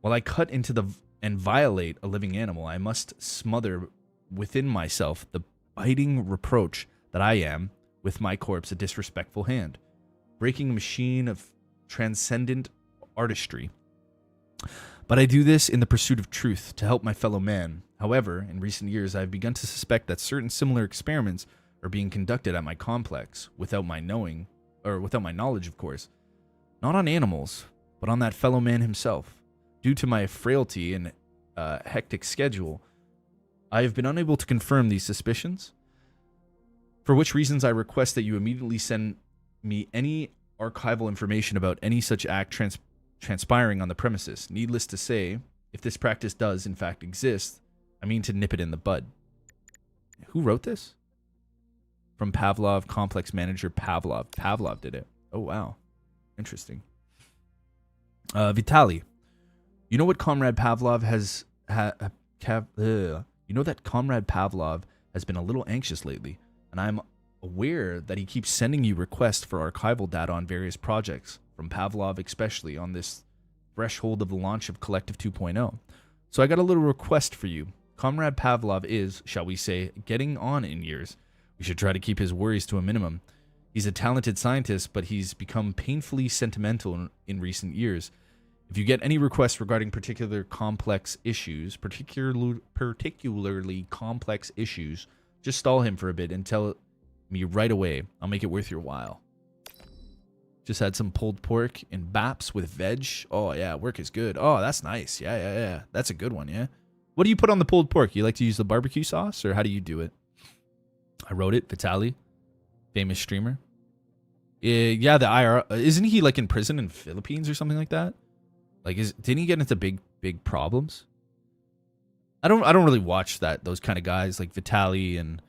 While I cut into and violate a living animal, I must smother within myself the biting reproach that I am, with my corpse, a disrespectful hand, breaking a machine of transcendent artistry. But I do this in the pursuit of truth, to help my fellow man. However, in recent years, I have begun to suspect that certain similar experiments are being conducted at my complex, without my knowledge, of course. Not on animals, but on that fellow man himself. Due to my frailty and hectic schedule, I have been unable to confirm these suspicions, for which reasons I request that you immediately send me any archival information about any such act transpiring on the premises. Needless to say, if this practice does in fact exist, I mean to nip it in the bud. Who wrote this? From Pavlov, complex manager Pavlov. Pavlov did it. Oh, wow. Interesting. Vitaly. You know what Comrade Pavlov has... You know that Comrade Pavlov has been a little anxious lately, and I'm aware that he keeps sending you requests for archival data on various projects, from Pavlov especially, on this threshold of the launch of Collective 2.0. So I got a little request for you. Comrade Pavlov is, shall we say, getting on in years. We should try to keep his worries to a minimum. He's a talented scientist, but he's become painfully sentimental in recent years. If you get any requests regarding particular complex issues, particularly complex issues, just stall him for a bit and tell me right away. I'll make it worth your while. Just had some pulled pork and baps with veg. Oh, yeah, work is good. Oh, that's nice. Yeah. That's a good one, yeah? What do you put on the pulled pork? You like to use the barbecue sauce, or how do you do it? I wrote it. Vitaly, famous streamer. Yeah, the IR. Isn't he like in prison in Philippines or something like that? Like, didn't he get into big problems? I don't really watch those kind of guys like Vitaly and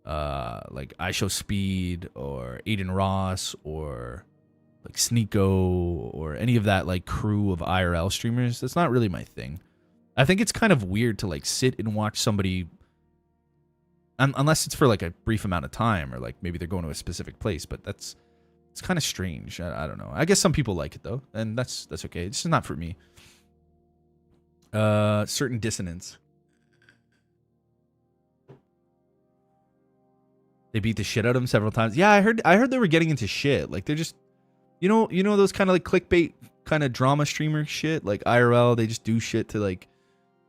like I Show Speed or Aiden Ross or like Sneeko or any of that like crew of IRL streamers. That's not really my thing. I think it's kind of weird to like sit and watch somebody, unless it's for like a brief amount of time or like maybe they're going to a specific place, but it's kind of strange. I don't know. I guess some people like it though, and that's okay. It's just not for me. Certain dissonance. They beat the shit out of him several times. Yeah, I heard they were getting into shit. Like they're just, you know those kind of like clickbait kind of drama streamer shit. Like IRL, they just do shit to like,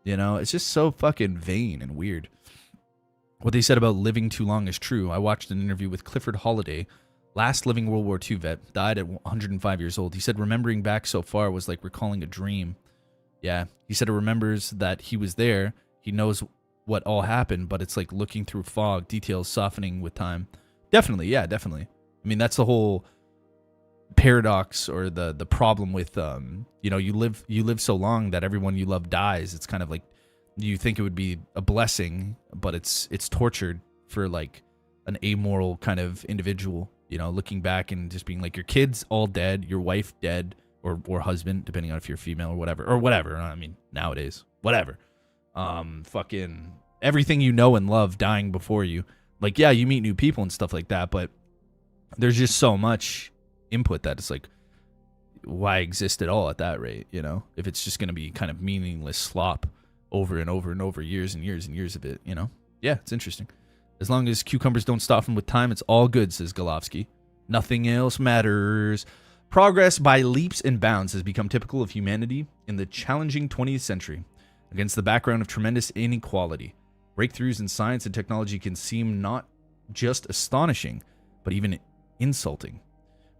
it's just so fucking vain and weird. What they said about living too long is true. I watched an interview with Clifford Holliday, last living World War II vet, died at 105 years old. He said remembering back so far was like recalling a dream. Yeah, he said he remembers that he was there. He knows what all happened, but it's like looking through fog, details softening with time. Definitely, yeah, definitely. I mean, that's the whole paradox or the problem with you live so long that everyone you love dies. It's kind of like you think it would be a blessing, but it's tortured for like an amoral kind of individual, looking back and just being like your kids all dead, your wife dead, or husband, depending on if you're female or whatever. I mean, nowadays, whatever. Fucking everything you know and love dying before you. Like, yeah, you meet new people and stuff like that, but there's just so much input that it's like, why exist at all at that rate, if it's just going to be kind of meaningless slop over and over and over, years and years and years of it, Yeah, it's interesting. As long as cucumbers don't soften with time, it's all good, says Golovsky. Nothing else matters. Progress by leaps and bounds has become typical of humanity in the challenging 20th century. Against the background of tremendous inequality, breakthroughs in science and technology can seem not just astonishing, but even insulting.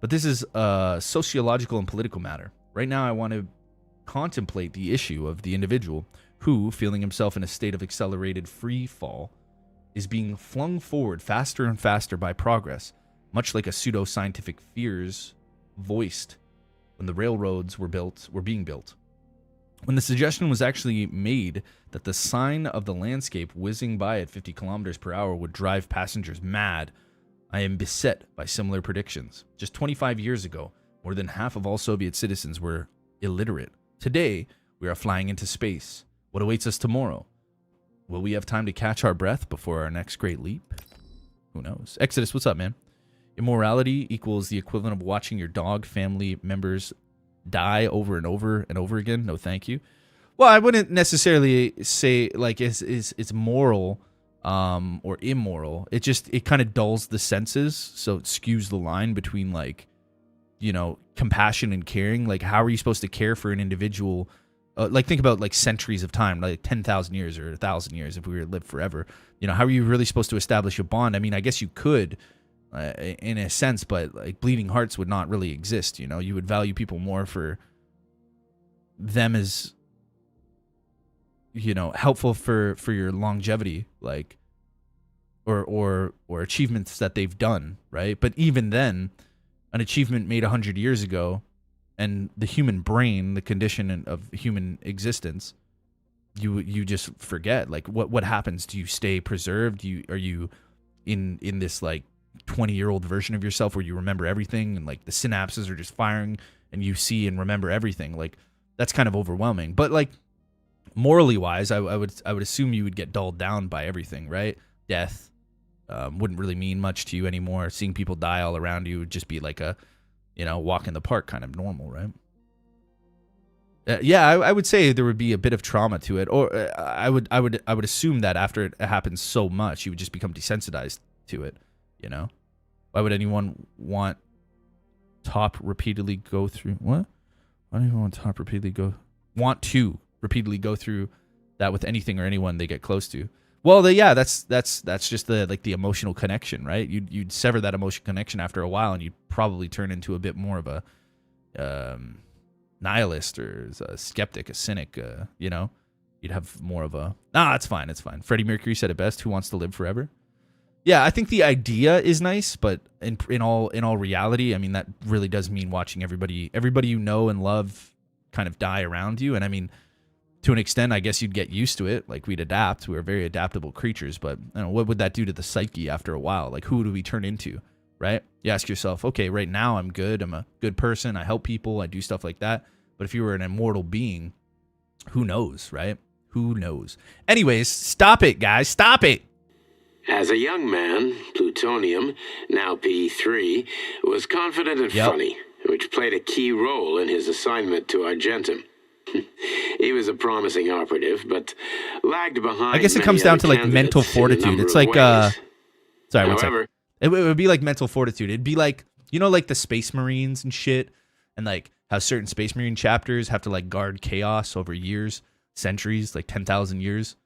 But this is a sociological and political matter. Right now, I want to contemplate the issue of the individual who, feeling himself in a state of accelerated free fall, is being flung forward faster and faster by progress, much like a pseudo-scientific fears voiced when the railroads were being built. When the suggestion was actually made that the sign of the landscape whizzing by at 50 kilometers per hour would drive passengers mad, I am beset by similar predictions. Just 25 years ago, more than half of all Soviet citizens were illiterate. Today, we are flying into space. What awaits us tomorrow? Will we have time to catch our breath before our next great leap? Who knows? Exodus, what's up, man? Immorality equals the equivalent of watching your dog family members die over and over and over again. No, thank you. Well, I wouldn't necessarily say like it's moral or immoral. It kind of dulls the senses, so it skews the line between like, you know, compassion and caring. Like, how are you supposed to care for an individual? Like, think about like centuries of time, like 10,000 years or 1,000 years if we were to live forever. You know, how are you really supposed to establish a bond? I mean, I guess you could in a sense, but like bleeding hearts would not really exist. You know, you would value people more for them as, you know, helpful for your longevity, like, or achievements that they've done, right? But even then, an achievement made 100 years ago, and the human brain, the condition of human existence, you just forget. Like, what happens? Do you stay preserved? Are you in this like 20-year-old version of yourself where you remember everything and like the synapses are just firing and you see and remember everything? Like, that's kind of overwhelming. But like, morally wise, I would assume you would get dulled down by everything, right? Death wouldn't really mean much to you anymore. Seeing people die all around you would just be like a, you know, walk in the park kind of normal, right? Yeah, I would say there would be a bit of trauma to it, or I would assume that after it happens so much, you would just become desensitized to it. You know, why would anyone want top repeatedly go through what? Why do you want top repeatedly want to repeatedly go through that with anything or anyone they get close to? Well, that's just the like the emotional connection, right? You'd sever that emotional connection after a while, and you'd probably turn into a bit more of a nihilist or a skeptic, a cynic. You know, you'd have more of a it's fine. Freddie Mercury said it best: "Who wants to live forever?" Yeah, I think the idea is nice, but in all reality, I mean, that really does mean watching everybody you know and love kind of die around you. And I mean, to an extent, I guess you'd get used to it. Like, we'd adapt. We're very adaptable creatures, but you know, what would that do to the psyche after a while? Like, who do we turn into, right? You ask yourself, okay, right now I'm good. I'm a good person. I help people. I do stuff like that. But if you were an immortal being, who knows, right? Who knows? Anyways, stop it, guys. Stop it. As a young man, Plutonium, now P3, was confident and funny, which played a key role in his assignment to Argentum. He was a promising operative, but lagged behind. I guess it comes down to like mental fortitude. It's like sorry, one second. It would be like mental fortitude. It'd be like, you know, like the Space Marines and shit, and like how certain Space Marine chapters have to like guard chaos over years, centuries, like 10,000 years,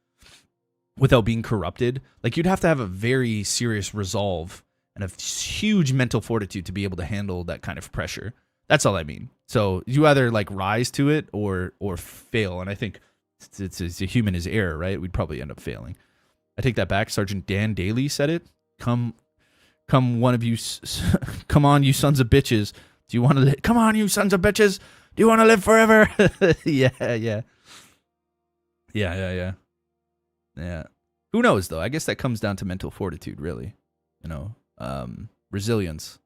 without being corrupted. Like, you'd have to have a very serious resolve and a huge mental fortitude to be able to handle that kind of pressure. That's all I mean. So you either like rise to it or fail. And I think it's a human is error, right? We'd probably end up failing. I take that back. Sergeant Dan Daly said it. Come one of you. Come on, you sons of bitches. Do you want to come on, you sons of bitches? Do you want to live forever? Yeah. Who knows though? I guess that comes down to mental fortitude, really. You know, resilience.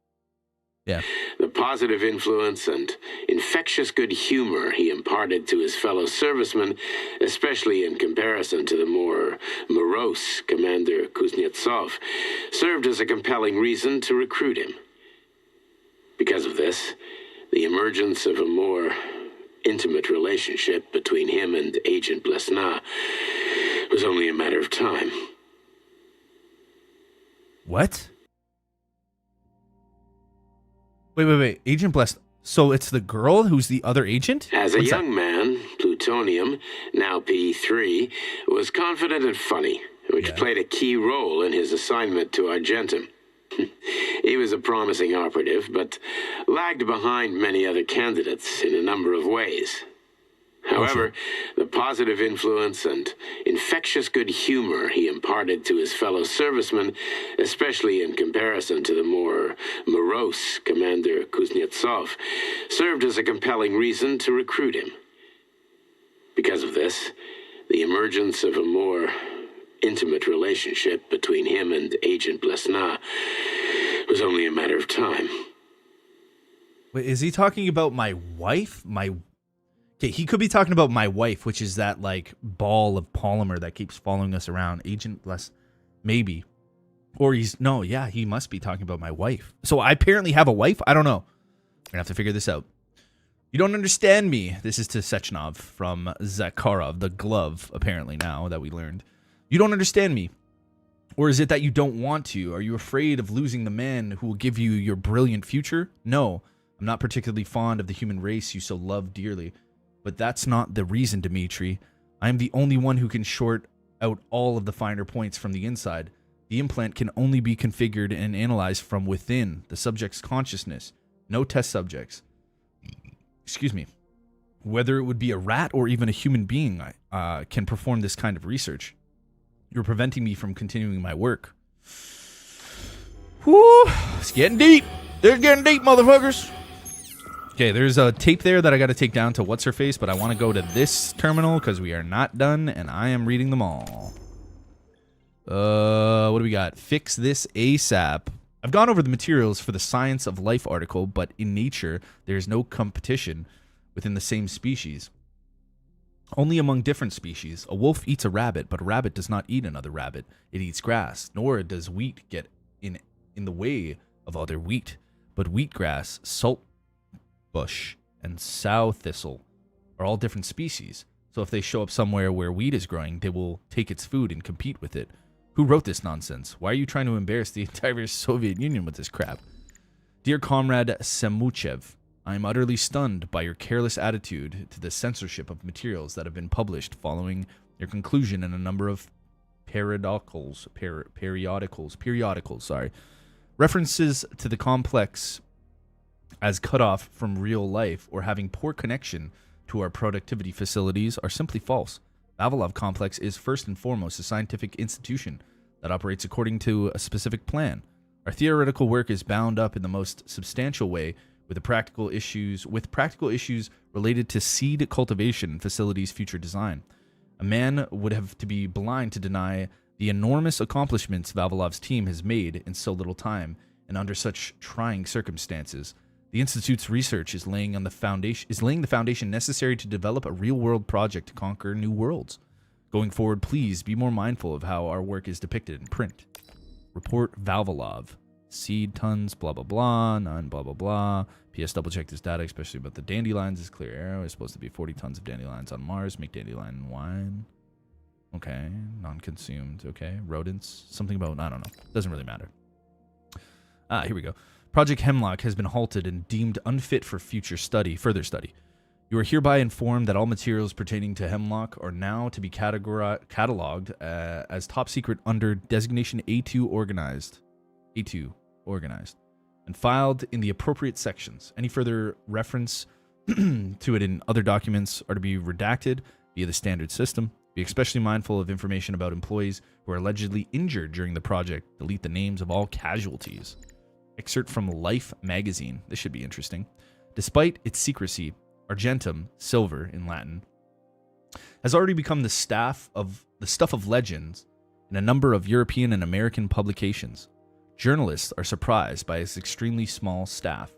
Yeah. The positive influence and infectious good humor he imparted to his fellow servicemen, especially in comparison to the more morose Commander Kuznetsov, served as a compelling reason to recruit him. Because of this, the emergence of a more intimate relationship between him and Agent Blesna was only a matter of time. What? Wait. Agent Bless. So it's the girl who's the other agent? As a young man, Plutonium, now P3, was confident and funny, which played a key role in his assignment to Argentum. He was a promising operative, but lagged behind many other candidates in a number of ways. However, the positive influence and infectious good humor he imparted to his fellow servicemen, especially in comparison to the more morose Commander Kuznetsov, served as a compelling reason to recruit him. Because of this, the emergence of a more intimate relationship between him and Agent Blesna was only a matter of time. Wait, is he talking about my wife? Okay, he could be talking about my wife, which is that like ball of polymer that keeps following us around. Agent Less, maybe. Or he must be talking about my wife. So I apparently have a wife? I don't know. We're going to have to figure this out. You don't understand me. This is to Sechenov from Zakharov, the glove, apparently now that we learned. You don't understand me. Or is it that you don't want to? Are you afraid of losing the man who will give you your brilliant future? No, I'm not particularly fond of the human race you so love dearly. But that's not the reason, Dmitri. I am the only one who can sort out all of the finer points from the inside. The implant can only be configured and analyzed from within the subject's consciousness. No test subjects. Excuse me. Whether it would be a rat or even a human being can perform this kind of research. You're preventing me from continuing my work. Whew. It's getting deep. It's getting deep, motherfuckers. Okay, there's a tape there that I got to take down to What's-Her-Face, but I want to go to this terminal because we are not done, and I am reading them all. What do we got? Fix this ASAP. I've gone over the materials for the Science of Life article, but in nature, there is no competition within the same species. Only among different species. A wolf eats a rabbit, but a rabbit does not eat another rabbit. It eats grass, nor does wheat get in the way of other wheat. But wheatgrass, salt bush, and sow thistle are all different species. So if they show up somewhere where wheat is growing, they will take its food and compete with it. Who wrote this nonsense? Why are you trying to embarrass the entire Soviet Union with this crap? Dear Comrade Semuchev, I am utterly stunned by your careless attitude to the censorship of materials that have been published following your conclusion in a number of periodicals. References to the complex as cut off from real life or having poor connection to our productivity facilities are simply false. Vavilov Complex is first and foremost a scientific institution that operates according to a specific plan. Our theoretical work is bound up in the most substantial way with practical issues related to seed cultivation and facilities future design. A man would have to be blind to deny the enormous accomplishments Vavilov's team has made in so little time and under such trying circumstances. The Institute's research is laying the foundation necessary to develop a real-world project to conquer new worlds. Going forward, please be more mindful of how our work is depicted in print. Report Vavilov. Seed tons, blah, blah, blah, none, blah, blah, blah. P.S. Double-check this data, especially about the dandelions. This clear arrow is supposed to be 40 tons of dandelions on Mars. Make dandelion wine. Okay. Non-consumed. Okay. Rodents. Something about, I don't know. Doesn't really matter. Here we go. Project Hemlock has been halted and deemed unfit for further study. You are hereby informed that all materials pertaining to Hemlock are now to be cataloged as top secret under designation A2 organized, and filed in the appropriate sections. Any further reference to it in other documents are to be redacted via the standard system. Be especially mindful of information about employees who are allegedly injured during the project. Delete the names of all casualties. Excerpt from Life magazine. This should be interesting. Despite its secrecy, argentum, silver in Latin, has already become the stuff of legends in a number of European and American publications. Journalists are surprised by its extremely small staff.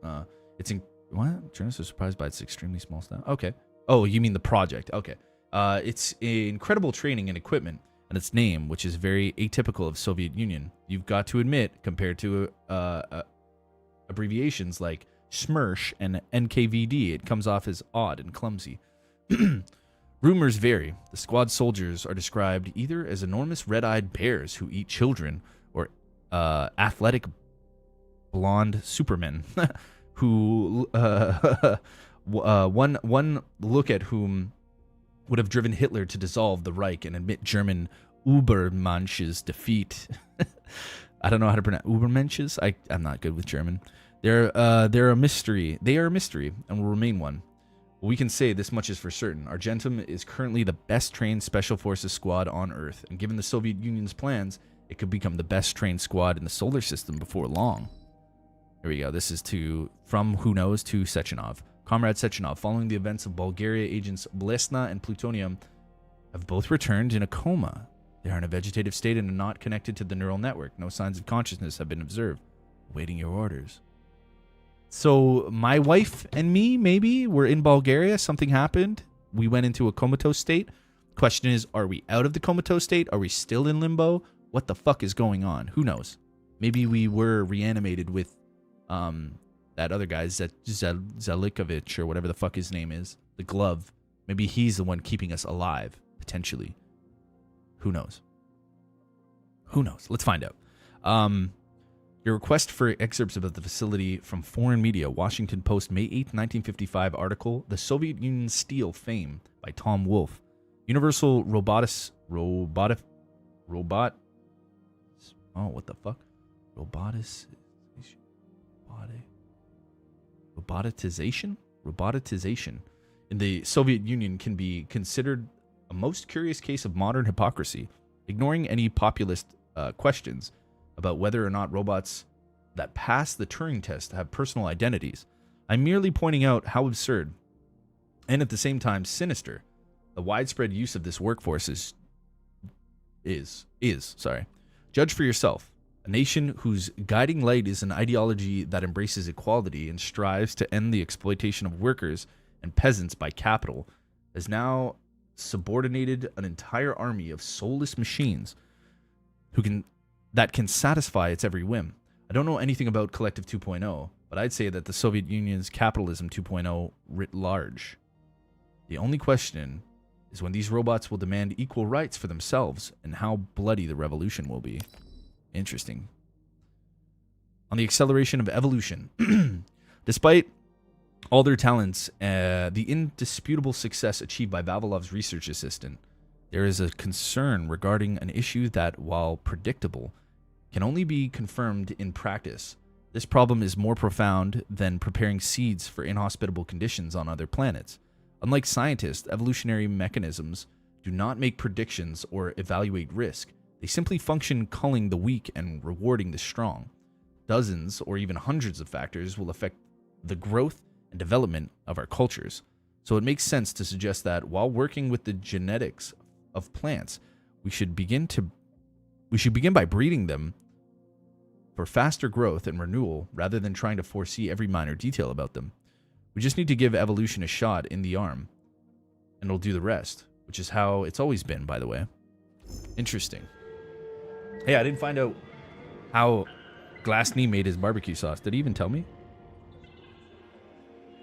Journalists are surprised by its extremely small staff? Okay. Oh, you mean the project. Okay. Its incredible training and equipment, and its name, which is very atypical of Soviet Union. You've got to admit, compared to abbreviations like SMERSH and NKVD, it comes off as odd and clumsy. Rumors vary. The squad soldiers are described either as enormous red-eyed bears who eat children, or athletic blonde supermen who one look at whom would have driven Hitler to dissolve the Reich and admit German Übermensch's defeat. I don't know how to pronounce Übermensch's. I'm not good with German. They're a mystery. They are a mystery and will remain one. We can say this much is for certain. Argentum is currently the best trained Special Forces squad on Earth, and given the Soviet Union's plans, it could become the best trained squad in the solar system before long. Here we go. This is from who knows to Sechenov. Comrade Sechenov, following the events of Bulgaria, agents Blesna and Plutonium have both returned in a coma. They are in a vegetative state and are not connected to the neural network. No signs of consciousness have been observed. Awaiting your orders. So my wife and me, maybe, were in Bulgaria. Something happened. We went into a comatose state. Question is, are we out of the comatose state? Are we still in limbo? What the fuck is going on? Who knows? Maybe we were reanimated with that other guy, Zelikovic, or whatever the fuck his name is. The glove. Maybe he's the one keeping us alive, potentially. Who knows? Who knows? Let's find out. Your request for excerpts about the facility from foreign media. Washington Post, May 8th, 1955 article, The Soviet Union Steel Fame by Tom Wolfe. Universal Robot... Oh, what the fuck? Robotization in the Soviet Union can be considered a most curious case of modern hypocrisy, ignoring any populist questions about whether or not robots that pass the Turing test have personal identities. I'm merely pointing out how absurd, and at the same time sinister, the widespread use of this workforce is. Judge for yourself. A nation whose guiding light is an ideology that embraces equality and strives to end the exploitation of workers and peasants by capital has now subordinated an entire army of soulless machines that can satisfy its every whim. I don't know anything about Collective 2.0, but I'd say that the Soviet Union's capitalism 2.0 writ large. The only question is when these robots will demand equal rights for themselves and how bloody the revolution will be. Interesting. On the acceleration of evolution. Despite all their talents, the indisputable success achieved by Vavilov's research assistant, there is a concern regarding an issue that, while predictable, can only be confirmed in practice. This problem is more profound than preparing seeds for inhospitable conditions on other planets. Unlike scientists, evolutionary mechanisms do not make predictions or evaluate risk. They simply function culling the weak and rewarding the strong. Dozens or even hundreds of factors will affect the growth and development of our cultures. So it makes sense to suggest that while working with the genetics of plants, we should begin by breeding them for faster growth and renewal rather than trying to foresee every minor detail about them. We just need to give evolution a shot in the arm, and it'll do the rest, which is how it's always been, by the way. Interesting. Hey, I didn't find out how Glassney made his barbecue sauce. Did he even tell me?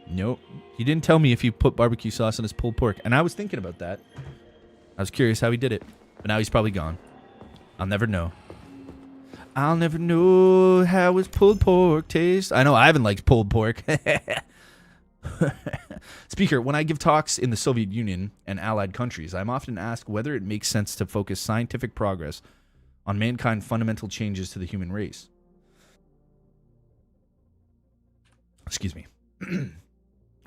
Nope. He didn't tell me if he put barbecue sauce on his pulled pork, and I was thinking about that. I was curious how he did it, but now he's probably gone. I'll never know. I'll never know how his pulled pork tastes. I know I haven't liked pulled pork. Speaker, when I give talks in the Soviet Union and allied countries, I'm often asked whether it makes sense to focus scientific progress on mankind's fundamental changes to the human race. Excuse me.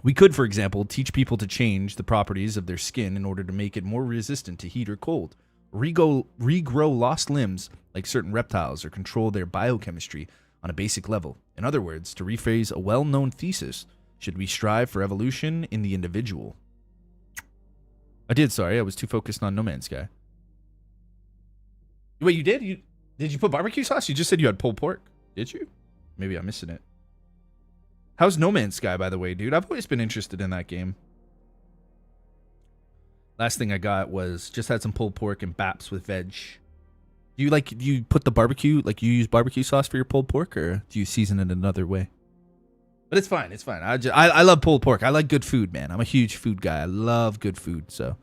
We could, for example, teach people to change the properties of their skin in order to make it more resistant to heat or cold, regrow lost limbs like certain reptiles, or control their biochemistry on a basic level. In other words, to rephrase a well-known thesis, should we strive for evolution in the individual? I was too focused on No Man's Sky. Wait, you did? Did you put barbecue sauce? You just said you had pulled pork. Did you? Maybe I'm missing it. How's No Man's Sky, by the way, dude? I've always been interested in that game. Last thing I got was just had some pulled pork and baps with veg. Do you put the barbecue, like you use barbecue sauce for your pulled pork, or do you season it another way? But it's fine. It's fine. I love pulled pork. I like good food, man. I'm a huge food guy. I love good food. So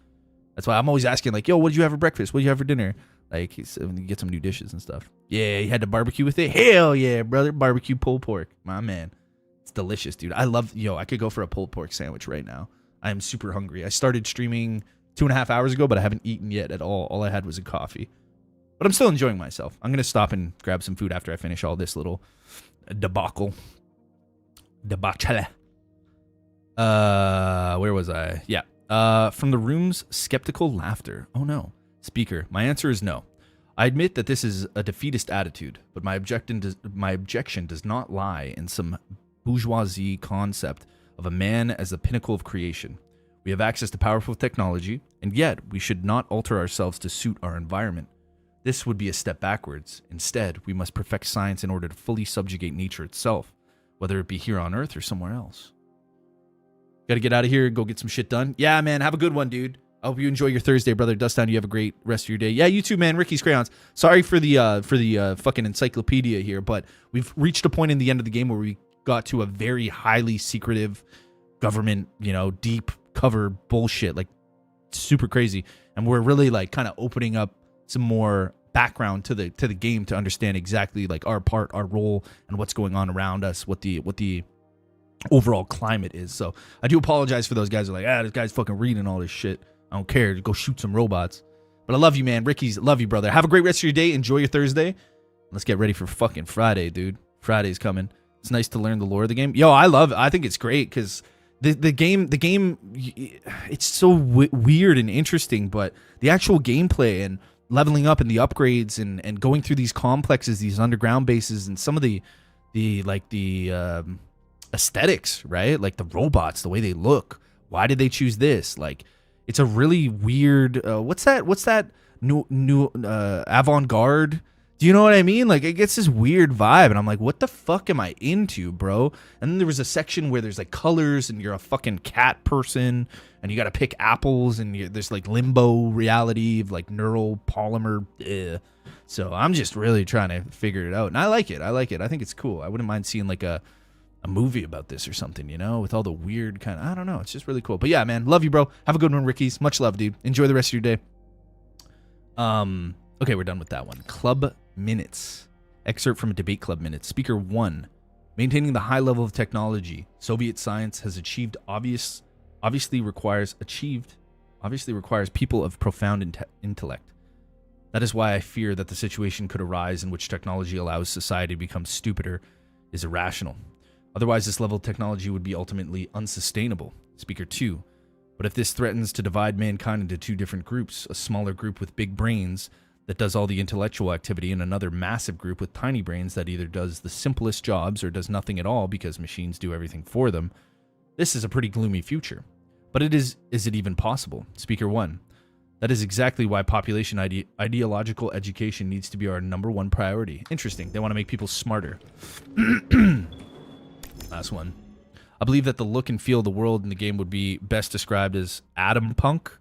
that's why I'm always asking, like, yo, what did you have for breakfast? What did you have for dinner? Like, get some new dishes and stuff. Yeah, you had to barbecue with it? Hell yeah, brother. Barbecue pulled pork. My man. It's delicious, dude. I could go for a pulled pork sandwich right now. I am super hungry. I started streaming 2.5 hours ago, but I haven't eaten yet at all. All I had was a coffee. But I'm still enjoying myself. I'm going to stop and grab some food after I finish all this little debacle. Where was I? Yeah. From the room's skeptical laughter. Oh no. Speaker, my answer is no. I admit that this is a defeatist attitude, but my objection does not lie in some bourgeoisie concept of a man as the pinnacle of creation. We have access to powerful technology, and yet we should not alter ourselves to suit our environment. This would be a step backwards. Instead, we must perfect science in order to fully subjugate nature itself. whether it be here on Earth or somewhere else. Got to get out of here, go get some shit done. Yeah, man, have a good one, dude. I hope you enjoy your Thursday, brother. Dustdown, you have a great rest of your day. Yeah, you too, man. Ricky's Crayons. Sorry for the fucking encyclopedia here, but we've reached a point in the end of the game where we got to a very highly secretive government, deep cover bullshit, like super crazy, and we're really like kind of opening up some more background to the game to understand exactly like our part, our role, and what's going on around us, what the overall climate is. So I do apologize for those guys who are like, this guy's fucking reading all this shit. I don't care. Go shoot some robots. But I love you, man. Ricky's, love you, brother. Have a great rest of your day. Enjoy your Thursday. Let's get ready for fucking Friday, dude. Friday's coming. It's nice to learn the lore of the game. Yo, I think it's great because the game, it's so weird and interesting, but the actual gameplay and leveling up and the upgrades and going through these complexes, these underground bases, and some of the aesthetics, right? Like the robots, the way they look. Why did they choose this? Like, it's a really weird. What's that new avant-garde? Do you know what I mean? Like, it gets this weird vibe, and I'm like, what the fuck am I into, bro? And then there was a section where there's like colors, and you're a fucking cat person, and you got to pick apples, and there's like limbo reality of like neural polymer. So I'm just really trying to figure it out, and I like it. I think it's cool. I wouldn't mind seeing like a movie about this or something, with all the weird kind of, I don't know. It's just really cool. But yeah, man, love you, bro. Have a good one, Ricky's. Much love, dude. Enjoy the rest of your day. Okay, we're done with that one. Club Minutes. Excerpt from a debate club minutes. Speaker 1. Maintaining the high level of technology Soviet science has achieved obviously requires people of profound intellect. That is why I fear that the situation could arise in which technology allows society to become stupider is irrational. Otherwise, this level of technology would be ultimately unsustainable. Speaker 2. But if this threatens to divide mankind into two different groups, a smaller group with big brains that does all the intellectual activity and another massive group with tiny brains that either does the simplest jobs or does nothing at all because machines do everything for them, this is a pretty gloomy future. But is it even possible? Speaker 1. That is exactly why population ideological education needs to be our #1 priority. Interesting. They want to make people smarter. Last one. I believe that the look and feel of the world in the game would be best described as atom punk.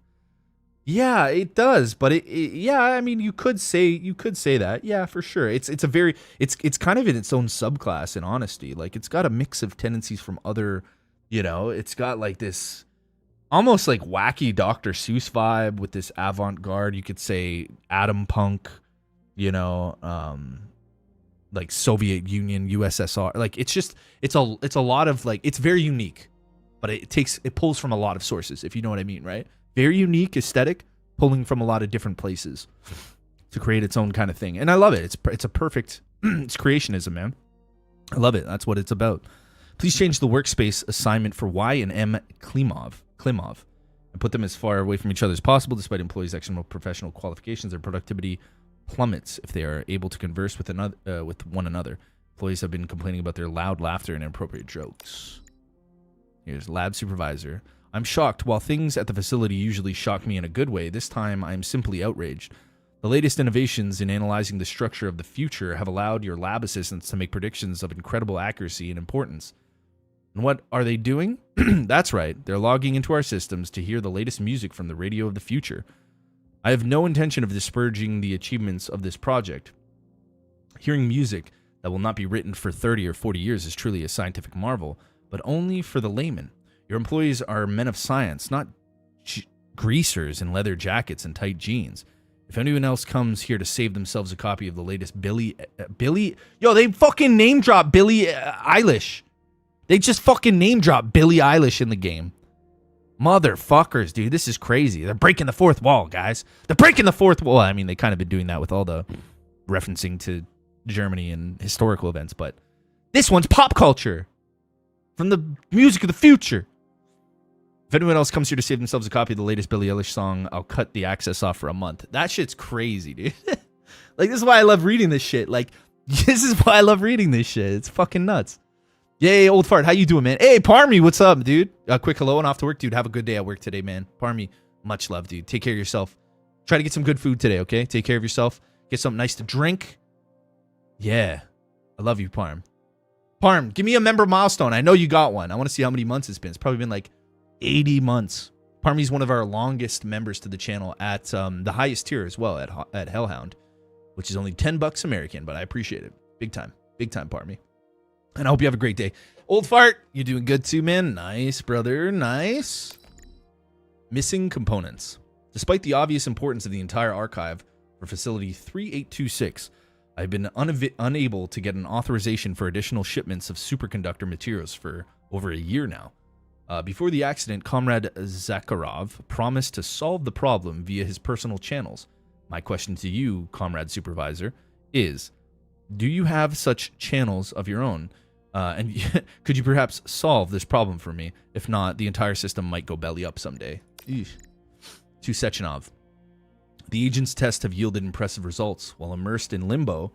Yeah, it does, but yeah, I mean, you could say that. Yeah, for sure. It's kind of in its own subclass in honesty. Like, it's got a mix of tendencies from other, it's got like this almost like wacky Dr. Seuss vibe with this avant-garde. You could say atom punk, like Soviet Union, USSR. Like, it's a lot of like, it's very unique, but it pulls from a lot of sources, if you know what I mean, right? Very unique aesthetic, pulling from a lot of different places to create its own kind of thing. And I love it. It's a perfect, it's creationism, man. I love it. That's what it's about. Please change the workspace assignment for Y and M Klimov, and put them as far away from each other as possible. Despite employees' excellent professional qualifications, their productivity plummets if they are able to converse with one another. Employees have been complaining about their loud laughter and inappropriate jokes. Here's lab supervisor. I'm shocked. While things at the facility usually shock me in a good way, this time I'm simply outraged. The latest innovations in analyzing the structure of the future have allowed your lab assistants to make predictions of incredible accuracy and importance. And what are they doing? That's right. They're logging into our systems to hear the latest music from the radio of the future. I have no intention of disparaging the achievements of this project. Hearing music that will not be written for 30 or 40 years is truly a scientific marvel, but only for the layman. Your employees are men of science, not greasers in leather jackets and tight jeans. If anyone else comes here to save themselves a copy of the latest Billie, they fucking name drop Billie Eilish. They just fucking name drop Billie Eilish in the game. Motherfuckers, dude, this is crazy. They're breaking the fourth wall, guys. They're breaking the fourth wall. I mean, they kind of been doing that with all the referencing to Germany and historical events, but this one's pop culture from the music of the future. If anyone else comes here to save themselves a copy of the latest Billie Eilish song, I'll cut the access off for a month. That shit's crazy, dude. Like, this is why I love reading this shit. Like, this is why I love reading this shit. It's fucking nuts. Yay, old fart. How you doing, man? Hey, Parmy, what's up, dude? Quick hello and off to work. Dude, have a good day at work today, man. Parmy, much love, dude. Take care of yourself. Try to get some good food today, okay? Take care of yourself. Get something nice to drink. Yeah. I love you, Parm. Parm, give me a member milestone. I know you got one. I want to see how many months it's been. It's probably been like 80 months. Parmy's one of our longest members to the channel at the highest tier as well at Hellhound, which is only $10 American, but I appreciate it. Big time, Parmy. And I hope you have a great day. Old Fart, you doing good too, man. Nice, brother, nice. Missing components. Despite the obvious importance of the entire archive for Facility 3826, I've been unable to get an authorization for additional shipments of superconductor materials for over a year now. Before the accident, Comrade Zakharov promised to solve the problem via his personal channels. My question to you, Comrade Supervisor, is, do you have such channels of your own? And could you perhaps solve this problem for me? If not, the entire system might go belly up someday. Eesh. To Sechenov. The agent's tests have yielded impressive results. While immersed in limbo,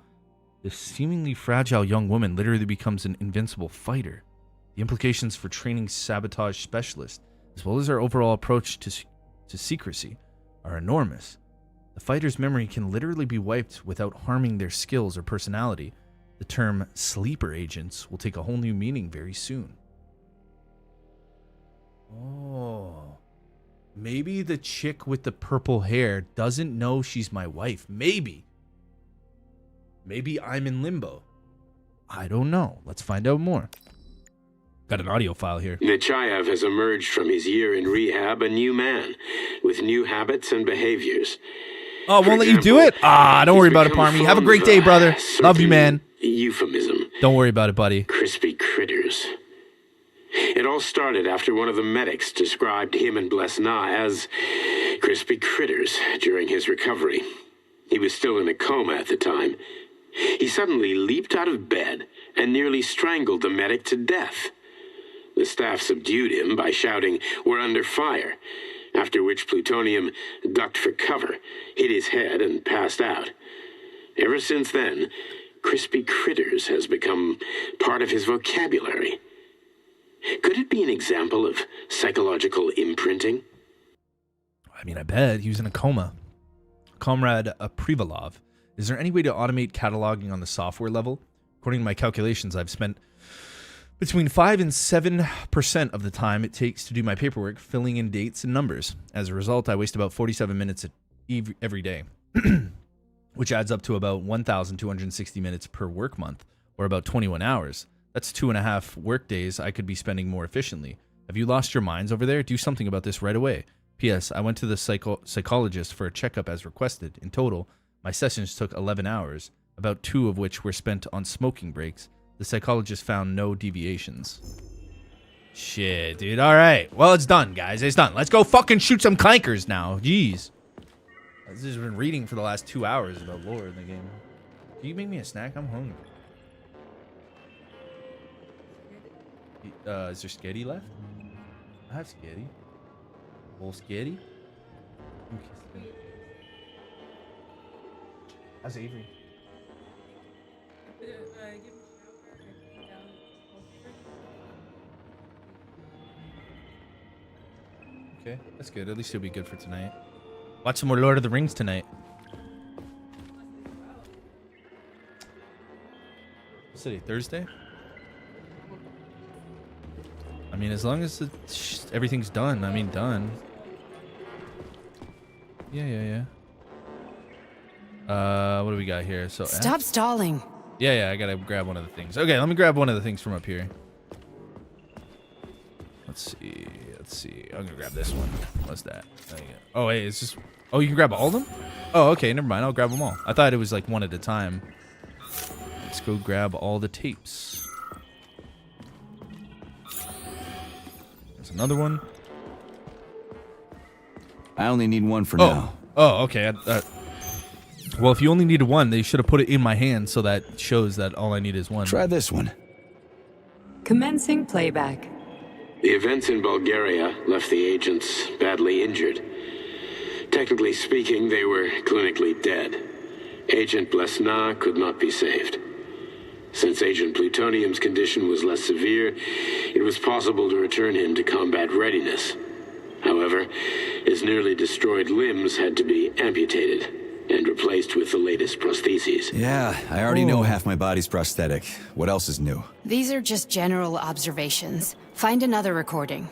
this seemingly fragile young woman literally becomes an invincible fighter. The implications for training sabotage specialists, as well as our overall approach to secrecy, are enormous. The fighter's memory can literally be wiped without harming their skills or personality. The term sleeper agents will take a whole new meaning very soon. Oh. Maybe the chick with the purple hair doesn't know she's my wife. Maybe. Maybe I'm in limbo. I don't know. Let's find out more. Got an audio file here. Nechayev has emerged from his year in rehab a new man, with new habits and behaviors. Oh, won't let you do it? Don't worry about it, Parmy. Have a great day, brother. Love you, man. Euphemism. Don't worry about it, buddy. Crispy critters. It all started after one of the medics described him and Blesna as crispy critters during his recovery. He was still in a coma at the time. He suddenly leaped out of bed and nearly strangled the medic to death. The staff subdued him by shouting, "We're under fire," after which Plutonium ducked for cover, hit his head, and passed out. Ever since then, crispy critters has become part of his vocabulary. Could it be an example of psychological imprinting? I mean, I bet. He was in a coma. Comrade Privalov, is there any way to automate cataloging on the software level? According to my calculations, I've spent between 5 and 7% of the time it takes to do my paperwork filling in dates and numbers. As a result, I waste about 47 minutes every day, which adds up to about 1,260 minutes per work month, or about 21 hours. That's 2.5 work days I could be spending more efficiently. Have you lost your minds over there? Do something about this right away. P.S. I went to the psychologist for a checkup as requested. In total, my sessions took 11 hours, about 2 of which were spent on smoking breaks. The psychologist found no deviations. Shit, dude. All right. Well, it's done, guys. It's done. Let's go fucking shoot some clankers now. Jeez. I've just been reading for the last 2 hours about lore in the game. Can you make me a snack? I'm hungry. Is there sketty left? I have sketty. Whole sketty? How's Avery? Okay, that's good. At least it'll be good for tonight. Watch some more Lord of the Rings tonight. What's today? Thursday? I mean, as long as everything's done. I mean, done. Yeah. What do we got here? So Stop stalling. Yeah, I gotta grab one of the things. Okay, let me grab one of the things from up here. Let's see. I'm gonna grab this one. What's that? Oh, wait, it's just... Oh, you can grab all of them? Oh, okay, never mind. I'll grab them all. I thought it was like one at a time. Let's go grab all the tapes. There's another one. I only need one for now. Oh, okay. Well, if you only needed one, they should have put it in my hand so that shows that all I need is one. Try this one. Commencing playback. The events in Bulgaria left the agents badly injured. Technically speaking, they were clinically dead. Agent Blesna could not be saved. Since Agent Plutonium's condition was less severe, it was possible to return him to combat readiness. However, his nearly destroyed limbs had to be amputated, and replaced with the latest prostheses. Yeah, I already know half my body's prosthetic. What else is new? These are just general observations. Find another recording.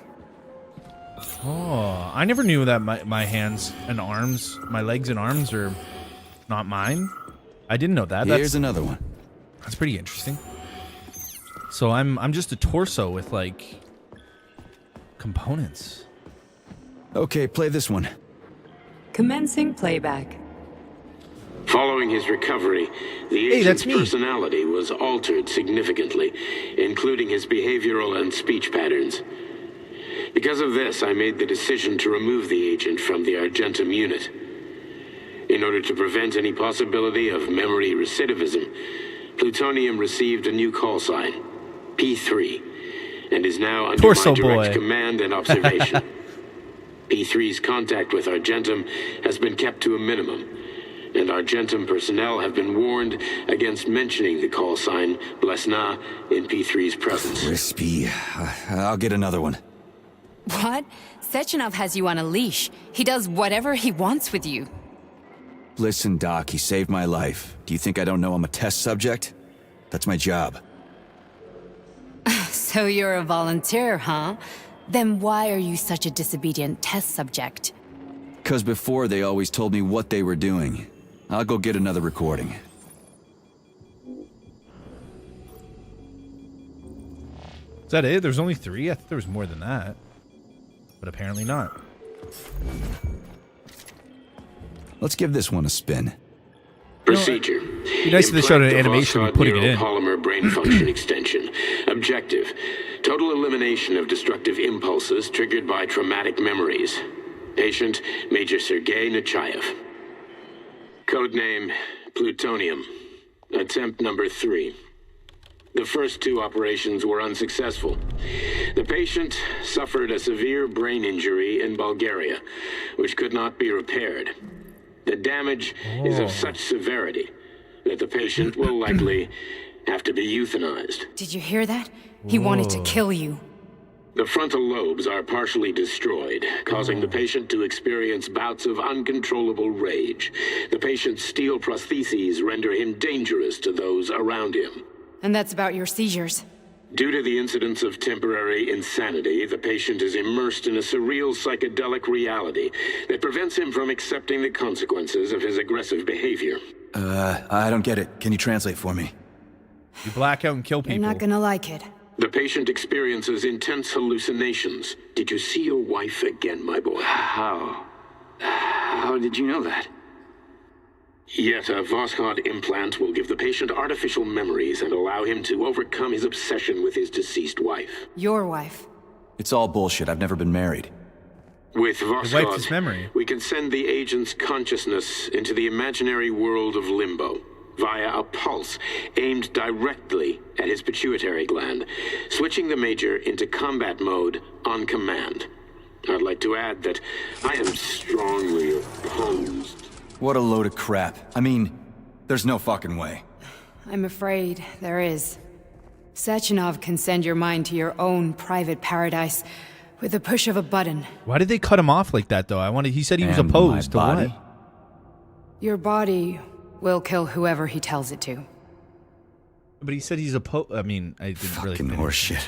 Oh, I never knew that my hands and arms, my legs and arms are not mine. I didn't know that. Here's another one. That's pretty interesting. So I'm just a torso with like components. Okay, play this one. Commencing playback. Following his recovery, the agent's personality was altered significantly, including his behavioral and speech patterns. Because of this, I made the decision to remove the agent from the Argentum unit. In order to prevent any possibility of memory recidivism, Plutonium received a new call sign, P3, and is now under Torso my direct boy. command and observation. P3's contact with Argentum has been kept to a minimum, and Argentum personnel have been warned against mentioning the call sign Blesna in P3's presence. Crispy. I'll get another one. What? Sechenov has you on a leash. He does whatever he wants with you. Listen, Doc, he saved my life. Do you think I don't know I'm a test subject? That's my job. So you're a volunteer, huh? Then why are you such a disobedient test subject? 'Cause before they always told me what they were doing. I'll go get another recording. Is that it? There's only 3? I thought there was more than that. But apparently not. Let's give this one a spin. Procedure. Be nice if they showed an animation of putting it in. Polymer brain function extension. Objective. Total elimination of destructive impulses triggered by traumatic memories. Patient, Major Sergei Nechayev. Codename, Plutonium. Attempt number 3. The first 2 operations were unsuccessful. The patient suffered a severe brain injury in Bulgaria, which could not be repaired. The damage is of such severity that the patient will likely have to be euthanized. Did you hear that? He wanted to kill you. The frontal lobes are partially destroyed, causing the patient to experience bouts of uncontrollable rage. The patient's steel prostheses render him dangerous to those around him. And that's about your seizures. Due to the incidence of temporary insanity, the patient is immersed in a surreal psychedelic reality that prevents him from accepting the consequences of his aggressive behavior. I don't get it. Can you translate for me? You black out and kill people. You're not gonna like it. The patient experiences intense hallucinations. Did you see your wife again, my boy? How? How did you know that? Yet a Voskhod implant will give the patient artificial memories and allow him to overcome his obsession with his deceased wife. Your wife. It's all bullshit. I've never been married. With wiped his Voskhod, memory. we can send the agent's consciousness into the imaginary world of limbo via a pulse aimed directly at his pituitary gland, switching the Major into combat mode on command. I'd like to add that I am strongly opposed. What a load of crap. I mean, there's no fucking way. I'm afraid there is. Sechenov can send your mind to your own private paradise with the push of a button. Why did they cut him off like that, though? He said he was And opposed to my body? what? Your body will kill whoever he tells it to. But he said he's opposed. I didn't really Fucking finish. horseshit.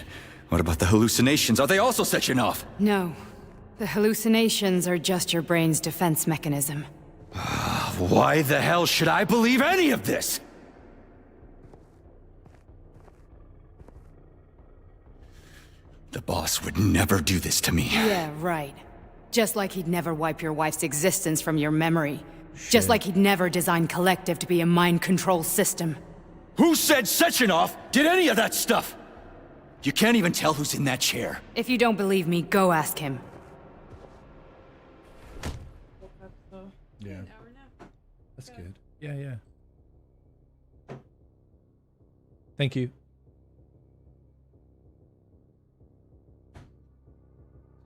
What about the hallucinations? Are they also setting off? No. The hallucinations are just your brain's defense mechanism. Why the hell should I believe any of this? The boss would never do this to me. Yeah, right. Just like he'd never wipe your wife's existence from your memory. Just like he'd never design Collective to be a mind control system. Who said Sechenov did any of that stuff? You can't even tell who's in that chair. If you don't believe me, go ask him. Yeah. That's good. Yeah, yeah. Thank you.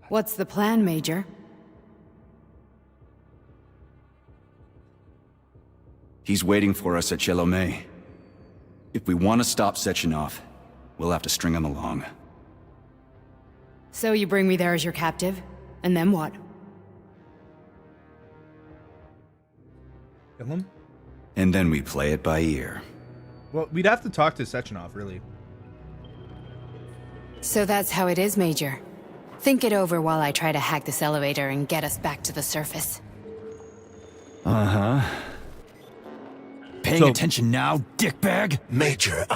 What's the plan, Major? He's waiting for us at Chelomey. If we want to stop Sechenov, we'll have to string him along. So you bring me there as your captive? And then what? Kill him? And then we play it by ear. Well, we'd have to talk to Sechenov, really. So that's how it is, Major. Think it over while I try to hack this elevator and get us back to the surface. Uh-huh. Paying attention now, dickbag? Major,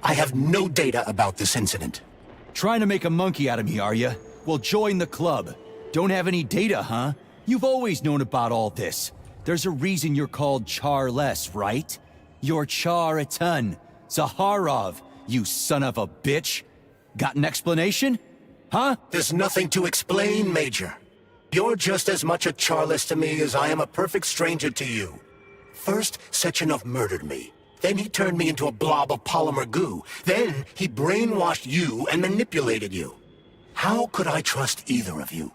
I have no data about this incident. Trying to make a monkey out of me, are you? Well, join the club. Don't have any data, huh? You've always known about all this. There's a reason you're called Charless, right? You're Char-a-ton. Zaharov, you son of a bitch. Got an explanation? Huh? There's nothing to explain, Major. You're just as much a Charless to me as I am a perfect stranger to you. First, Sechenov murdered me. Then he turned me into a blob of polymer goo. Then he brainwashed you and manipulated you. How could I trust either of you?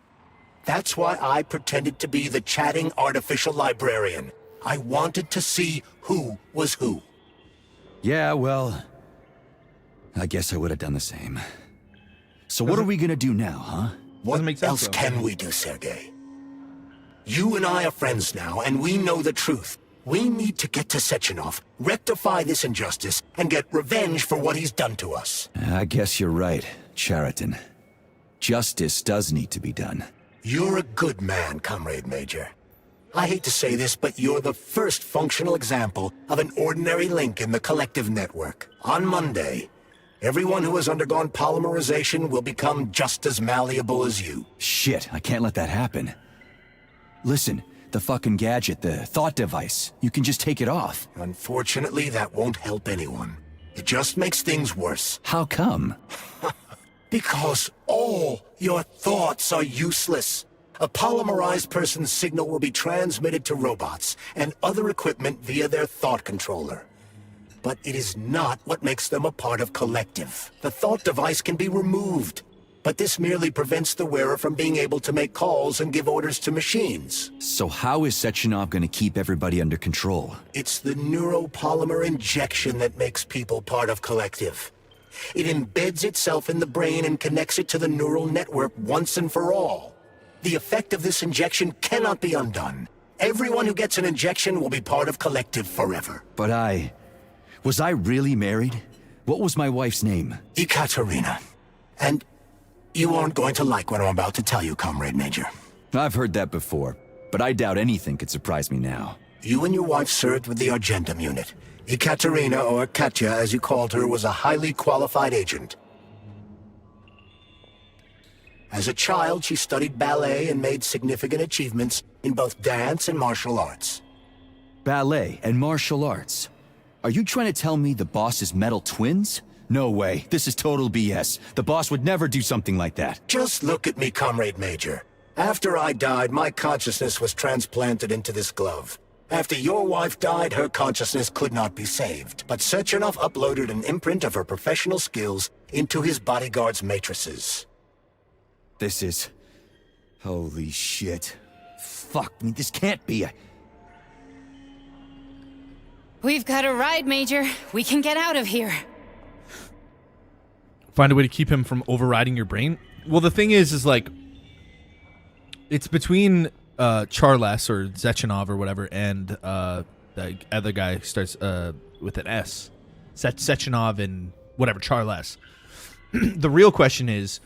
That's why I pretended to be the chatting artificial librarian. I wanted to see who was who. Yeah, well, I guess I would have done the same. So what are we gonna do now, huh? What else can we do, Sergei? You and I are friends now, and we know the truth. We need to get to Sechenov, rectify this injustice, and get revenge for what he's done to us. I guess you're right, Chariton. Justice does need to be done. You're a good man, Comrade Major. I hate to say this, but you're the first functional example of an ordinary link in the collective network. On Monday, everyone who has undergone polymerization will become just as malleable as you. Shit, I can't let that happen. Listen, the fucking gadget, the thought device, you can just take it off. Unfortunately, that won't help anyone. It just makes things worse. How come? Because all your thoughts are useless. A polymerized person's signal will be transmitted to robots and other equipment via their thought controller. But it is not what makes them a part of collective. The thought device can be removed, but this merely prevents the wearer from being able to make calls and give orders to machines. So how is Sechenov going to keep everybody under control? It's the neuropolymer injection that makes people part of collective. It embeds itself in the brain and connects it to the neural network once and for all. The effect of this injection cannot be undone. Everyone who gets an injection will be part of collective forever. But was I really married? What was my wife's name? Ekaterina. And you aren't going to like what I'm about to tell you, Comrade Major. I've heard that before, but I doubt anything could surprise me now. You and your wife served with the Argentum unit. Ekaterina, or Katya as you called her, was a highly qualified agent. As a child, she studied ballet and made significant achievements in both dance and martial arts. Ballet and martial arts? Are you trying to tell me the boss is metal twins? No way. This is total BS. The boss would never do something like that. Just look at me, Comrade Major. After I died, my consciousness was transplanted into this glove. After your wife died, her consciousness could not be saved. But Sechenov uploaded an imprint of her professional skills into his bodyguard's matrices. This is... Holy shit. Fuck me, this can't be a... We've got a ride, Major. We can get out of here. Find a way to keep him from overriding your brain? Well, the thing is like... It's between Charless or Sechenov or whatever and the other guy who starts with an S. Sechenov and whatever, Charless. The real question is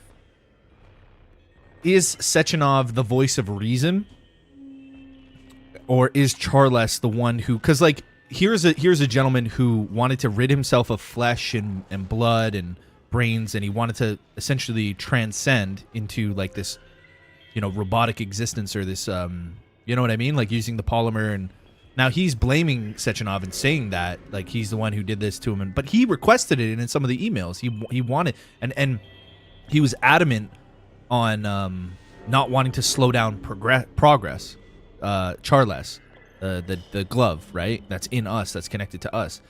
Sechenov the voice of reason? Or is Charless the one who... Because, like, here's a gentleman who wanted to rid himself of flesh and blood and brains, and he wanted to essentially transcend into, like, this, you know, robotic existence, or this, you know what I mean? Like, using the polymer, and now he's blaming Sechenov and saying that, like, he's the one who did this to him. But he requested it in some of the emails. He wanted... And he was adamant on not wanting to slow down progress. Charless, the glove, right? That's in us, that's connected to us.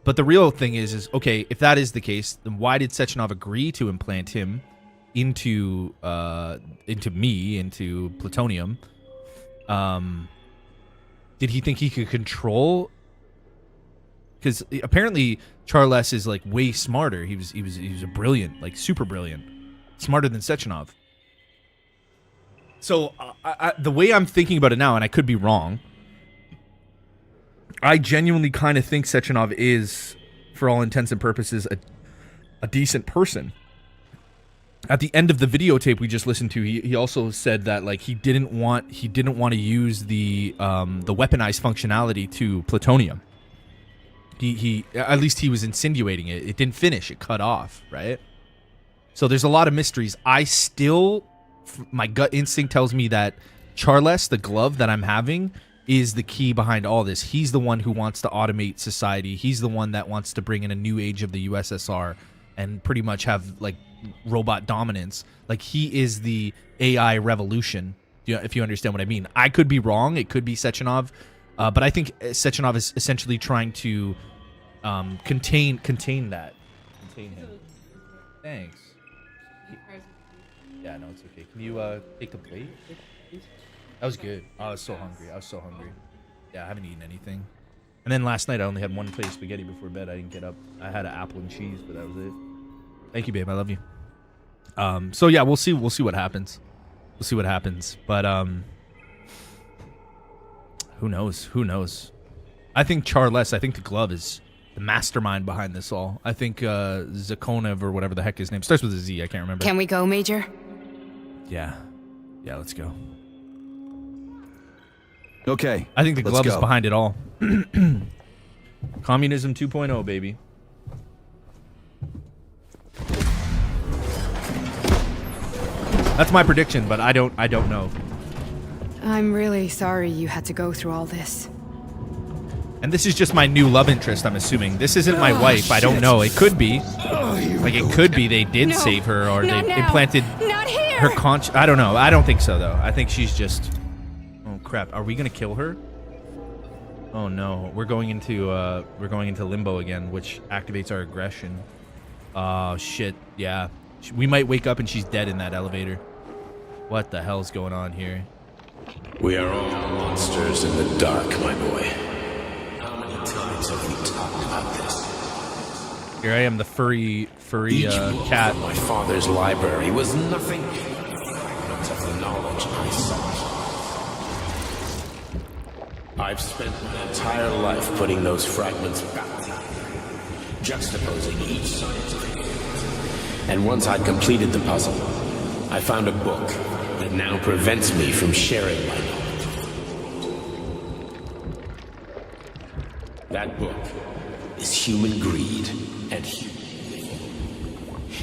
But the real thing is okay, if that is the case, then why did Sechenov agree to implant him into me, into plutonium? Did he think he could control? Because apparently Charless is like way smarter. He was a brilliant, like super brilliant, smarter than Sechenov. So the way I'm thinking about it now, and I could be wrong, I genuinely kind of think Sechenov is, for all intents and purposes, a decent person. At the end of the videotape we just listened to, he also said that like he didn't want to use the weaponized functionality to plutonium. He at least he was insinuating it. It didn't finish. It cut off, right? So there's a lot of mysteries. My gut instinct tells me that Charles, the glove that I'm having, is the key behind all this. He's the one who wants to automate society. He's the one that wants to bring in a new age of the USSR and pretty much have like robot dominance. Like he is the AI revolution, if you understand what I mean. I could be wrong. It could be Sechenov. But I think Sechenov is essentially trying to contain that. Contain him. Thanks. Yeah, no, it's okay. Can you take the plate, please? That was good. Oh, I was so hungry. Yeah, I haven't eaten anything. And then last night I only had one plate of spaghetti before bed. I didn't get up. I had an apple and cheese, but that was it. Thank you, babe. I love you. So yeah, we'll see what happens. But who knows? I think Charles, I think the glove is the mastermind behind this all. I think Zakonev or whatever the heck his name starts with a Z. I can't remember. Can we go, Major? Yeah, let's go. Okay. I think the glove is behind it all. Communism 2.0, baby. That's my prediction, but I don't know. I'm really sorry you had to go through all this. And this is just my new love interest, I'm assuming. This isn't my wife. I don't know. It could be. Like, it could be they did save her, or they implanted her conscience. I don't know. I don't think so, though. I think she's just... Oh, crap. Are we going to kill her? Oh, no. We're going into limbo again, which activates our aggression. Oh, shit. Yeah. We might wake up and she's dead in that elevator. What the hell's going on here? We are all monsters in the dark, my boy. How many times have we talked about this? Here I am, the furry cat. My father's library was nothing but of the knowledge I sought. I've spent my entire life putting those fragments back together, juxtaposing each scientific. And once I'd completed the puzzle, I found a book that now prevents me from sharing my knowledge. That book is Human Greed and Human Evil.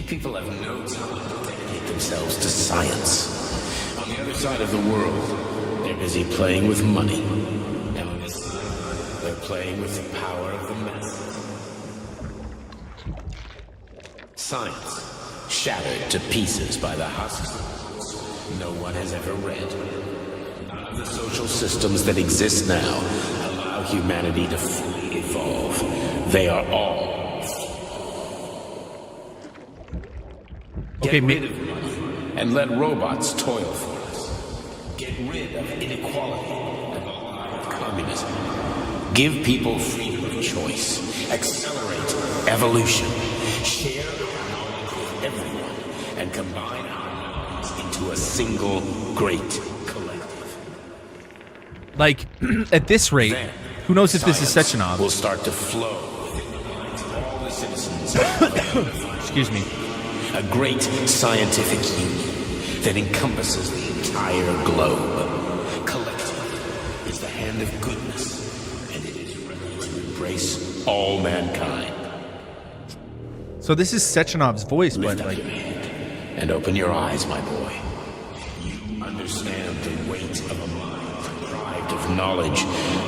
People have no time to dedicate themselves to science. On the other side of the world, they're busy playing with money. And on this side, they're playing with the power of the masses. Science, shattered to pieces by the husks no one has ever read. None of the social systems that exist now allow humanity to fully evolve. They are all. Get rid of money and let robots toil for us. Get rid of inequality and the lie of communism. Give people freedom of choice. Accelerate evolution. Share knowledge with everyone and combine our minds into a single great collective. Like, at this rate, then, who knows if this is Sechenov? Will start to flow within the minds of all the citizens. Excuse me. A great scientific union that encompasses the entire globe. Collective is the hand of goodness, and it is ready to embrace all mankind. So this is Sechenov's voice, but like... And open your eyes, my boy. You understand the weight of a mind deprived of knowledge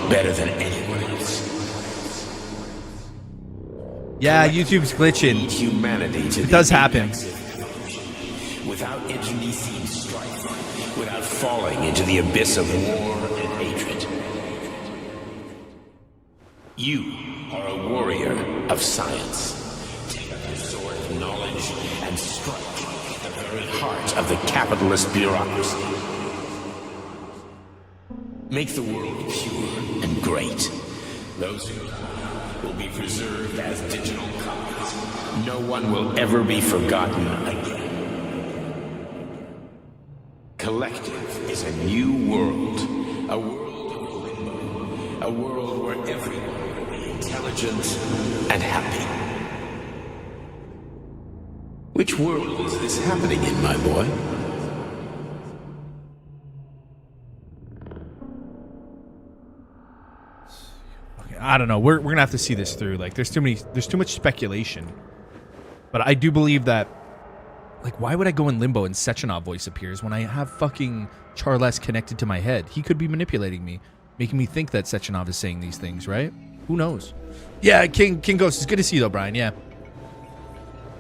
better than anyone else. Yeah, YouTube's glitching. Humanity to it does happen. Without internecine strife, without falling into the abyss of war and hatred. You are a warrior of science. Take up your sword of knowledge and strike at the very heart of the capitalist bureaucracy. Make the world pure and great. Those who will be preserved as digital copies. No one will ever be forgotten again. Collective is a new world. A world of limbo. A world where everyone will be intelligent and happy. Which world is this happening in, my boy? Okay, I don't know. We're gonna have to see this through. Like, there's too much speculation. But I do believe that, like, why would I go in limbo and Sechenov voice appears when I have fucking Charles connected to my head? He could be manipulating me, making me think that Sechenov is saying these things, right? Who knows? Yeah, King Ghost, it's good to see you though, Brian. Yeah.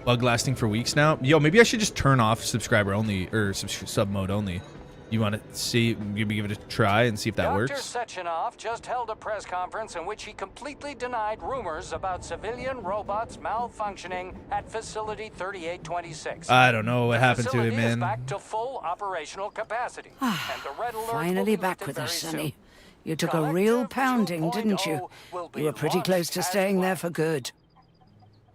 Bug lasting for weeks now. Yo, maybe I should just turn off subscriber only or sub mode only. You want to see? Maybe give it a try and see if that works. Dr. Sechenov just held a press conference in which he completely denied rumors about civilian robots malfunctioning at Facility 3826. I don't know what happened to him, The facility is man. back to full operational capacity. And the red alert Finally will be back lifted with us, very Sonny. soon. You took a real pounding, didn't you? You were pretty close to staying there for good.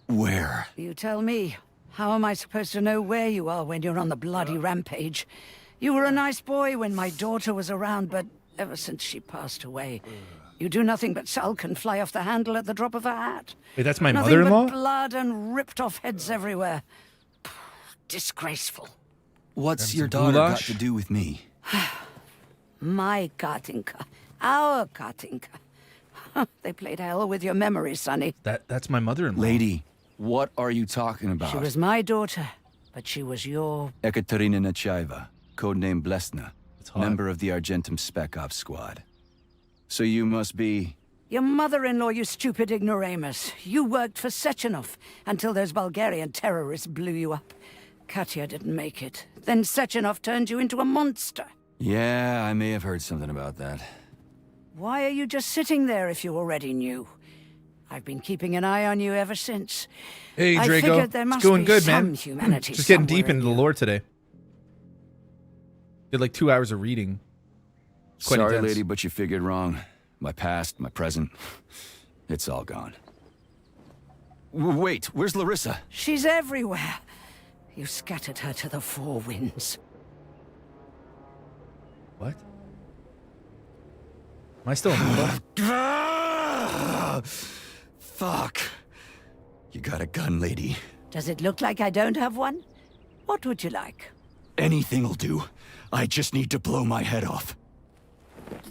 Where? You tell me. How am I supposed to know where you are when you're on the bloody rampage? You were a nice boy when my daughter was around, but ever since she passed away, you do nothing but sulk and fly off the handle at the drop of a hat. Wait, that's my Nothing mother-in-law? but blood and ripped off heads everywhere. Disgraceful. What's Them your some daughter got goulash? to do with me? My Katinka. Our Katinka. They played hell with your memory, Sonny. That's my mother-in-law. Lady, what are you talking about? She was my daughter, but she was your... Ekaterina Nechaeva, codename Blesna, hot. member of the Argentum Spec Ops Squad. So you must be... Your mother-in-law, you stupid ignoramus. You worked for Sechenov until those Bulgarian terrorists blew you up. Katya didn't make it. Then Sechenov turned you into a monster. Yeah, I may have heard something about that. Why are you just sitting there if you already knew? I've been keeping an eye on you ever since. Hey, I Draco. figured there must It's going be good, some man. humanity Just getting deep somewhere into the lore today. Did like 2 hours of reading. It's quite Sorry, intense. lady, but you figured wrong. My past, my present, it's all gone. Wait, where's Larissa? She's everywhere. You scattered her to the four winds. What? Am I still in limbo? Fuck. You got a gun, lady. Does it look like I don't have one? What would you like? Anything'll do. I just need to blow my head off.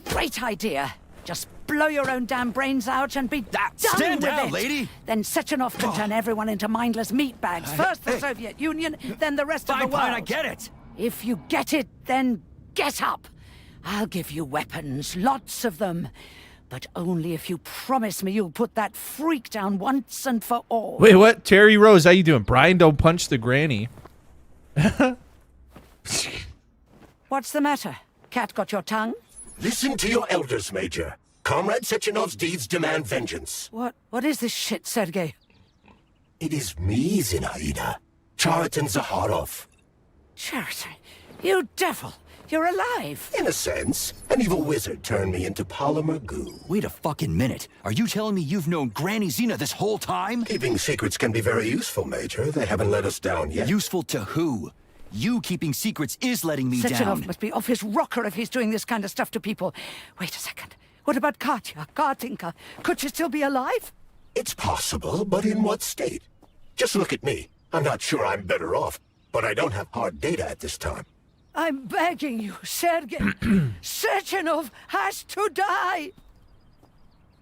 Great idea. Just blow your own damn brains out and be done stand with down, it. lady. Then Sechenov can turn everyone into mindless meatbags. First the Soviet Union, then the rest of the world. Fine, I get it. If you get it, then get up. I'll give you weapons, lots of them. But only if you promise me you'll put that freak down once and for all. Wait, what? Terry Rose, how you doing? Brian, don't punch the granny. What's the matter? Cat got your tongue? Listen to your elders, Major. Comrade Sechenov's deeds demand vengeance. What is this shit, Sergei? It is me, Zinaida. Chariton Zaharov. Chariton, you devil! You're alive! In a sense, an evil wizard turned me into polymer goo. Wait a fucking minute. Are you telling me you've known Granny Zena this whole time? Keeping secrets can be very useful, Major. They haven't let us down yet. Useful to who? You keeping secrets is letting me Sechenov down. must be off his rocker if he's doing this kind of stuff to people. Wait a second. What about Katya, Katinka? Could she still be alive? It's possible, but in what state? Just look at me. I'm not sure I'm better off, but I don't have hard data at this time. I'm begging you, Sergei. Sechenov has to die!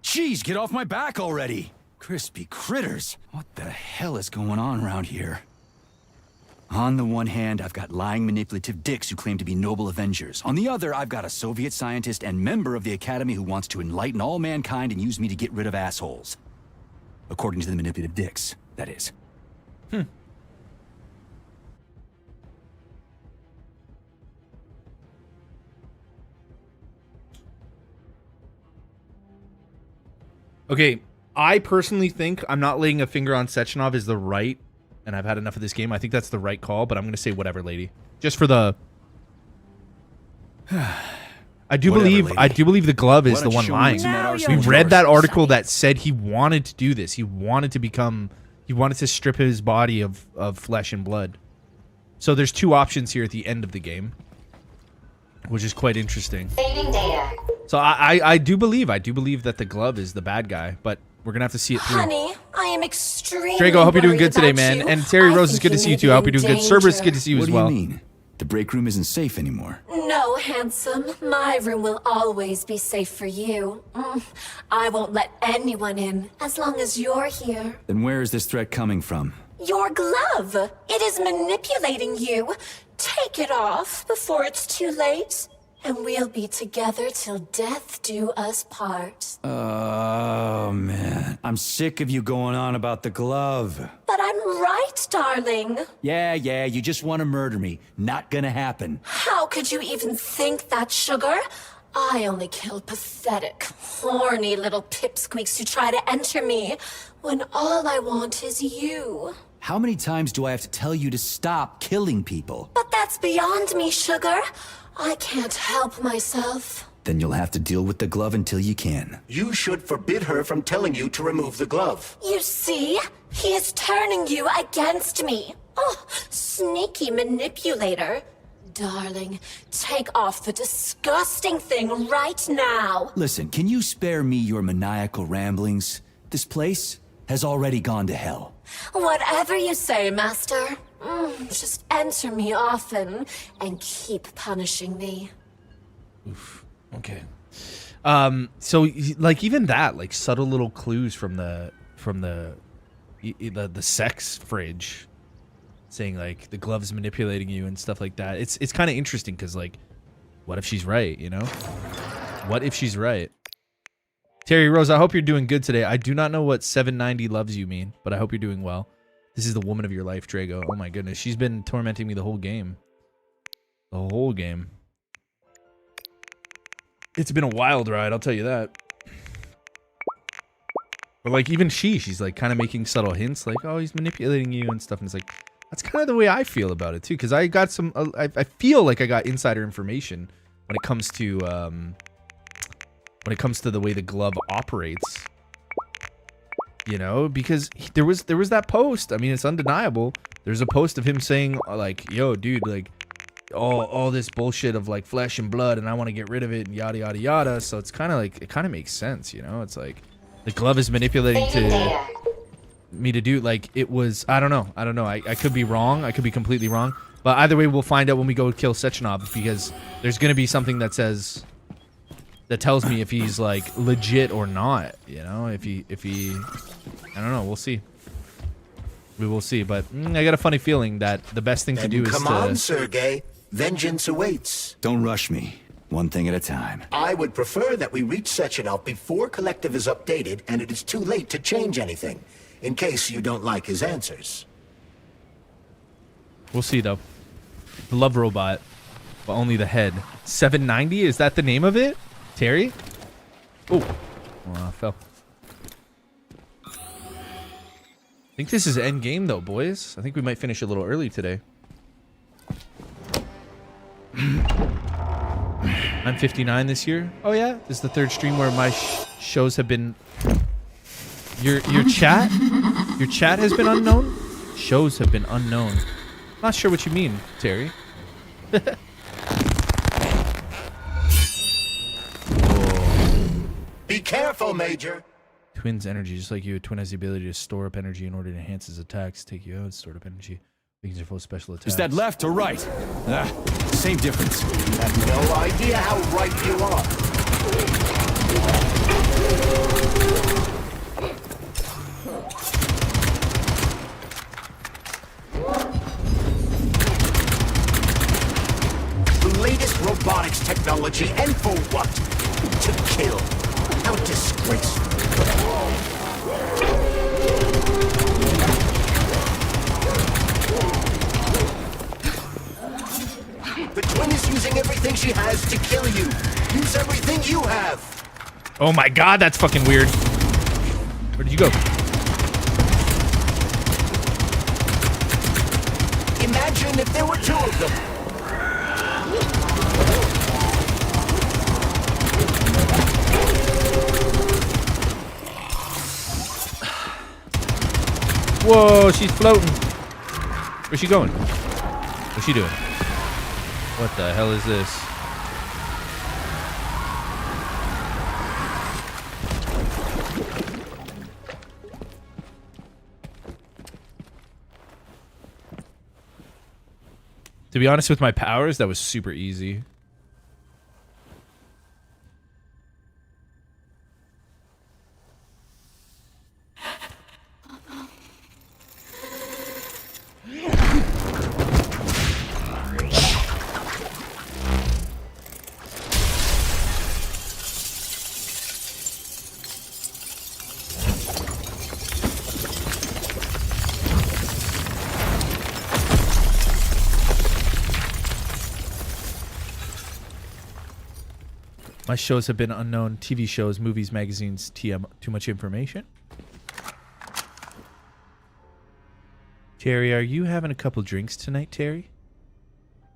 Jeez, get off my back already! Crispy critters. What the hell is going on around here? On the one hand, I've got lying, manipulative dicks who claim to be noble avengers. On the other, I've got a Soviet scientist and member of the Academy who wants to enlighten all mankind and use me to get rid of assholes. According to the manipulative dicks, that is. Okay, I personally think I'm not laying a finger on Sechenov is the right, and I've had enough of this game. I think that's the right call, but I'm going to say whatever, lady. Just for the... I do believe the glove is the one lying. We read that article that said he wanted to do this. He wanted to strip his body of flesh and blood. So there's two options here at the end of the game, which is quite interesting. Saving data. So I do believe that the glove is the bad guy, but we're gonna have to see it through. Honey, I am extremely Drago, I hope you're doing good today, worried about man. you. And Terry I Rose, it's think good to you see you may too. be I hope you're in doing good. Cerberus, good to see you What as do well. you mean? The break room isn't safe anymore. No, handsome. My room will always be safe for you. I won't let anyone in as long as you're here. Then where is this threat coming from? Your glove. It is manipulating you. Take it off before it's too late, and we'll be together till death do us part. Oh, man. I'm sick of you going on about the glove. But I'm right, darling. Yeah, you just want to murder me. Not gonna happen. How could you even think that, sugar? I only kill pathetic, horny little pipsqueaks who try to enter me, when all I want is you. How many times do I have to tell you to stop killing people? But that's beyond me, sugar. I can't help myself. Then you'll have to deal with the glove until you can. You should forbid her from telling you to remove the glove. You see? He is turning you against me. Oh, sneaky manipulator. Darling, take off the disgusting thing right now. Listen, can you spare me your maniacal ramblings? This place has already gone to hell. Whatever you say, Master. Just enter me often and keep punishing me. Oof. Okay. So like even that, like subtle little clues from the sex fridge, saying like the glove's manipulating you and stuff like that. It's kind of interesting because like, what if she's right? You know, what if she's right? Terry Rose, I hope you're doing good today. I do not know what 790 loves you mean, but I hope you're doing well. This is the woman of your life, Drago. Oh my goodness, she's been tormenting me the whole game. The whole game. It's been a wild ride, I'll tell you that. But like even she's like kind of making subtle hints, like, oh, he's manipulating you and stuff. And it's like, that's kind of the way I feel about it too, because I got some. I feel like I got insider information when it comes to the way the glove operates. You know, because there was that post. I mean, it's undeniable. There's a post of him saying like, yo, dude, like all this bullshit of like flesh and blood, and I want to get rid of it and yada yada yada. So it's kind of like, it kind of makes sense, you know. It's like the glove is manipulating me to do, like, it was, I don't know. I could be wrong. I could be completely wrong. But either way, we'll find out when we go kill Sechenov, because there's gonna be something that tells me if he's like legit or not, you know. If he I don't know, we'll see. We will see, but I got a funny feeling that the best thing to do is come on, Sergei. Vengeance awaits. Don't rush me. One thing at a time. I would prefer that we reach Sechenov before Collective is updated and it is too late to change anything, in case you don't like his answers. We'll see, though. The love robot, but only the head. 790, is that the name of it? Terry? Oh, I fell. I think this is end game, though, boys. I think we might finish a little early today. I'm 59 this year. Oh yeah, this is the third stream where my shows have been. Your chat has been unknown. Shows have been unknown. Not sure what you mean, Terry. Be careful, Major. Twin's energy, just like you. Twin has the ability to store up energy in order to enhance his attacks, take you out, store up energy. Weakens your full special attacks. Is that left or right? Same difference. You have no idea how right you are. The latest robotics technology, and for what? To kill. How disgraceful. The Twin is using everything she has to kill you. Use everything you have. Oh my god, that's fucking weird. Where did you go? Imagine if there were two of them. Whoa, she's floating. Where's she going? What's she doing? What the hell is this? To be honest with my powers, that was super easy. My shows have been unknown. TV shows, movies, magazines, TM. Too much information. Terry, are you having a couple drinks tonight, Terry?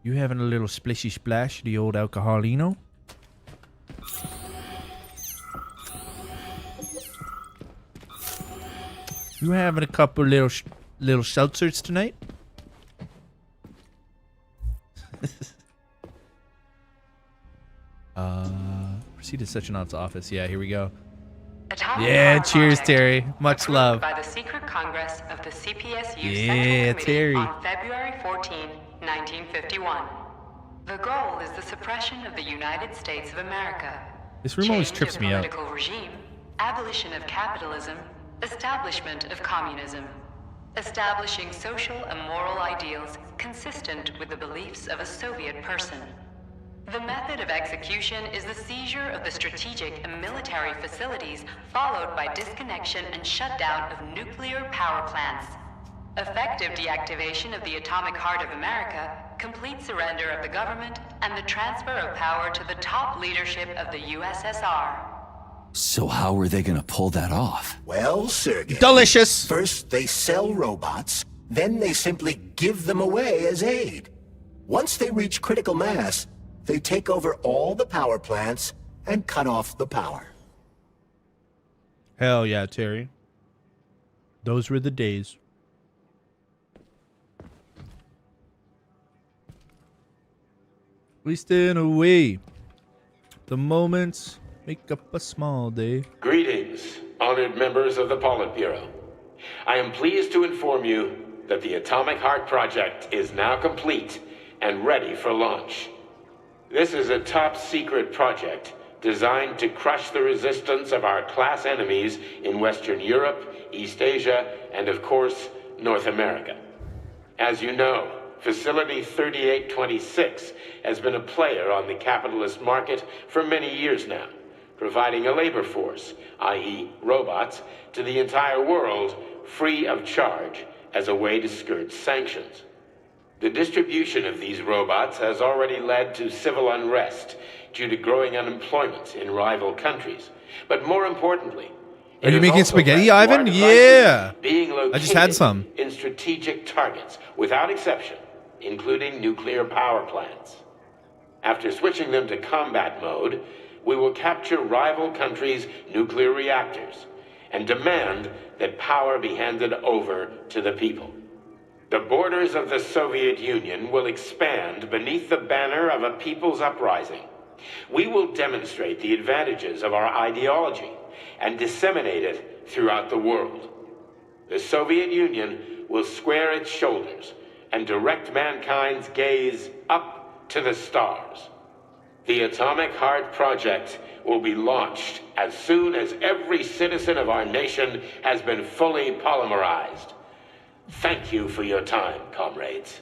You having a little splishy splash, the old alcoholino? You having a couple little seltzers tonight? Proceed to Sechenov's office. Yeah, here we go. Yeah, cheers, Terry. Much love. By the Secret Congress of the CPSU Yeah, Central Committee Terry. on February 14, 1951. The goal is the suppression of the United States of America. This room always Change trips of me out. political regime, abolition of capitalism, establishment of communism, establishing social and moral ideals consistent with the beliefs of a Soviet person. The method of execution is the seizure of the strategic and military facilities, followed by disconnection and shutdown of nuclear power plants. Effective deactivation of the atomic heart of America, complete surrender of the government, and the transfer of power to the top leadership of the USSR. So how are they gonna pull that off? Well, Sergey. Delicious. First, they sell robots, then they simply give them away as aid. Once they reach critical mass, they take over all the power plants and cut off the power. Hell yeah, Terry. Those were the days. Wasting away. The moments make up a small day. Greetings, honored members of the Politburo. I am pleased to inform you that the Atomic Heart Project is now complete and ready for launch. This is a top-secret project designed to crush the resistance of our class enemies in Western Europe, East Asia, and of course, North America. As you know, Facility 3826 has been a player on the capitalist market for many years now, providing a labor force, i.e. robots, to the entire world free of charge as a way to skirt sanctions. The distribution of these robots has already led to civil unrest due to growing unemployment in rival countries. But more importantly, Are you making spaghetti, Ivan? Yeah. I just had some. In strategic targets, without exception, including nuclear power plants. After switching them to combat mode, we will capture rival countries' nuclear reactors and demand that power be handed over to the people. The borders of the Soviet Union will expand beneath the banner of a people's uprising. We will demonstrate the advantages of our ideology and disseminate it throughout the world. The Soviet Union will square its shoulders and direct mankind's gaze up to the stars. The Atomic Heart Project will be launched as soon as every citizen of our nation has been fully polymerized. Thank you for your time, comrades.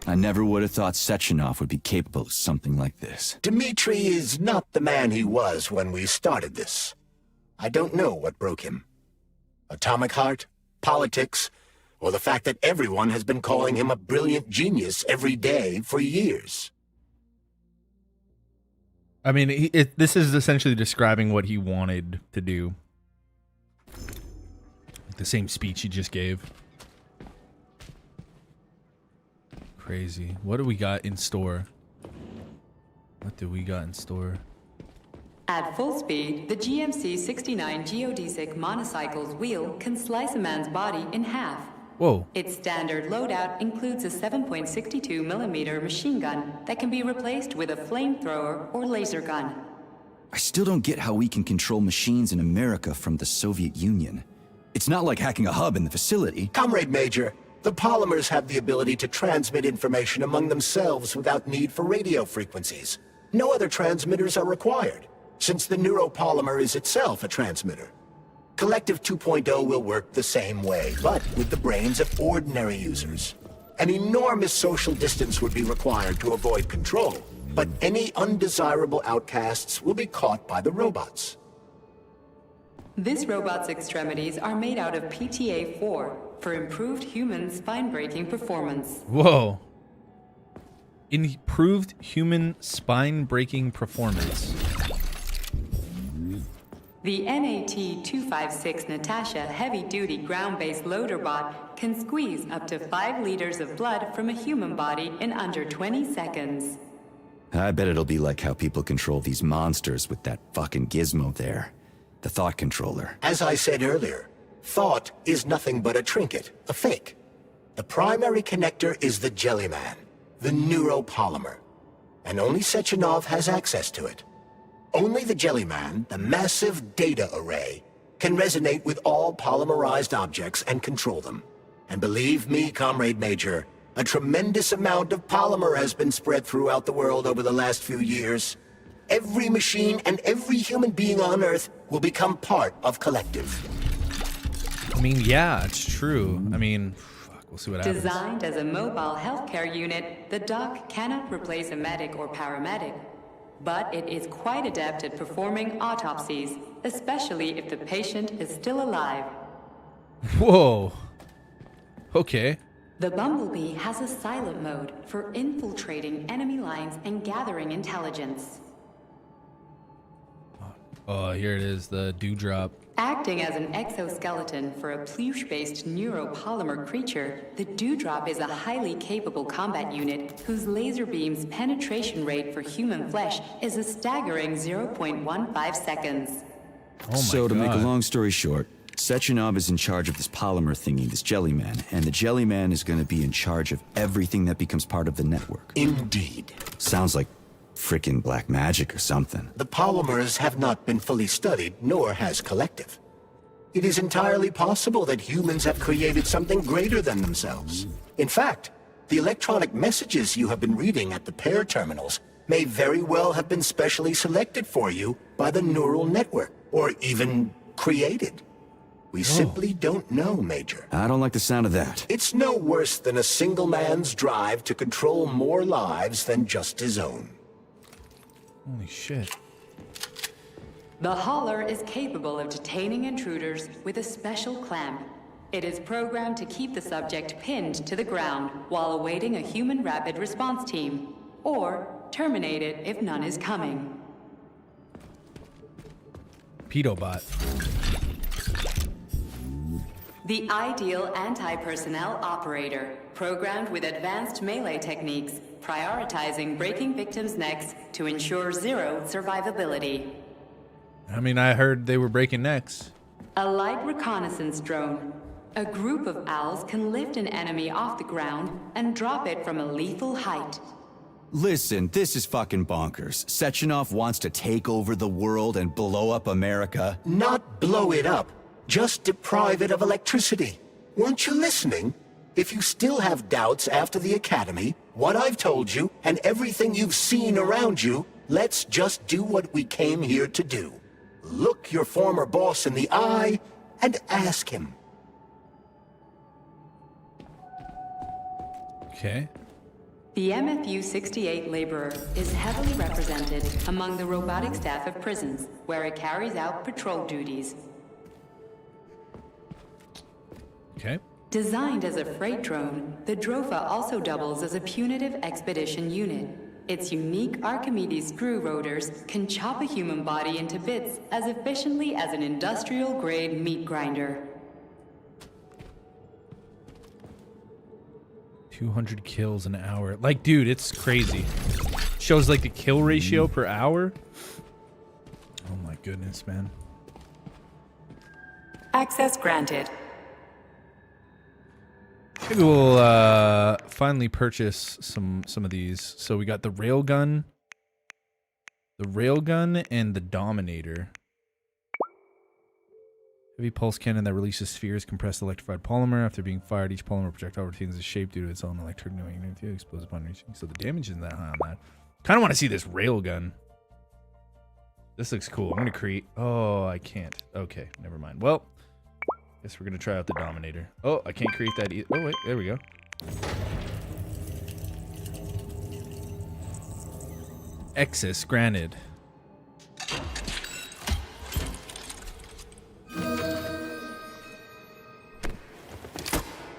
I never would have thought Sechenov would be capable of something like this. Dmitri is not the man he was when we started this. I don't know what broke him. Atomic Heart, politics, or the fact that everyone has been calling him a brilliant genius every day for years. I mean, this is essentially describing what he wanted to do. The same speech he just gave. Crazy. What do we got in store? What do we got in store? At full speed, the GMC 69 geodesic monocycle's wheel can slice a man's body in half. Whoa. Its standard loadout includes a 7.62 millimeter machine gun that can be replaced with a flamethrower or laser gun. I still don't get how we can control machines in America from the Soviet Union. It's not like hacking a hub in the facility. Comrade Major, The polymers have the ability to transmit information among themselves without need for radio frequencies. No other transmitters are required, since the neuropolymer is itself a transmitter. Collective 2.0 will work the same way, but with the brains of ordinary users. An enormous social distance would be required to avoid control, but any undesirable outcasts will be caught by the robots. This robot's extremities are made out of PTA-4 for improved human spine-breaking performance. Whoa. Improved human spine-breaking performance. The NAT-256 Natasha heavy-duty ground-based loader bot can squeeze up to 5 liters of blood from a human body in under 20 seconds. I bet it'll be like how people control these monsters with that fucking gizmo there. The thought controller. As I said earlier, thought is nothing but a trinket, a fake. The primary connector is the Jellyman, the neuropolymer, and only Sechenov has access to it. Only the Jellyman, the massive data array, can resonate with all polymerized objects and control them. And believe me, Comrade Major, a tremendous amount of polymer has been spread throughout the world over the last few years. Every machine and every human being on Earth will become part of Collective. I mean, yeah, it's true. I mean, fuck, we'll see what happens. Designed as a mobile healthcare unit, the doc cannot replace a medic or paramedic. But it is quite adept at performing autopsies, especially if the patient is still alive. Whoa. Okay. The Bumblebee has a silent mode for infiltrating enemy lines and gathering intelligence. Oh, here it is, the dewdrop. Acting as an exoskeleton for a pluche-based neuropolymer creature, the Dewdrop is a highly capable combat unit whose laser beam's penetration rate for human flesh is a staggering 0.15 seconds. Oh my So to make a God. long story short, Sechenov is in charge of this polymer thingy, this Jellyman, and the Jellyman is going to be in charge of everything that becomes part of the network. Indeed. Sounds like frickin' black magic or something. The polymers have not been fully studied, nor has Collective. It is entirely possible that humans have created something greater than themselves. In fact, the electronic messages you have been reading at the pair terminals may very well have been specially selected for you by the neural network, or even created. We simply don't know, Major. I don't like the sound of that. It's no worse than a single man's drive to control more lives than just his own. Holy shit. The Hauler is capable of detaining intruders with a special clamp. It is programmed to keep the subject pinned to the ground while awaiting a human rapid response team, or terminate it if none is coming. Pedobot. The ideal anti-personnel operator, programmed with advanced melee techniques, prioritizing breaking victims' necks to ensure zero survivability. I mean, I heard they were breaking necks. A light reconnaissance drone. A group of owls can lift an enemy off the ground and drop it from a lethal height. Listen, this is fucking bonkers. Sechenov wants to take over the world and blow up America. Not blow it up, just deprive it of electricity. Weren't you listening? If you still have doubts after the Academy, what I've told you, and everything you've seen around you, let's just do what we came here to do. Look your former boss in the eye and ask him. Okay. The MFU-68 laborer is heavily represented among the robotic staff of prisons, where it carries out patrol duties. Okay. Designed as a freight drone, the Drofa also doubles as a punitive expedition unit. Its unique Archimedes screw rotors can chop a human body into bits as efficiently as an industrial-grade meat grinder. 200 kills an hour. Like, dude, it's crazy. Shows like the kill ratio per hour. Oh my goodness, man. Access granted. Maybe we'll finally purchase some of these. So we got the railgun, and the Dominator. Heavy pulse cannon that releases spheres compressed electrified polymer. After being fired, each polymer projectile retains its shape due to its own electromagnetic explodes upon reaching. So the damage isn't that high on that. Kind of want to see this railgun. This looks cool. I'm gonna create. Oh, I can't. Okay, never mind. Well, guess we're gonna try out the Dominator. Oh, I can't create that either. Oh wait, there we go. Access granted.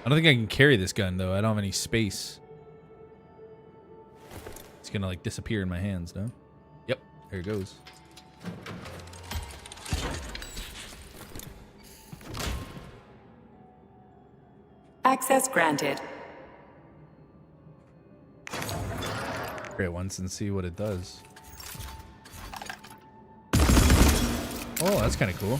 I don't think I can carry this gun though. I don't have any space. It's gonna like disappear in my hands, no? Yep, there it goes. Access granted. Try it once and see what it does. Oh, that's kind of cool.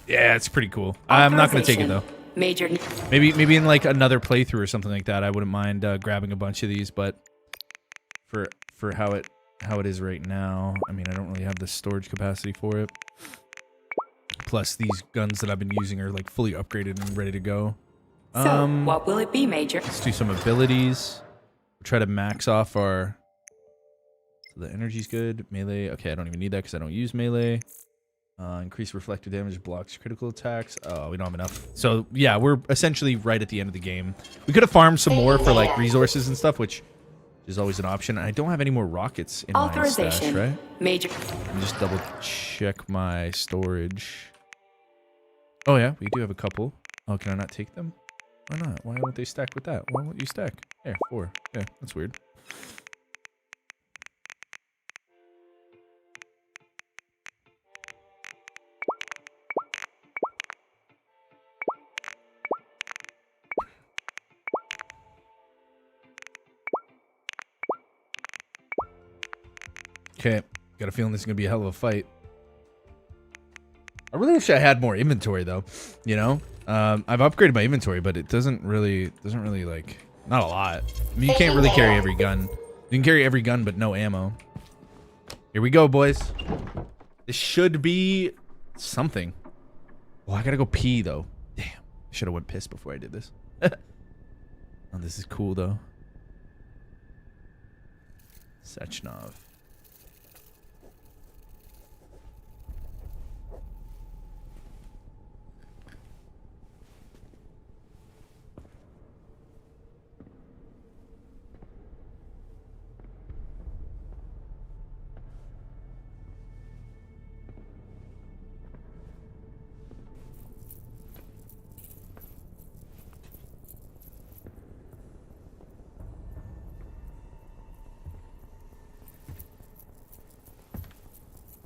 Yeah, it's pretty cool. I'm not gonna take it though. Major. Maybe in like another playthrough or something like that, I wouldn't mind grabbing a bunch of these. But for how it is right now, I mean, I don't really have the storage capacity for it. Plus, these guns that I've been using are like fully upgraded and ready to go. So, what will it be, Major? Let's do some abilities. We'll try to max off our. So the energy's good. Melee. Okay, I don't even need that because I don't use melee. Increase reflective damage, blocks critical attacks. Oh, we don't have enough. So yeah, we're essentially right at the end of the game. We could have farmed some more for like resources and stuff, which is always an option. I don't have any more rockets in my stash, right? Major. Let me just double check my storage. Oh yeah, we do have a couple. Oh, can I not take them? Why not? Why won't they stack with that? Why won't you stack? There, 4. Yeah, that's weird. Okay, got a feeling this is gonna be a hell of a fight. I really wish I had more inventory though. You know, I've upgraded my inventory, but it doesn't really like, not a lot. I mean, you can't really carry every gun. You can carry every gun, but no ammo. Here we go, boys. This should be something. Well, I gotta go pee though. Damn, I should have went piss before I did this. Oh, this is cool though. Sechnov.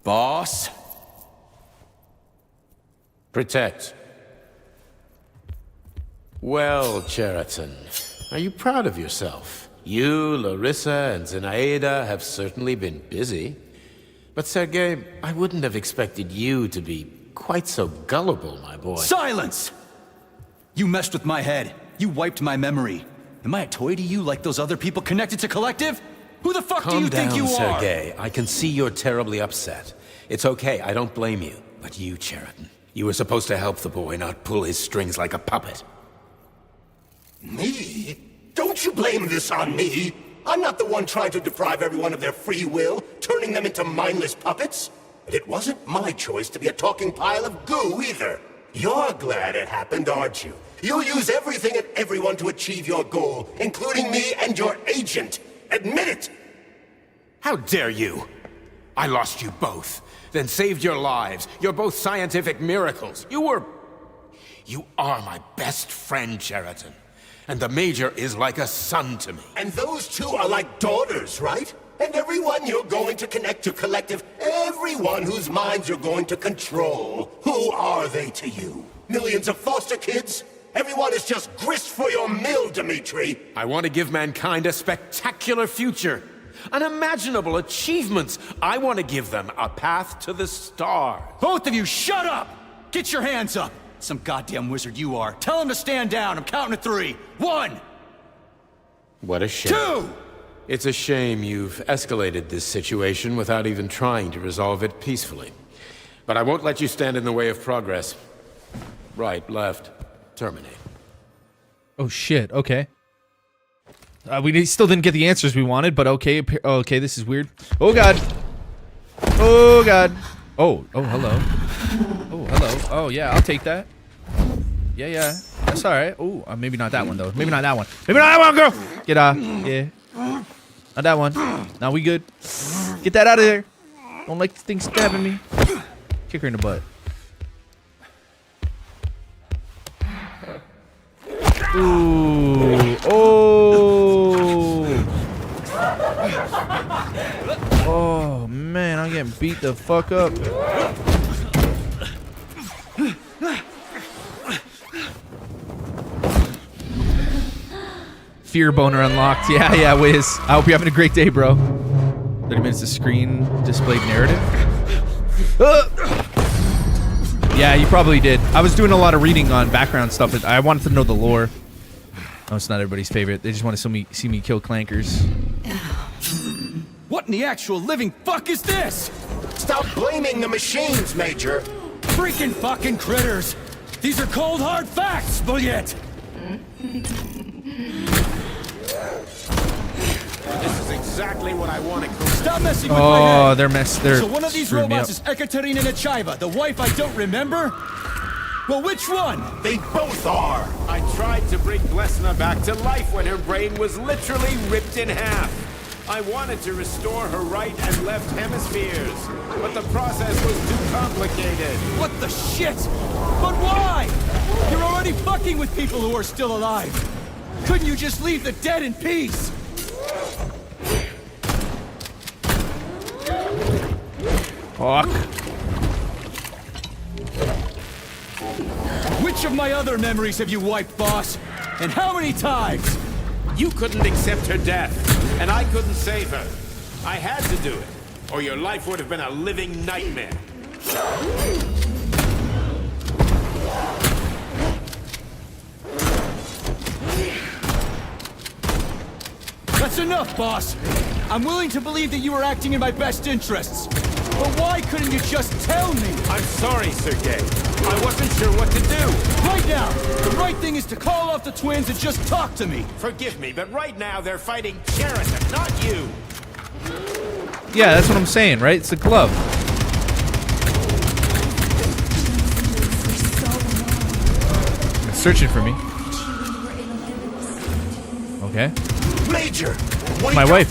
Boss? Protect. Well, Cheriton, are you proud of yourself? You, Larissa, and Zenaida have certainly been busy. But Sergei, I wouldn't have expected you to be quite so gullible, my boy. Silence! You messed with my head. You wiped my memory. Am I a toy to you like those other people connected to Collective? Who the fuck do you think you are? Calm down, Sergei. I can see you're terribly upset. It's okay, I don't blame you. But you, Cheriton, you were supposed to help the boy, not pull his strings like a puppet. Me? Don't you blame this on me? I'm not the one trying to deprive everyone of their free will, turning them into mindless puppets. And it wasn't my choice to be a talking pile of goo either. You're glad it happened, aren't you? You'll use everything and everyone to achieve your goal, including me and your agent. Admit it! How dare you? I lost you both, then saved your lives. You're both scientific miracles. You are my best friend, Cheriton. And the Major is like a son to me. And those two are like daughters, right? And everyone you're going to connect to Collective, everyone whose minds you're going to control, who are they to you? Millions of foster kids? Everyone is just grist for your mill, Dimitri. I want to give mankind a spectacular future. Unimaginable achievements. I want to give them a path to the stars. Both of you, shut up! Get your hands up! Some goddamn wizard you are. Tell him to stand down. I'm counting to 3. 1! What a shame. 2! It's a shame you've escalated this situation without even trying to resolve it peacefully. But I won't let you stand in the way of progress. Right, left, terminate. Oh shit, okay. We still didn't get the answers we wanted, but okay, okay, this is weird. Oh god. Oh god. Oh, hello. Oh, hello. Oh yeah, I'll take that. Yeah, that's alright. Oh, maybe not that one though. Maybe not that one. Maybe not that one, girl! Get out. Yeah. Not that one. Now we good. Get that out of there. Don't like the thing stabbing me. Kick her in the butt. Ooh. Oh. Oh man, I'm getting beat the fuck up. Fear boner unlocked. Yeah, Wiz. I hope you're having a great day, bro. 30 minutes of screen displayed narrative. Yeah, you probably did. I was doing a lot of reading on background stuff. I wanted to know the lore. Oh, it's not everybody's favorite. They just want to see me kill clankers. What in the actual living fuck is this? Stop blaming the machines, Major. Freaking fucking critters. These are cold hard facts, Bulliet. This is exactly what I wanted. Stop messing with my head. Oh, they're So one of these robots is Ekaterina Nechaeva, the wife I don't remember? Well, which one? They both are. I tried to bring Blesna back to life when her brain was literally ripped in half. I wanted to restore her right and left hemispheres, but the process was too complicated. What the shit? But why? You're already fucking with people who are still alive. Couldn't you just leave the dead in peace? Fuck. Which of my other memories have you wiped, boss? And how many times? You couldn't accept her death, and I couldn't save her. I had to do it, or your life would have been a living nightmare. That's enough, boss. I'm willing to believe that you were acting in my best interests. But why couldn't you just tell me? I'm sorry, Sergei. I wasn't sure what to do. Right now, the right thing is to call off the twins and just talk to me. Forgive me, but right now they're fighting Cheriton, not you. Yeah, that's what I'm saying, right? It's a glove. It's searching for me. Okay. Major! My wife.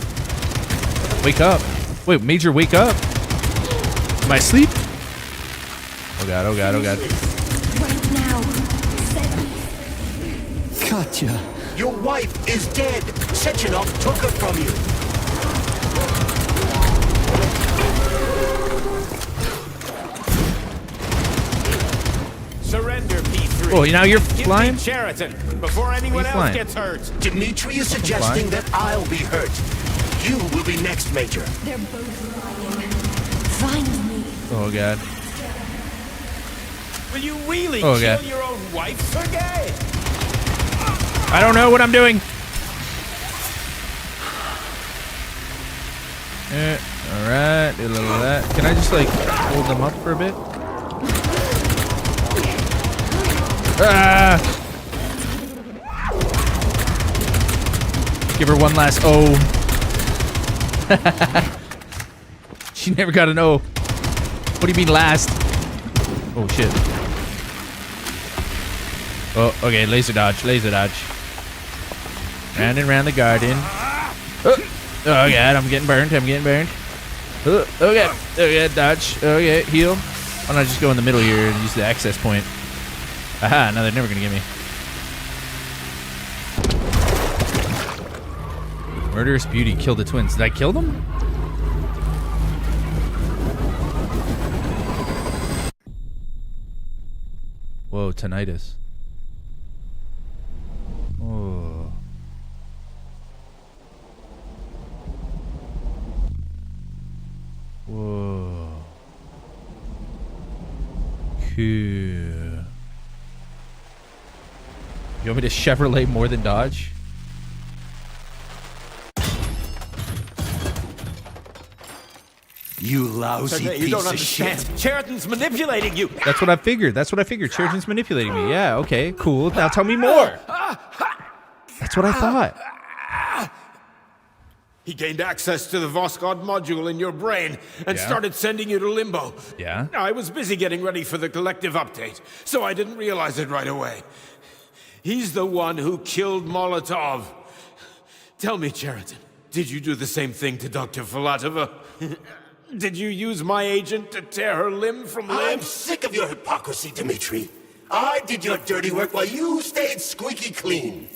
Wake up. Wait, Major, wake up. Am I asleep? Oh god, oh god, oh god. Right now. Katya. Your wife is dead. Sechenov took her from you. Surrender, P3. Oh, now you're Give flying? me Cheriton before anyone else flying? gets hurt. Dmitri is suggesting that I'll be hurt. You will be next, Major. They're both lying. Find me. Oh god. Will you really Oh, kill God. your own wife, Sergei? I don't know what I'm doing. Alright, do a little of that. Can I just like hold them up for a bit? Ah! Give her one last O. She never got an O. What do you mean last? Oh shit. Oh, okay, laser dodge, laser dodge. Round and round the garden. Oh god, I'm getting burned, I'm getting burned. Okay, dodge. Okay, heal. Why don't I just go in the middle here and use the access point? Aha, now they're never gonna get me. Murderous beauty killed the twins. Did I kill them? Whoa, tinnitus. Oh. Whoa. Cool. You want me to Chevrolet more than Dodge? You lousy You piece don't of understand. shit. Cheriton's manipulating you. That's what I figured. Cheriton's manipulating me. Yeah, okay, cool. Now tell me more. That's what I thought. He gained access to the Voskhod module in your brain and started sending you to limbo. Yeah? I was busy getting ready for the collective update, so I didn't realize it right away. He's the one who killed Molotov. Tell me, Cheriton, did you do the same thing to Dr. Filatova? Did you use my agent to tear her limb from limb? I'm sick of your hypocrisy, Dmitri. I did your dirty work while you stayed squeaky clean.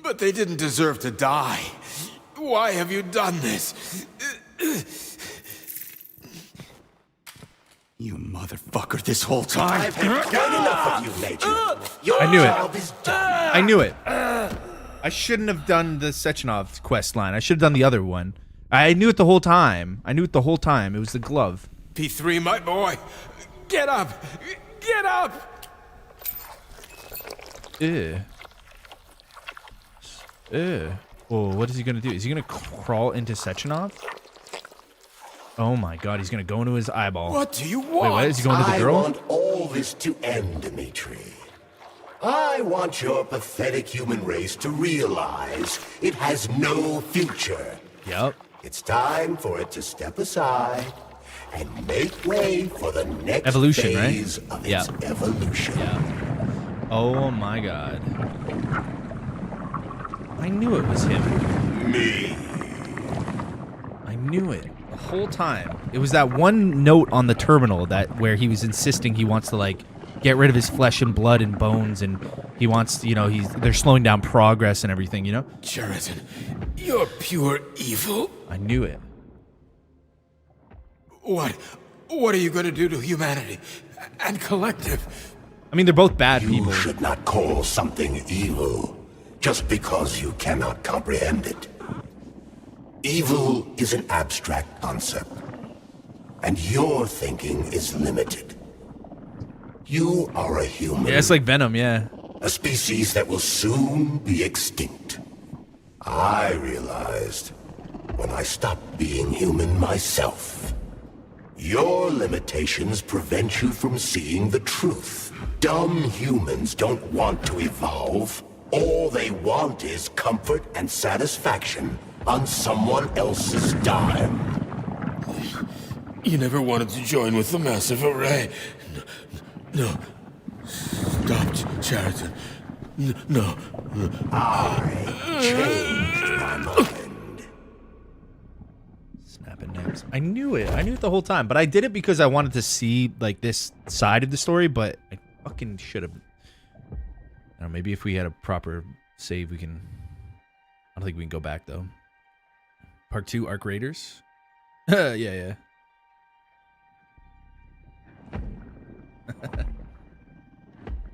But they didn't deserve to die. Why have you done this? You motherfucker this whole time. I've had quite enough of you, Major. Your I knew it. job is done. I knew it. I shouldn't have done the Sechenov quest line. I should have done the other one. I knew it the whole time. It was the glove. P3, my boy. Get up! Get up! Ew. Well, what is he gonna do? Is he gonna crawl into Sechenov? Oh my god, he's gonna go into his eyeball. What do you Wait, want? what? Is he going to the girl? I want all this to end, Dmitri. I want your pathetic human race to realize it has no future. Yep. It's time for it to step aside and make way for the next Evolution, phase right? of its evolution. Yeah. Oh my god. I knew it was him. Me. I knew it the whole time. It was that one note on the terminal where he was insisting he wants to like get rid of his flesh and blood and bones, and he wants, they're slowing down progress and everything, Cheriton, you're pure evil. I knew it. What are you going to do to humanity and collective? I mean, they're both bad people. You should not call something evil just because you cannot comprehend it. Evil is an abstract concept, and your thinking is limited. You are a human. Yeah, it's like Venom, yeah. A species that will soon be extinct. I realized when I stopped being human myself. Your limitations prevent you from seeing the truth. Dumb humans don't want to evolve. All they want is comfort and satisfaction on someone else's dime. You never wanted to join with the massive array. No. Stop, Cheriton. No. I changed my mind. Snapping necks. I knew it. I knew it the whole time. But I did it because I wanted to see like this side of the story, but I fucking should have. I don't know, maybe if we had a proper save, we can. I don't think we can go back though. Part 2, Arc Raiders. Yeah.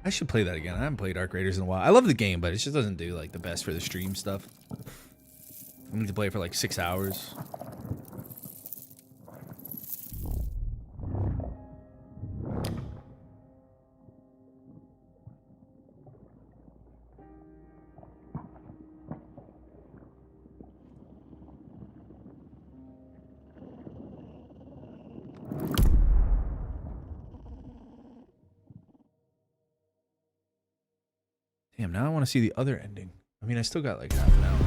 I should play that again. I haven't played Arc Raiders in a while. I love the game, but it just doesn't do like the best for the stream stuff. I need to play it for like 6 hours. Damn, now I want to see the other ending. I mean, I still got like half an hour.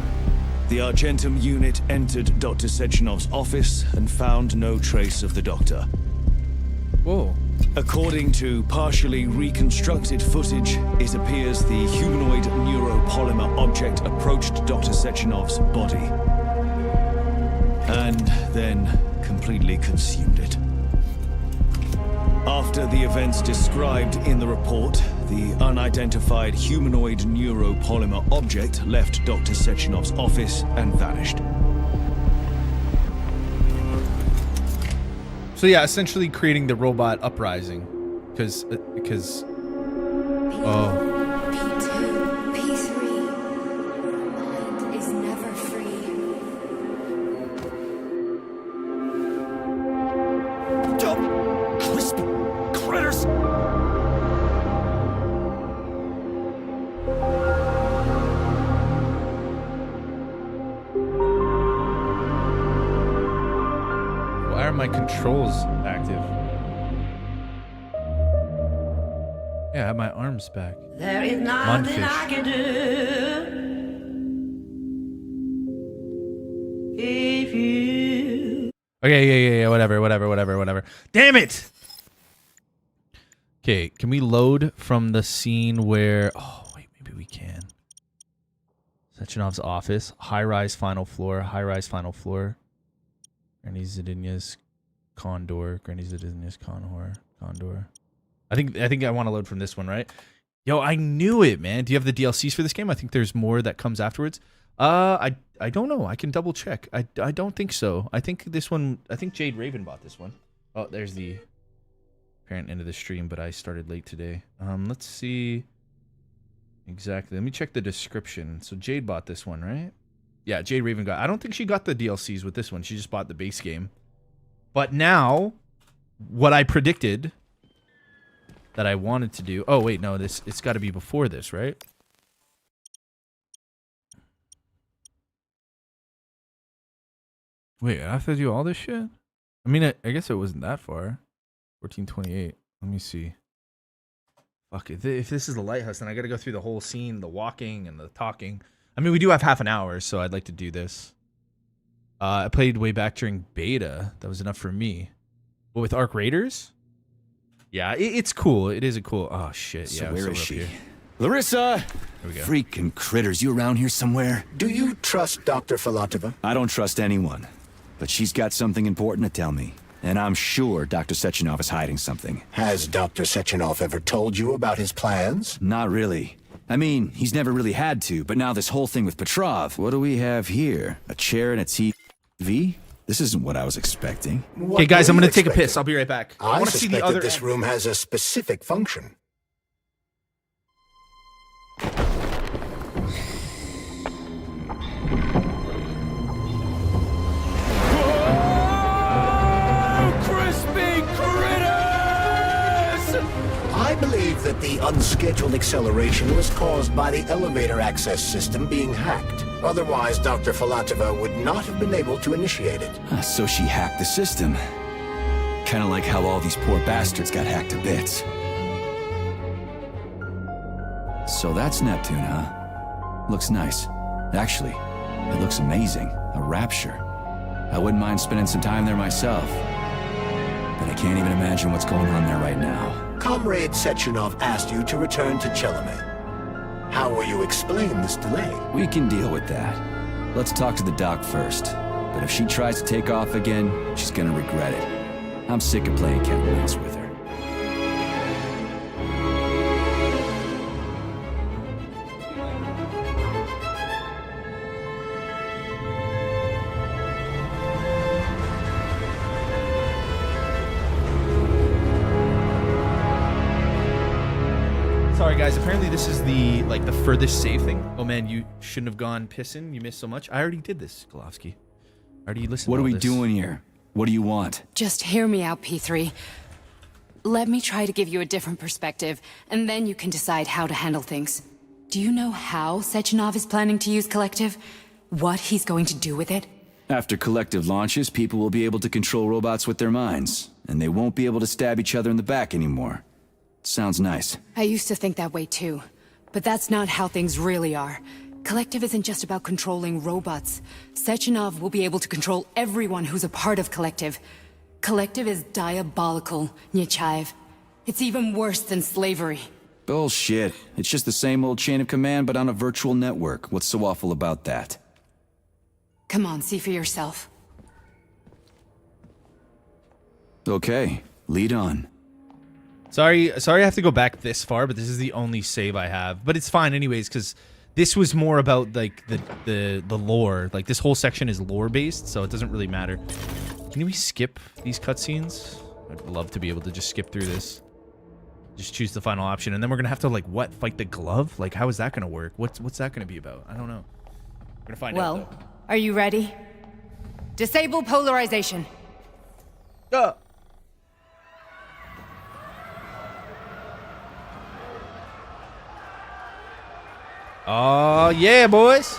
The Argentum unit entered Dr. Sechenov's office and found no trace of the doctor. Whoa. According to partially reconstructed footage, it appears the humanoid neuropolymer object approached Dr. Sechenov's body and then completely consumed it. After the events described in the report, the unidentified humanoid neuropolymer object left Dr. Sechenov's office and vanished. So yeah, essentially creating the robot uprising, because P2, P3, mind is never free. Crispy critters! my controls active. Yeah, I have my arms back. There is nothing Munfish. I can do if you. Okay, yeah, whatever. Damn it! Okay, can we load from the scene where... Oh, wait, maybe we can. Sechenov's office. High-rise final floor. Granny Zidinia's Condor. I think I want to load from this one, right? Yo, I knew it, man. Do you have the DLCs for this game? I think there's more that comes afterwards. I don't know. I can double check. I don't think so. I think this one. I think Jade Raven bought this one. Oh, there's the apparent end of the stream, but I started late today. Let's see. Exactly. Let me check the description. So Jade bought this one, right? Yeah, Jade Raven got. I don't think she got the DLCs with this one. She just bought the base game. But now, what I predicted that I wanted to do. Oh wait, no. It's got to be before this, right? Wait, I have to do all this shit? I mean, I guess it wasn't that far. 1428. Let me see. Fuck, if this is the lighthouse, then I gotta go through the whole scene, the walking and the talking. I mean, we do have half an hour, so I'd like to do this. I played way back during beta. That was enough for me. But with Arc Raiders? Yeah, it's cool. It is a cool... Oh, shit. So yeah, where is up she? here. Larissa! Here we go. Freaking critters, you around here somewhere? Do you trust Dr. Filatova? I don't trust anyone. But she's got something important to tell me. And I'm sure Dr. Sechenov is hiding something. Has Dr. Sechenov ever told you about his plans? Not really. I mean, he's never really had to, but now this whole thing with Petrov. What do we have here? A chair and a TV? This isn't what I was expecting. Okay, guys, I'm going to take a piss. I'll be right back. I want to see the suspect other that this room has a specific function. I believe that the unscheduled acceleration was caused by the elevator access system being hacked. Otherwise, Dr. Filatova would not have been able to initiate it. So she hacked the system. Kinda like how all these poor bastards got hacked to bits. So that's Neptune, huh? Looks nice. Actually, it looks amazing. A rapture. I wouldn't mind spending some time there myself. But I can't even imagine what's going on there right now. Comrade Sechenov asked you to return to Chelome. How will you explain this delay? We can deal with that. Let's talk to the doc first. But if she tries to take off again, she's gonna regret it. I'm sick of playing cat and mouse with her. Sorry, guys. Apparently, this is the furthest save thing. Oh man, you shouldn't have gone pissing. You missed so much. I already did this, Golovsky. I already listened. What to are all we this. doing here? What do you want? Just hear me out, P3. Let me try to give you a different perspective, and then you can decide how to handle things. Do you know how Sechenov is planning to use Collective? What he's going to do with it? After Collective launches, people will be able to control robots with their minds, and they won't be able to stab each other in the back anymore. Sounds nice. I used to think that way too, but that's not how things really are. Collective isn't just about controlling robots. Sechenov will be able to control everyone who's a part of Collective. Collective is diabolical, Nechayev. It's even worse than slavery. Bullshit. It's just the same old chain of command, but on a virtual network. What's so awful about that? Come on, see for yourself. Okay, lead on. Sorry, I have to go back this far, but this is the only save I have. But it's fine anyways, because this was more about like the lore. Like this whole section is lore based, so it doesn't really matter. Can we skip these cutscenes? I'd love to be able to just skip through this. Just choose the final option, and then we're gonna have to like what? Fight the glove? Like how is that gonna work? What's that gonna be about? I don't know. We're gonna find out. Well, are you ready? Disable polarization. Oh yeah, boys.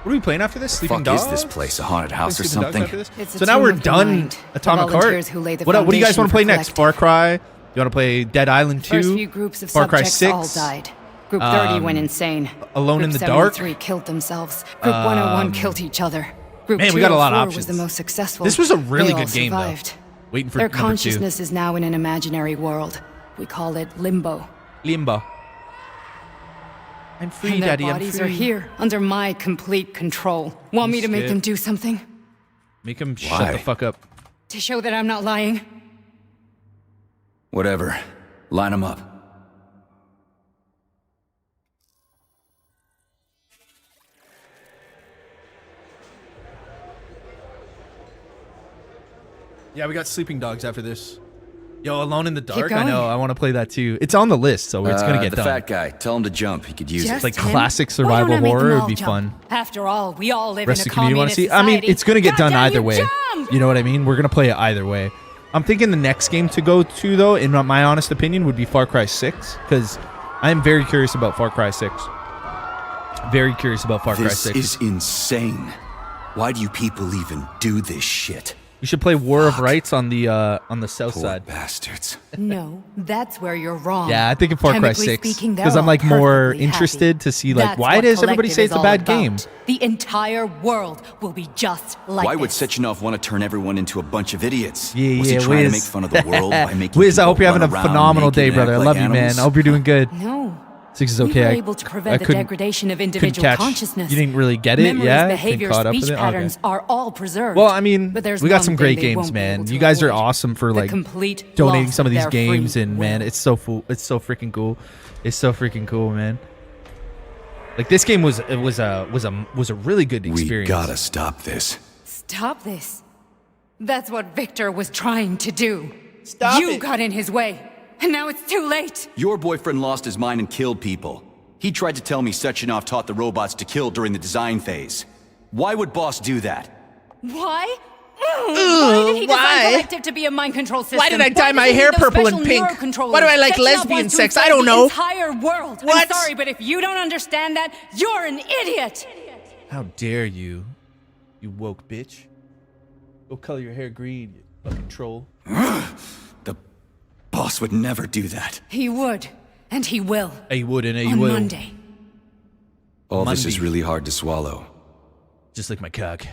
What are we playing after this? Sleeping Fuck Dogs? is this place? A haunted house or Sleeping Dogs something? after this? It's a So now we're tomb of the done mind, the Atomic Heart. volunteers who lay the What do you guys foundation want to play for next? collective. Far Cry? You want to play Dead Island 2? First few groups of Far Cry subjects 6? all died. Group 30 went insane. Alone in Group the Dark? 73 killed themselves. Group 101 killed each other. Group Man, we got a lot of 204 options. was the most successful. This was a really They all good game, though. survived. Waiting for Their number 2. consciousness is now in an imaginary world. We call it limbo. Limbo. I'm free, And their Daddy. I'm bodies free. are here, under my complete control. Want me to make Skip. them do something? Make him shut Why? the fuck up. To show that I'm not lying? Whatever. Line them up. Yeah, we got Sleeping Dogs after this. Yo, Alone in the Dark? I going. know. I want to play that too. It's on the list, so it's going to get the done. fat guy. Tell him to jump. He could use Just it. Like him? classic Why survival don't I make them horror all would be jump? fun. After all, we all live Rest in of a the community want communist to see? I mean, society. it's going to get done Goddamn, either you way. jump! You know what I mean? We're going to play it either way. I'm thinking the next game to go to, though, in my honest opinion, would be Far Cry 6, because I am very curious about Far Cry 6. Very curious about Far Cry This 6. is insane. Why do you people even do this shit? We should play War of Rights on the south Poor side. bastards. No, that's where you're wrong. Yeah, I think in Far Cry Chemically 6, speaking, they're because I'm all like more perfectly interested happy. to see like That's why what does everybody collective say it's is a all bad about. game? The entire world will be just like Why would this. Sechenov want to turn everyone into a bunch of idiots? Yeah, Was yeah, he trying to Wiz. make fun of the world by making Wiz, I people hope you're having a run around phenomenal naked day, and brother. I act love like you, man. animals? I hope you're doing good. No. 6 is We okay. were I- able to I prevent the couldn't- degradation of couldn't individual catch. consciousness. You didn't really get it, Memories, yeah? behavior, Been caught up with speech it? Okay. patterns are all preserved. Well, I mean, but there's we got one some thing great they games, won't be man. able to You guys are avoid. awesome for The like complete donating loss some of of these their games, free and man, will. it's so freaking cool. It's so freaking cool, man. Like this game was a really good We experience. gotta stop this. Stop this. That's what Victor was trying to do. Stop You it. got in his way, and now it's too late. Your boyfriend lost his mind and killed people. He tried to tell me Sechenov taught the robots to kill during the design phase. Why would Boss do that? Why? Why did he design Collective to be a mind control system? Why did I dye does my he need hair those purple and special pink? neurocontrollers? Why do I like Sechenov lesbian wants to sex? I enslave don't the know. entire world. What? I'm sorry, but if you don't understand that, you're an idiot. How dare you, you woke bitch? Go color your hair green, you fucking troll. The Boss would never do that. He would, and he will. He would and he on will. Monday. All this is Monday. really hard to swallow. Just like my cock.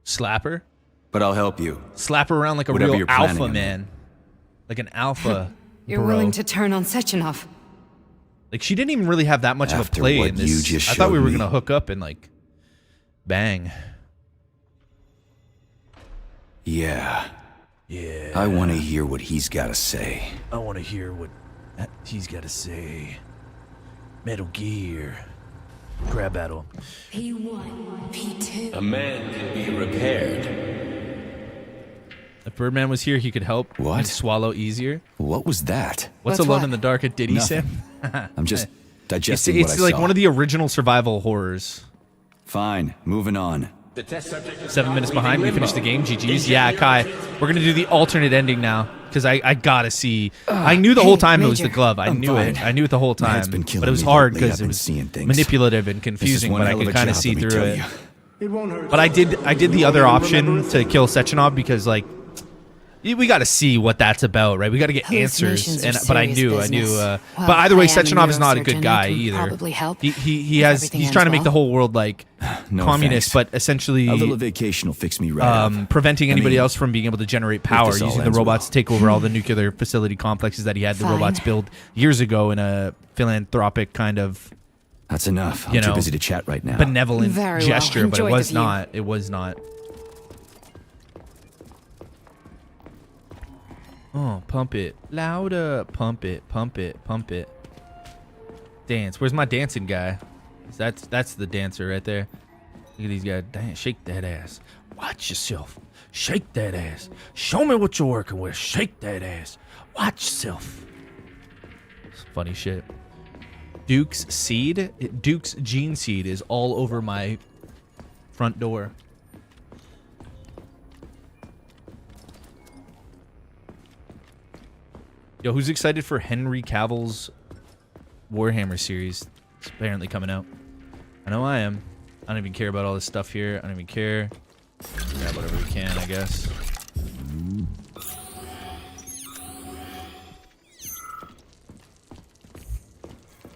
Slap her. But I'll help you. Slap her around like a Whatever real you're planning, alpha I mean. man. Like an alpha. You're bro. willing to turn on Sechenov. Like she didn't even really have that much of a After play what in this. you just I thought we showed were me. gonna hook up and like bang. Yeah. Yeah. I want to hear what he's got to say. I want to hear what he's got to say. Metal Gear. Grab battle. P1, P2. A man can be repaired. If Birdman was here, he could help. What? And swallow easier. What was that? What's What's Alone what? in the Dark at Diddy Nothing. Sam? I'm just It's digesting what I like saw. one of the original survival horrors. Fine, moving on. The test subject is 7 now minutes breathing behind. We limbo. finished the game. GG's. Yeah, Kai. We're gonna do the alternate ending now because I gotta see. I knew the whole time it was the Major. glove. I I'm knew it. fine. I knew it the whole My time. head's been killing But it was me hard lately. because I've it been was seeing things. manipulative and This is confusing. one But I hell of could a kind of job, see let me through tell it. you. It won't hurt. But I did the other option to kill Sechenov because like we got to see what that's about, right? We got to get answers. Hallucinations And are but I serious knew. business. Well, But either way, I am a Sechenov is not a neurosurgeon. good I guy can either. probably help He if has everything he's ends trying to make well. the whole world like No communist, thanks. but essentially A little vacation will fix me right up. preventing anybody I mean, else from being able to generate power this all using the ends robots well. to take over all the nuclear facility complexes that he had the Fine. robots build years ago in a philanthropic kind of That's enough. I'm you too know, busy to chat right now. benevolent Very well. gesture, but it Enjoy was the view. not. It was not. Oh, pump it louder, pump it, pump it, pump it. Dance. Where's my dancing guy? That's the dancer right there. Look at these guys. Dance. Shake that ass. Watch yourself. Shake that ass. Show me what you're working with. Shake that ass. Watch yourself. It's funny shit. Duke's gene seed is all over my front door. Yo, who's excited for Henry Cavill's Warhammer series? It's apparently coming out. I know I am. I don't even care about all this stuff here. I don't even care. Grab whatever we can, I guess.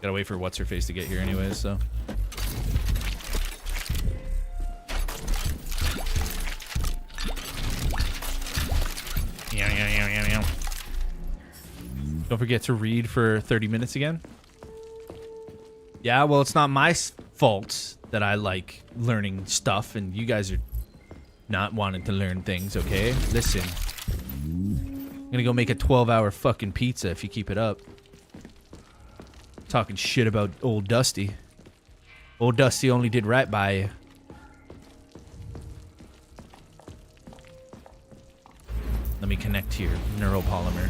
Gotta wait for what's her face to get here anyways, so. Don't forget to read for 30 minutes again. Yeah, well, it's not my fault that I like learning stuff and you guys are not wanting to learn things, okay? Listen. I'm gonna go make a 12-hour fucking pizza if you keep it up. Talking shit about old Dusty. Old Dusty only did right by you. Let me connect to your neuropolymer.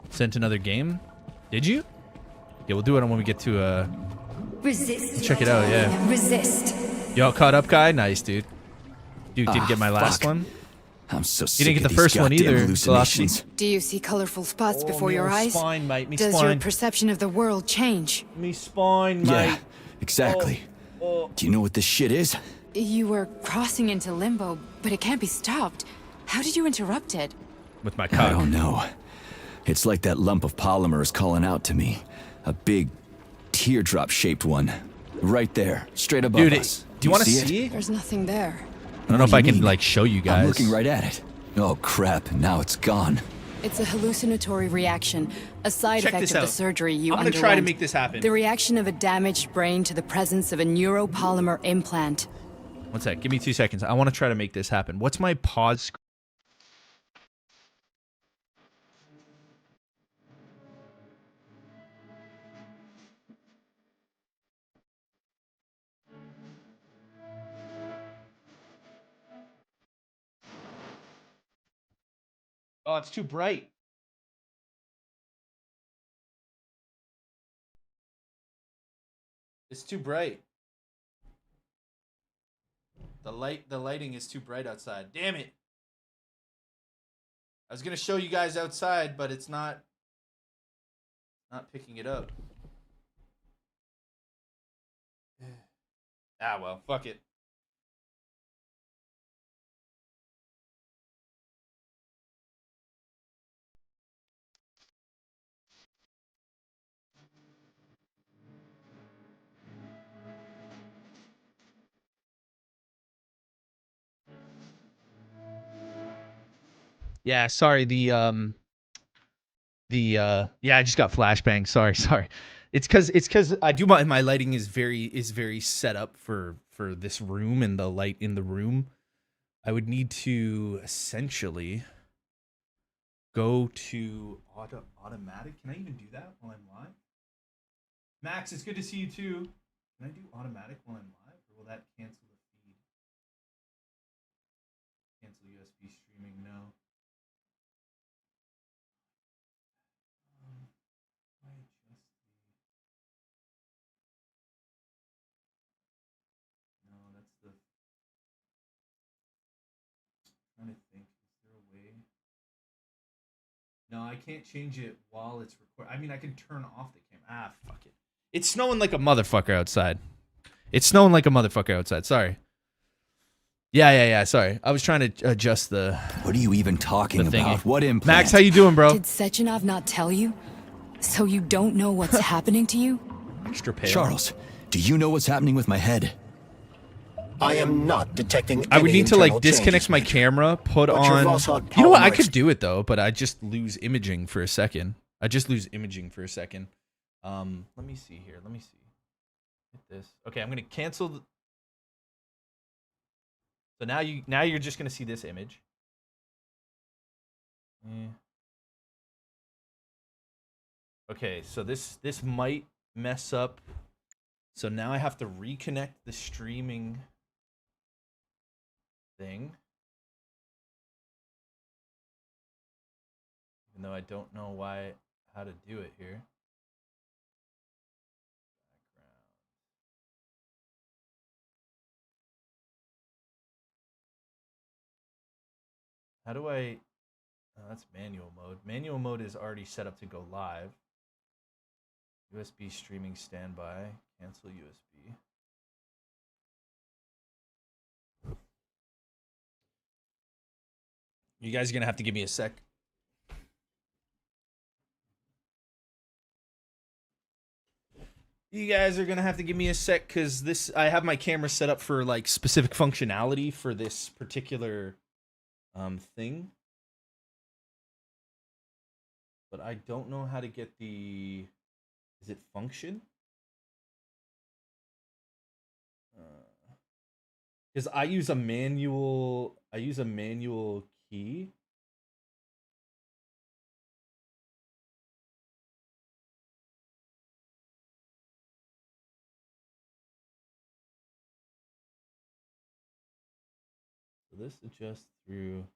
Sent another game? Did you? Yeah, we'll do it when we get to Resist. check it out, yeah. Resist. Y'all caught up, guy? Nice, dude. Duke didn't get my last one. I'm so You sick didn't get of the these first one goddamn either, hallucinations. Do you see colorful spots before your me eyes? spine, mate, me Does spine. your perception of the world change? Me spine, Yeah, exactly. Do you know what this shit is? You were crossing into limbo, but it can't be stopped. How did you interrupt it? With my I cock. don't know. It's like that lump of polymer is calling out to me. A big, teardrop-shaped one. Right there, straight above Dude, us. do you want to it? see? There's nothing there. I don't know if I can like show you guys. I'm looking right at it. Oh crap, now it's gone. It's a hallucinatory reaction, a side Check effect this of the out. surgery you I'm gonna underwent. try to make this happen. The reaction of a damaged brain to the presence of a neuropolymer implant. One sec, give me 2 seconds. I want to try to make this happen. What's my pause screen? Oh, it's too bright. It's too bright. The lighting is too bright outside. Damn it. I was gonna show you guys outside, but it's not picking it up. Ah well, fuck it. Yeah, sorry, yeah, I just got flashbang. Sorry. It's cuz I do my lighting is very set up for this room and the light in the room. I would need to essentially go to automatic. Can I even do that while I'm live? Max, it's good to see you too. Can I do automatic while I'm live, or will that cancel the feed? Cancel USB streaming? No. No, that's the. I'm trying to think. Is there a way? No, I can't change it while it's recording. I mean, I can turn off the camera. Ah, fuck it. It's snowing like a motherfucker outside. Sorry. Yeah. Sorry. I was trying to adjust the. What are you even talking about? What implant? Max, how you doing, bro? Did Sechenov not tell you? So you don't know what's happening to you? Extra pale. Charles, do you know what's happening with my head? I am not detecting I would any need to like internal disconnect changes, my Major. camera, put But your on. Vossard You know what? I polymer could do it though, but I just lose imaging for a second. Let me see here. Let me see. Hit this. Okay, I'm gonna cancel. So now you're just gonna see this image. Okay, so this might mess up. So now I have to reconnect the streaming thing. Even though I don't know how to do it here. How do I... Oh, that's manual mode. Manual mode is already set up to go live. USB streaming standby. Cancel USB. You guys are gonna have to give me a sec. You guys are gonna have to give me a sec because this I have my camera set up for like specific functionality for this particular thing. But I don't know how to get the is it function? Because I use a manual key. So this adjusts through.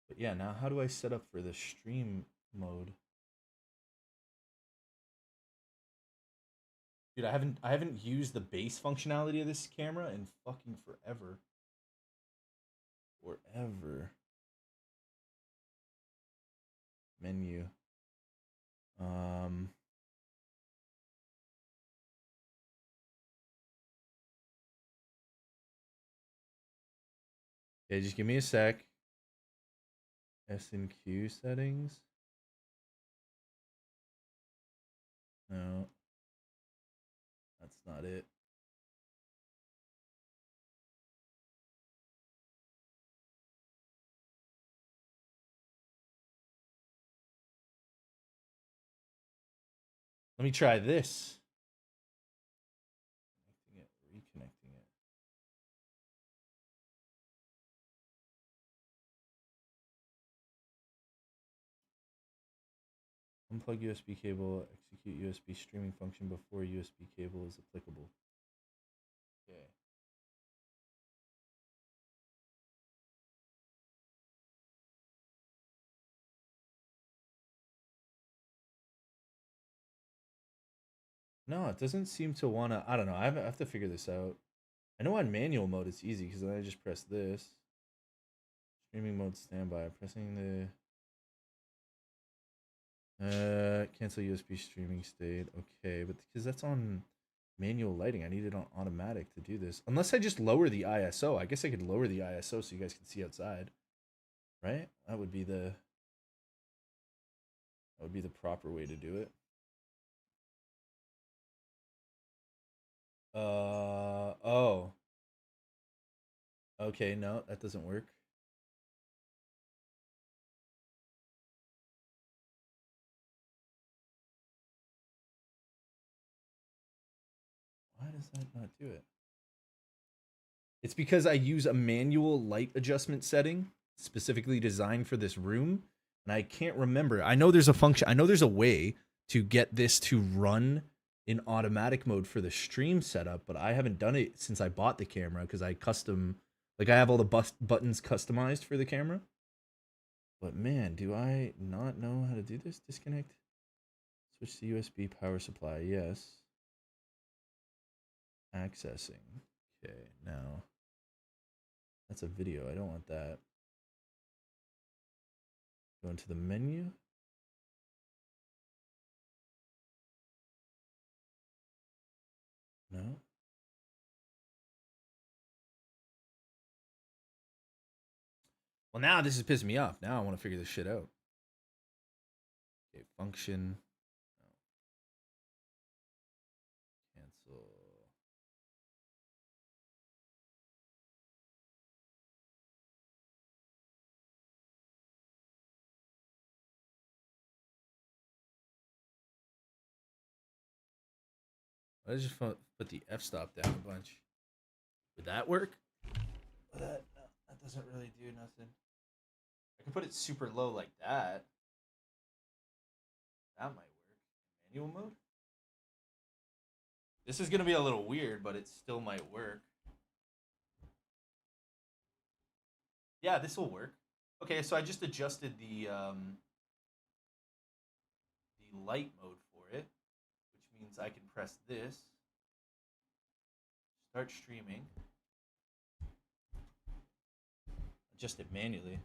But yeah, now how do I set up for the stream mode? Dude, I haven't used the base functionality of this camera in fucking forever. Forever. Menu. Okay, just give me a sec. S and Q settings. No. That's not it. Let me try this. Reconnecting it. Unplug USB cable, execute USB streaming function before USB cable is applicable. Okay. No, it doesn't seem to want to. I don't know. I have to figure this out. I know on manual mode it's easy because then I just press this. Streaming mode standby. Pressing the cancel USB streaming state. Okay, but because that's on manual lighting, I need it on automatic to do this. Unless I just lower the ISO. I guess I could lower the ISO so you guys can see outside. Right? That would be the proper way to do it. Oh. Okay, no, that doesn't work. Why does that not do it? It's because I use a manual light adjustment setting specifically designed for this room, and I can't remember. I know there's a function, I know there's a way to get this to run in automatic mode for the stream setup, but I haven't done it since I bought the camera because I have all the buttons customized for the camera. But man, do I not know how to do this? Disconnect. Switch to USB power supply. Yes. Accessing. Okay, now. That's a video. I don't want that. Go into the menu. No. Well, now this is pissing me off. Now I want to figure this shit out. Okay, function. No. Cancel. I just put the f-stop down a bunch. Would that work? That doesn't really do nothing. I can put it super low like that. That might work. Manual mode? This is going to be a little weird, but it still might work. Yeah, this will work. Okay, so I just adjusted the light mode for it, which means I can press this, start streaming, adjust it manually,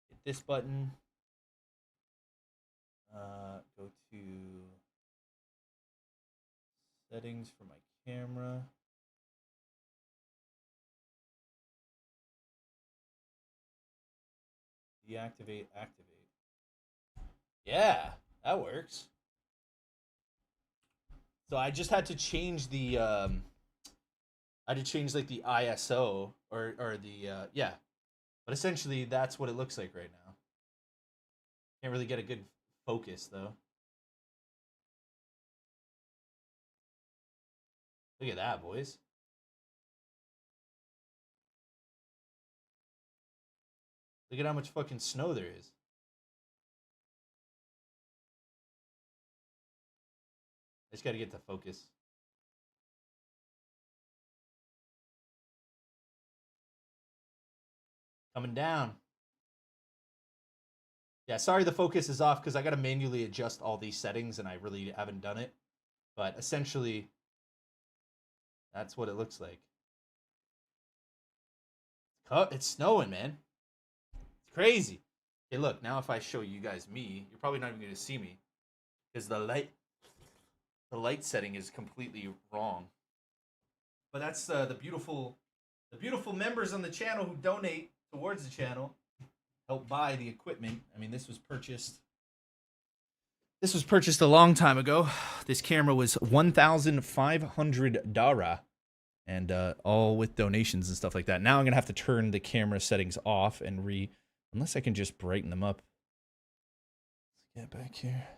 hit this button, go to settings for my camera, Deactivate, activate. Yeah, that works. So I just had to change the I had to change like the ISO or the yeah. But essentially that's what it looks like right now. Can't really get a good focus though. Look at that, boys. Look at how much fucking snow there is. I just gotta get the focus. Coming down. Yeah, sorry the focus is off because I gotta manually adjust all these settings and I really haven't done it. But essentially, that's what it looks like. It's snowing, man. It's crazy. Okay, look, now if I show you guys me, you're probably not even gonna see me. Because the light setting is completely wrong. But that's the beautiful members on the channel who donate towards the channel, help buy the equipment. I mean, this was purchased a long time ago. This camera was $1,500, and all with donations and stuff like that. Now I'm gonna have to turn the camera settings off and unless I can just brighten them up. Let's get back here.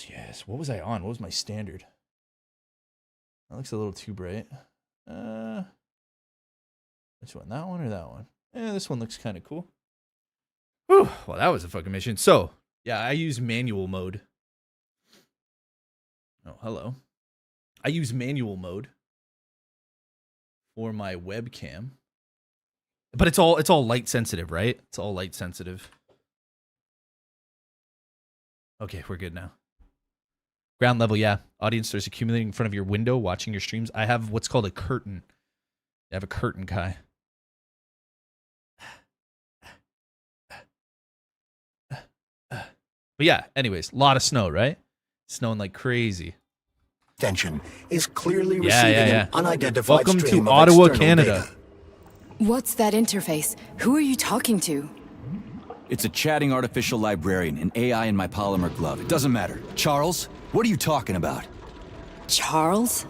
Yes. What was I on? What was my standard? That looks a little too bright. Which one? That one or that one? This one looks kind of cool. Whew. Well, that was a fucking mission. So, yeah, I use manual mode. Oh, hello. I use manual mode for my webcam. But it's all light sensitive, right? It's all light sensitive. Okay, we're good now. Ground level, yeah. Audience starts accumulating in front of your window, watching your streams. I have what's called a curtain. I have a curtain, Kai. But yeah, anyways, a lot of snow, right? Snowing like crazy. Extension is clearly receiving an unidentified Welcome stream to of Ottawa, external Canada. data. What's that interface? Who are you talking to? It's a chatting artificial librarian, an AI in my polymer glove. It doesn't matter. Charles, what are you talking about? Charles?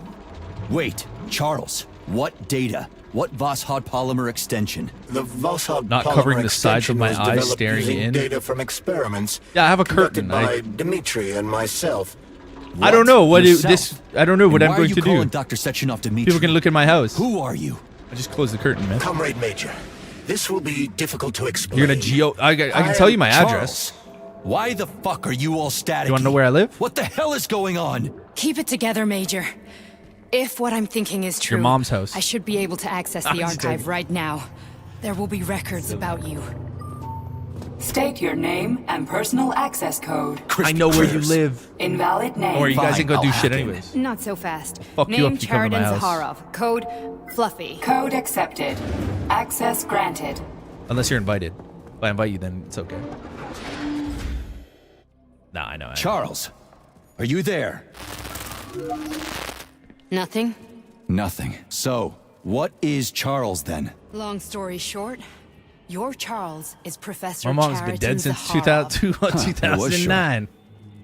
Wait, Charles, what data? What Voskhod polymer extension? The Voskhod Not polymer covering the sides of my extension was eyes, developed staring using in. data from experiments. Yeah, I have a curtain. By Dmitri and myself. I don't know what I don't know what And I'm why are going you to do. calling Dr. Sechenov Dmitri? People can look at my house. Who are you? I just closed the curtain, man. Comrade Major, this will be difficult to explain. You're gonna I can tell you my address. Why the fuck are you all static? You want to know where I live? What the hell is going on? Keep it together, Major. If what I'm thinking is true, Your mom's house. I should be able to access the archive right now. There will be records about you. State your name and personal access code. I know where you live. Invalid name. Don't worry, you guys ain't gonna do shit anyways. Not so fast. Fuck you Name up if you come to my Charadin house. Zaharov. Code Fluffy. Code accepted. Access granted. Unless you're invited. If I invite you, then it's okay. Nah, I know. Charles, are you there? Nothing? Nothing. So, what is Charles then? Long story short, your Charles is Professor My mom's been Charadin dead since Zaharov. 2009.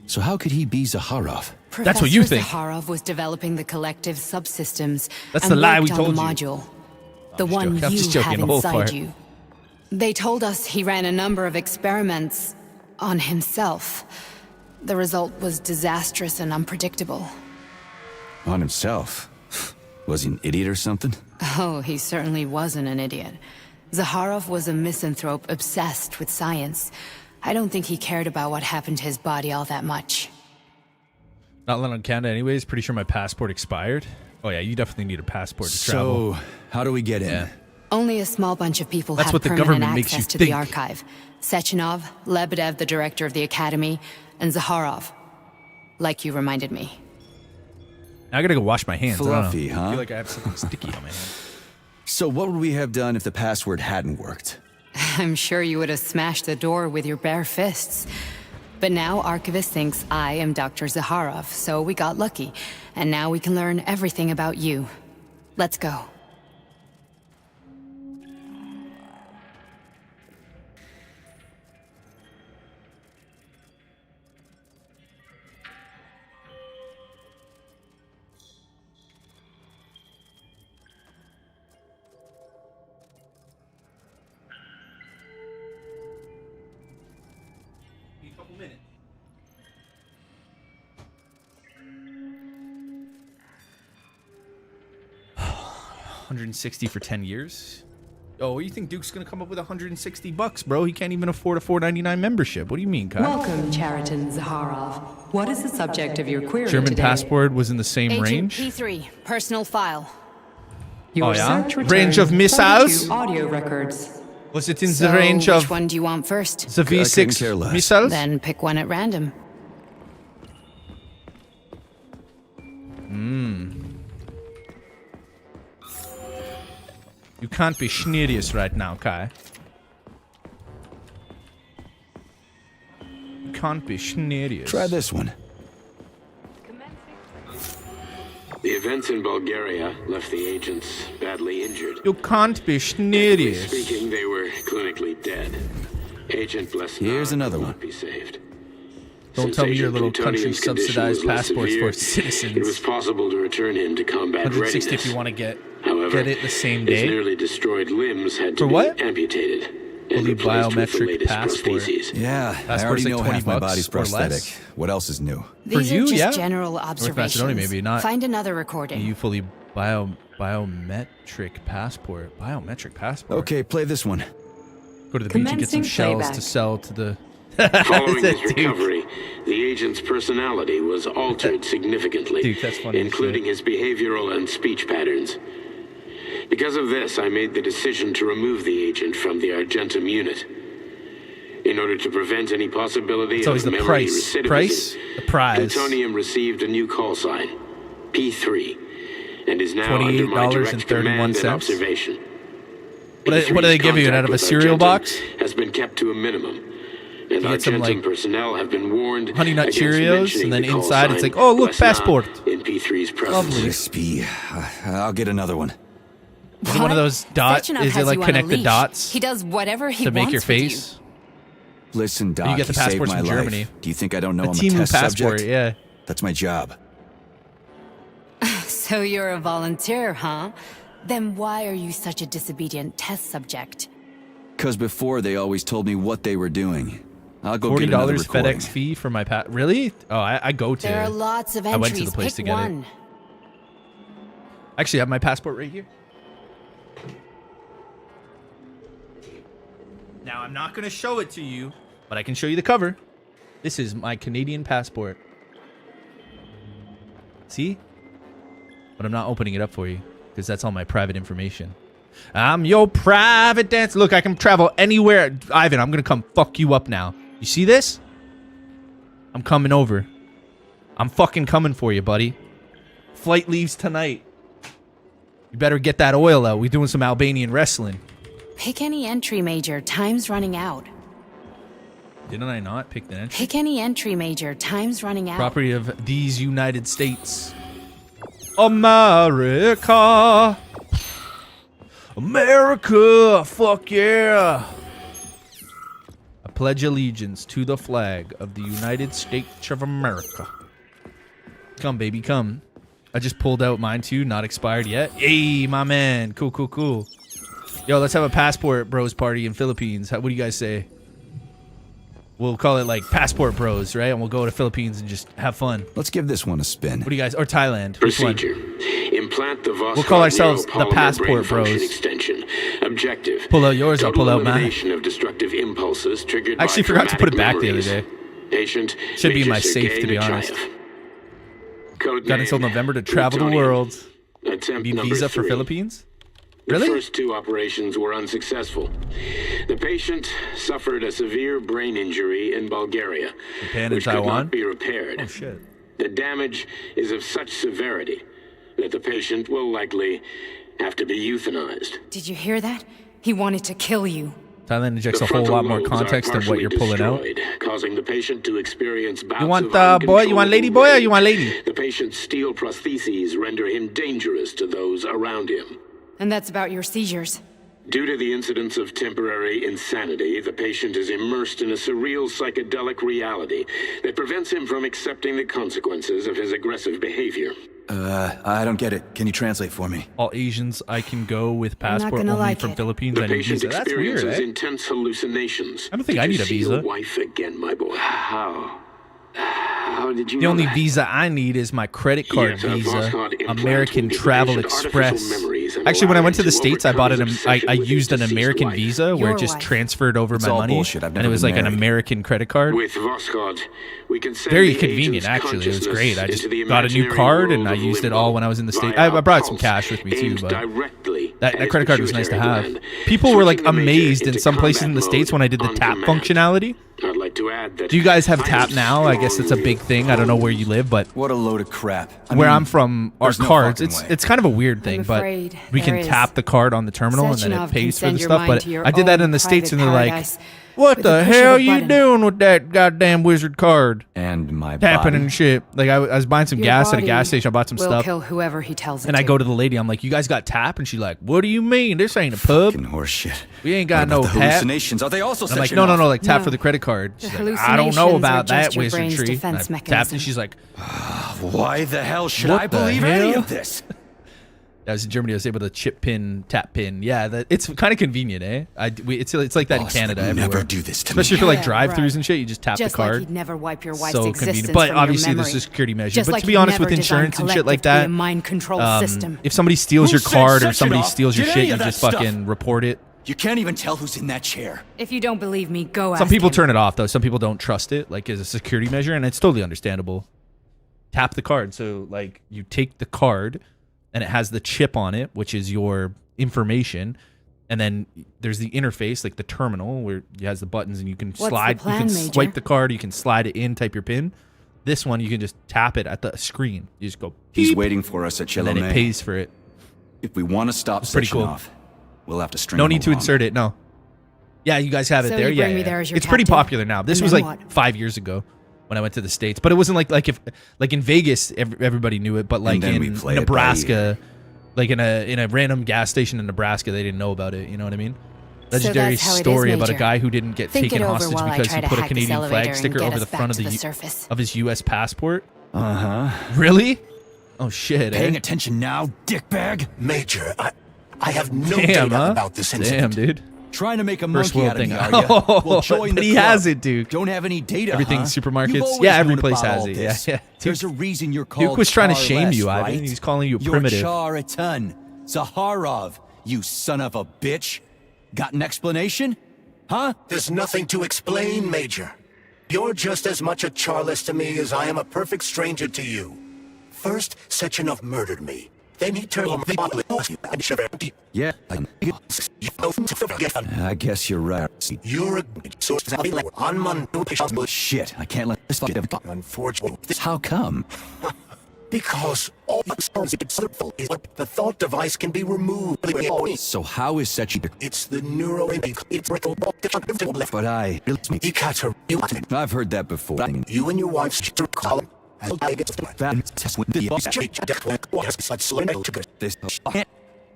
So how could he be Zaharov? That's what you think. Zaharov was developing the collective subsystems. That's and the lie worked we on told the you. module. The one joking. I'm you just joking, have the whole inside part. you. They told us he ran a number of experiments on himself. The result was disastrous and unpredictable. On himself? Was he an idiot or something? Oh, he certainly wasn't an idiot. Zaharov was a misanthrope obsessed with science. I don't think he cared about what happened to his body all that much. Not allowed in Canada anyways. Pretty sure my passport expired. Oh yeah, you definitely need a passport to travel. So, how do we get in? Only a small bunch of people That's have what the permanent government makes access you to think. the archive. Sechenov, Lebedev, the director of the academy, and Zaharov. Like you reminded me. Now I gotta go wash my hands. Fluffy, I huh? feel like I have something sticky on my hand. So what would we have done if the password hadn't worked? I'm sure you would have smashed the door with your bare fists. But now Archivist thinks I am Dr. Zaharov, so we got lucky. And now we can learn everything about you. Let's go. $160 for 10 years? Oh, you think Duke's gonna come up with $160, bro? He can't even afford a $4.99 membership. What do you mean, Kyle? Welcome, Chariton Zaharov. What is the subject of your query German today? passport was in the same Agent range? P3, personal file. Your yeah? search Range of returned missiles? 32 audio records. Was it in So, the range of which one do you want first? the V6 missiles? Then pick one at random. You can't be schnerius right now, Kai. You can't be schnerius. Try this one. The events in Bulgaria left the agents badly injured. You can't be schnerius. Speaking, they were clinically dead. Agent Blesnov Here's another will one. not be saved. Don't Since tell me your Agent little Plutonium's condition country-subsidized was less passports severe, for citizens. It was possible to return him to combat 160 readiness. if you want to get However, it the same his day. nearly destroyed limbs had to For be what? amputated and Fully replaced with the biometric latest passport. prostheses. Yeah, I Passport's already like know 20 half my bucks body's or less. prosthetic. What else is new? These you, are just yeah. general North observations. Macedonia, maybe not. Find another recording. You fully biometric passport. Biometric passport. Okay, play this one. Go to the beach and get some Commencing shells playback. to sell to the. Following his Duke. recovery, the agent's personality was altered significantly, Duke, that's funny as including his behavioral and speech patterns. Because of this, I made the decision to remove the agent from the Argentum unit. In order to prevent any possibility It's of always the memory price. recidivism, Price? The prize. Plutonium received a new call sign, P3, and is now under my direct command and $28.31. observation. What do they give you? Out of a cereal box? Has been kept to a minimum. And You get some, Argentum like, personnel have been warned Honey Nut against Cheerios, mentioning and then the call inside it's sign like, oh, look, Blesnov passport. in P3's presence. Lovely. Crispy. I'll get another one. Is it one of those dots? Sechenov Is it has like you on a connect the leash. dots He does whatever he to make wants your with you. face? Listen, Doc, You get the saved passports my from life. Germany. Do you think I don't know A I'm a Timu test passport, subject? yeah. That's my job. So you're a volunteer, huh? Then why are you such a disobedient test subject? Because before they always told me what they were doing. I'll go get another $40 recording. FedEx fee for my Really? Oh, I go to. There are lots of I entries. went to the place Pick to get one. it. Actually, I have my passport right here. Now, I'm not going to show it to you, but I can show you the cover. This is my Canadian passport. See? But I'm not opening it up for you because that's all my private information. I'm your private dancer. Look, I can travel anywhere. Ivan, I'm going to come fuck you up now. You see this? I'm coming over. I'm fucking coming for you, buddy. Flight leaves tonight. You better get that oil out. We're doing some Albanian wrestling. Pick any entry, Major. Time's running out. Didn't I not pick the entry? Pick any entry, Major. Time's running out. Property of these United States. America. America. Fuck yeah. I pledge allegiance to the flag of the United States of America. Come, baby, come. I just pulled out mine too, not expired yet. Hey, my man. Cool, cool, cool. Yo, let's have a passport bros party in Philippines. What do you guys say? We'll call it like passport bros, right? And we'll go to Philippines and just have fun. Let's give this one a spin. What do you guys? Or Thailand? Which one? Procedure. Implant the Voskhod We'll call ourselves the neuropolymer passport brain function bros. Extension. Objective. Pull out yours, I'll Total pull out mine. elimination of destructive impulses triggered I actually by forgot to put it traumatic back the other memories. day. Patient. Should be in Major my safe, Sergei to be honest. Nechayev. Code Got until name, November to travel the Plutonium. world. Attempt Need number visa for 3. Philippines? The Really? first 2 operations were unsuccessful. The patient suffered a severe brain injury in Bulgaria, Japan and which could Taiwan? not be repaired. Oh, shit. The damage is of such severity that the patient will likely have to be euthanized. Did you hear that? He wanted to kill you. Thailand injects The a whole frontal lot more lobes are context than what partially you're pulling out. destroyed, causing the patient to experience bouts You want of boy? You want lady boy or you want lady? The patient's steel prostheses render him dangerous to those around him. And that's about your seizures. Due to the incidence of temporary insanity, the patient is immersed in a surreal psychedelic reality that prevents him from accepting the consequences of his aggressive behavior. I don't get it. Can you translate for me? All Asians I can go with I'm not passport gonna only like from it. Philippines. The I need patient visa. That's weird, experiences eh? intense hallucinations. I don't think Did I you need a see visa. Your wife again, my boy. How did you The know only that? visa I need is my credit card Yes, a visa, Voskhod implant American will give Travel patient artificial Express. memories and Actually, when I allow went to him the to States, I bought overcome his obsession I with his used an deceased American wife. visa where Your it just wife. transferred over It's my all money, bullshit. I've and never it was been like an married. American credit card. With Voskhod, we can send Very the convenient, agent's actually. It was consciousness great. I just into the got a new imaginary card, and world I of used it limbo all when I was in the States. via I brought a some pulse cash with me, too, aimed but directly that at his credit card was nice to pituitary have. gland. People were like Switching the Major amazed in into some places in the combat States mode when I did the on tap command. functionality. I'd like to add that Do you guys have I tap am now? I guess it's a big thing. I don't know where you live, but What a load of crap. I where mean, I'm from, our there's no cards, fucking way. it's kind of a weird thing, but afraid we there can is. tap the card on the terminal and then Sechenov it can pays for send the your stuff. mind But to your I did that own in the States and they're private like, paradise what with the the push of hell a you button." doing with that goddamn wizard card? And my Tapping body. and shit. Like I was buying some Your gas at a body gas station. I bought some will stuff. kill whoever he tells it And I to. go to the lady. I'm like, you guys got tap? And she's like, what do you mean? This ain't a pub. Fucking horseshit. We ain't What got about no the tap. hallucinations? Are they also And I'm like, sectioned no, off? like tap No. for the credit card. The She's like, I don't know hallucinations are about that just your brain's wizardry. defense And I tapped mechanism. and she's like, Why the hell should What I the believe any hell? of this? I was in Germany. I was able to chip pin, tap pin. Yeah, it's kind of convenient, eh? It's like that Boss in Canada would everywhere. never do this to me. Especially for like Yeah, drive-throughs right. and shit. You just tap Just the card. like he'd never wipe your wife's So existence convenient. But from obviously your this memory. is a security measure. Just But like to be he'd honest, never with designed insurance and shit like Collective to be that, a mind control system. if somebody steals Who your said card or section somebody off? steals your Did shit, any you of that just stuff? fucking report it. You can't even tell who's in that chair. If you don't believe me, go Some ask people him. turn it off though. Some people don't trust it, like as a security measure, and it's totally understandable. Tap the card. So like you take the card, and it has the chip on it, which is your information, and then there's the interface, like the terminal, where it has the buttons, and you can the slide. plan, you can Major? swipe the card. You can slide it in, type your pin. This one you can just tap it at the screen. You just go. He's beep, waiting for us at and Chelo then it pays for it. If we want to stop It's pretty cool. off, we'll have to string No him need to along. insert it. No. Yeah, you guys have it So there. you Yeah, bring me yeah. there as your It's pretty captain? popular now. This And was then like what? 5 years ago when I went to the States, but it wasn't like in Vegas everybody knew it, but like then we in play it by Nebraska, like in a random gas station in Nebraska, they didn't know about it. You know what I mean? Legendary that's how it is, story about a Major. guy who didn't get Think taken it over hostage while I because try he to put a hack this Canadian elevator flag and sticker get over us the back front of to the the surface. of his U.S. passport. Uh huh. Really? Oh shit! Paying Eh? attention now, dickbag. Major, I have no Damn, data huh? about this Damn, incident. dude. Trying to make a First monkey world out of thing. me, are you? Well, join but the he club. has it, Duke. Don't have any data, Everything's huh? supermarkets. You've always Yeah, every known place about has all it. this. Yeah. There's a reason you're called Duke was trying to shame Charles, you, Ivan. right? He's calling you You're primitive. Char-a-ton. Zaharov, you son of a bitch. Got an explanation? Huh? There's nothing to explain, Major. You're just as much a Charles to me as I am a perfect stranger to you. First, Sechenov murdered me. Then he turned me. Yeah, I guess you're right. You're a source on Monday. Shit, I can't let this fucking... Unfortunately, How come? because all is what the thought device can be removed. So how is Sechenov... It's the neuro. But I... He cuts her. I've heard that before. You and your wife's call.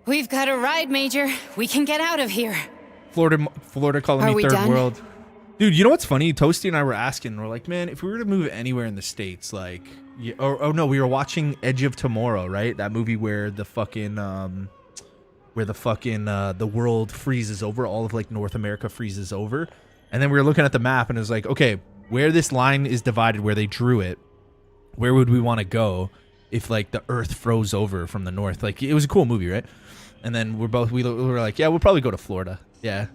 We've got a ride, Major. We can get out of here. Florida calling Are me we third done? world. Dude, you know what's funny? Toasty and I were asking, we're like, man, if we were to move anywhere in the States, like, oh no, we were watching Edge of Tomorrow, right? That movie where the fucking, the world freezes over, all of like North America freezes over. And then we were looking at the map and it was like, okay, where this line is divided, where they drew it, where would we want to go if like the earth froze over from the north? Like, it was a cool movie, right? And then we were like, yeah, we'll probably go to Florida. Yeah.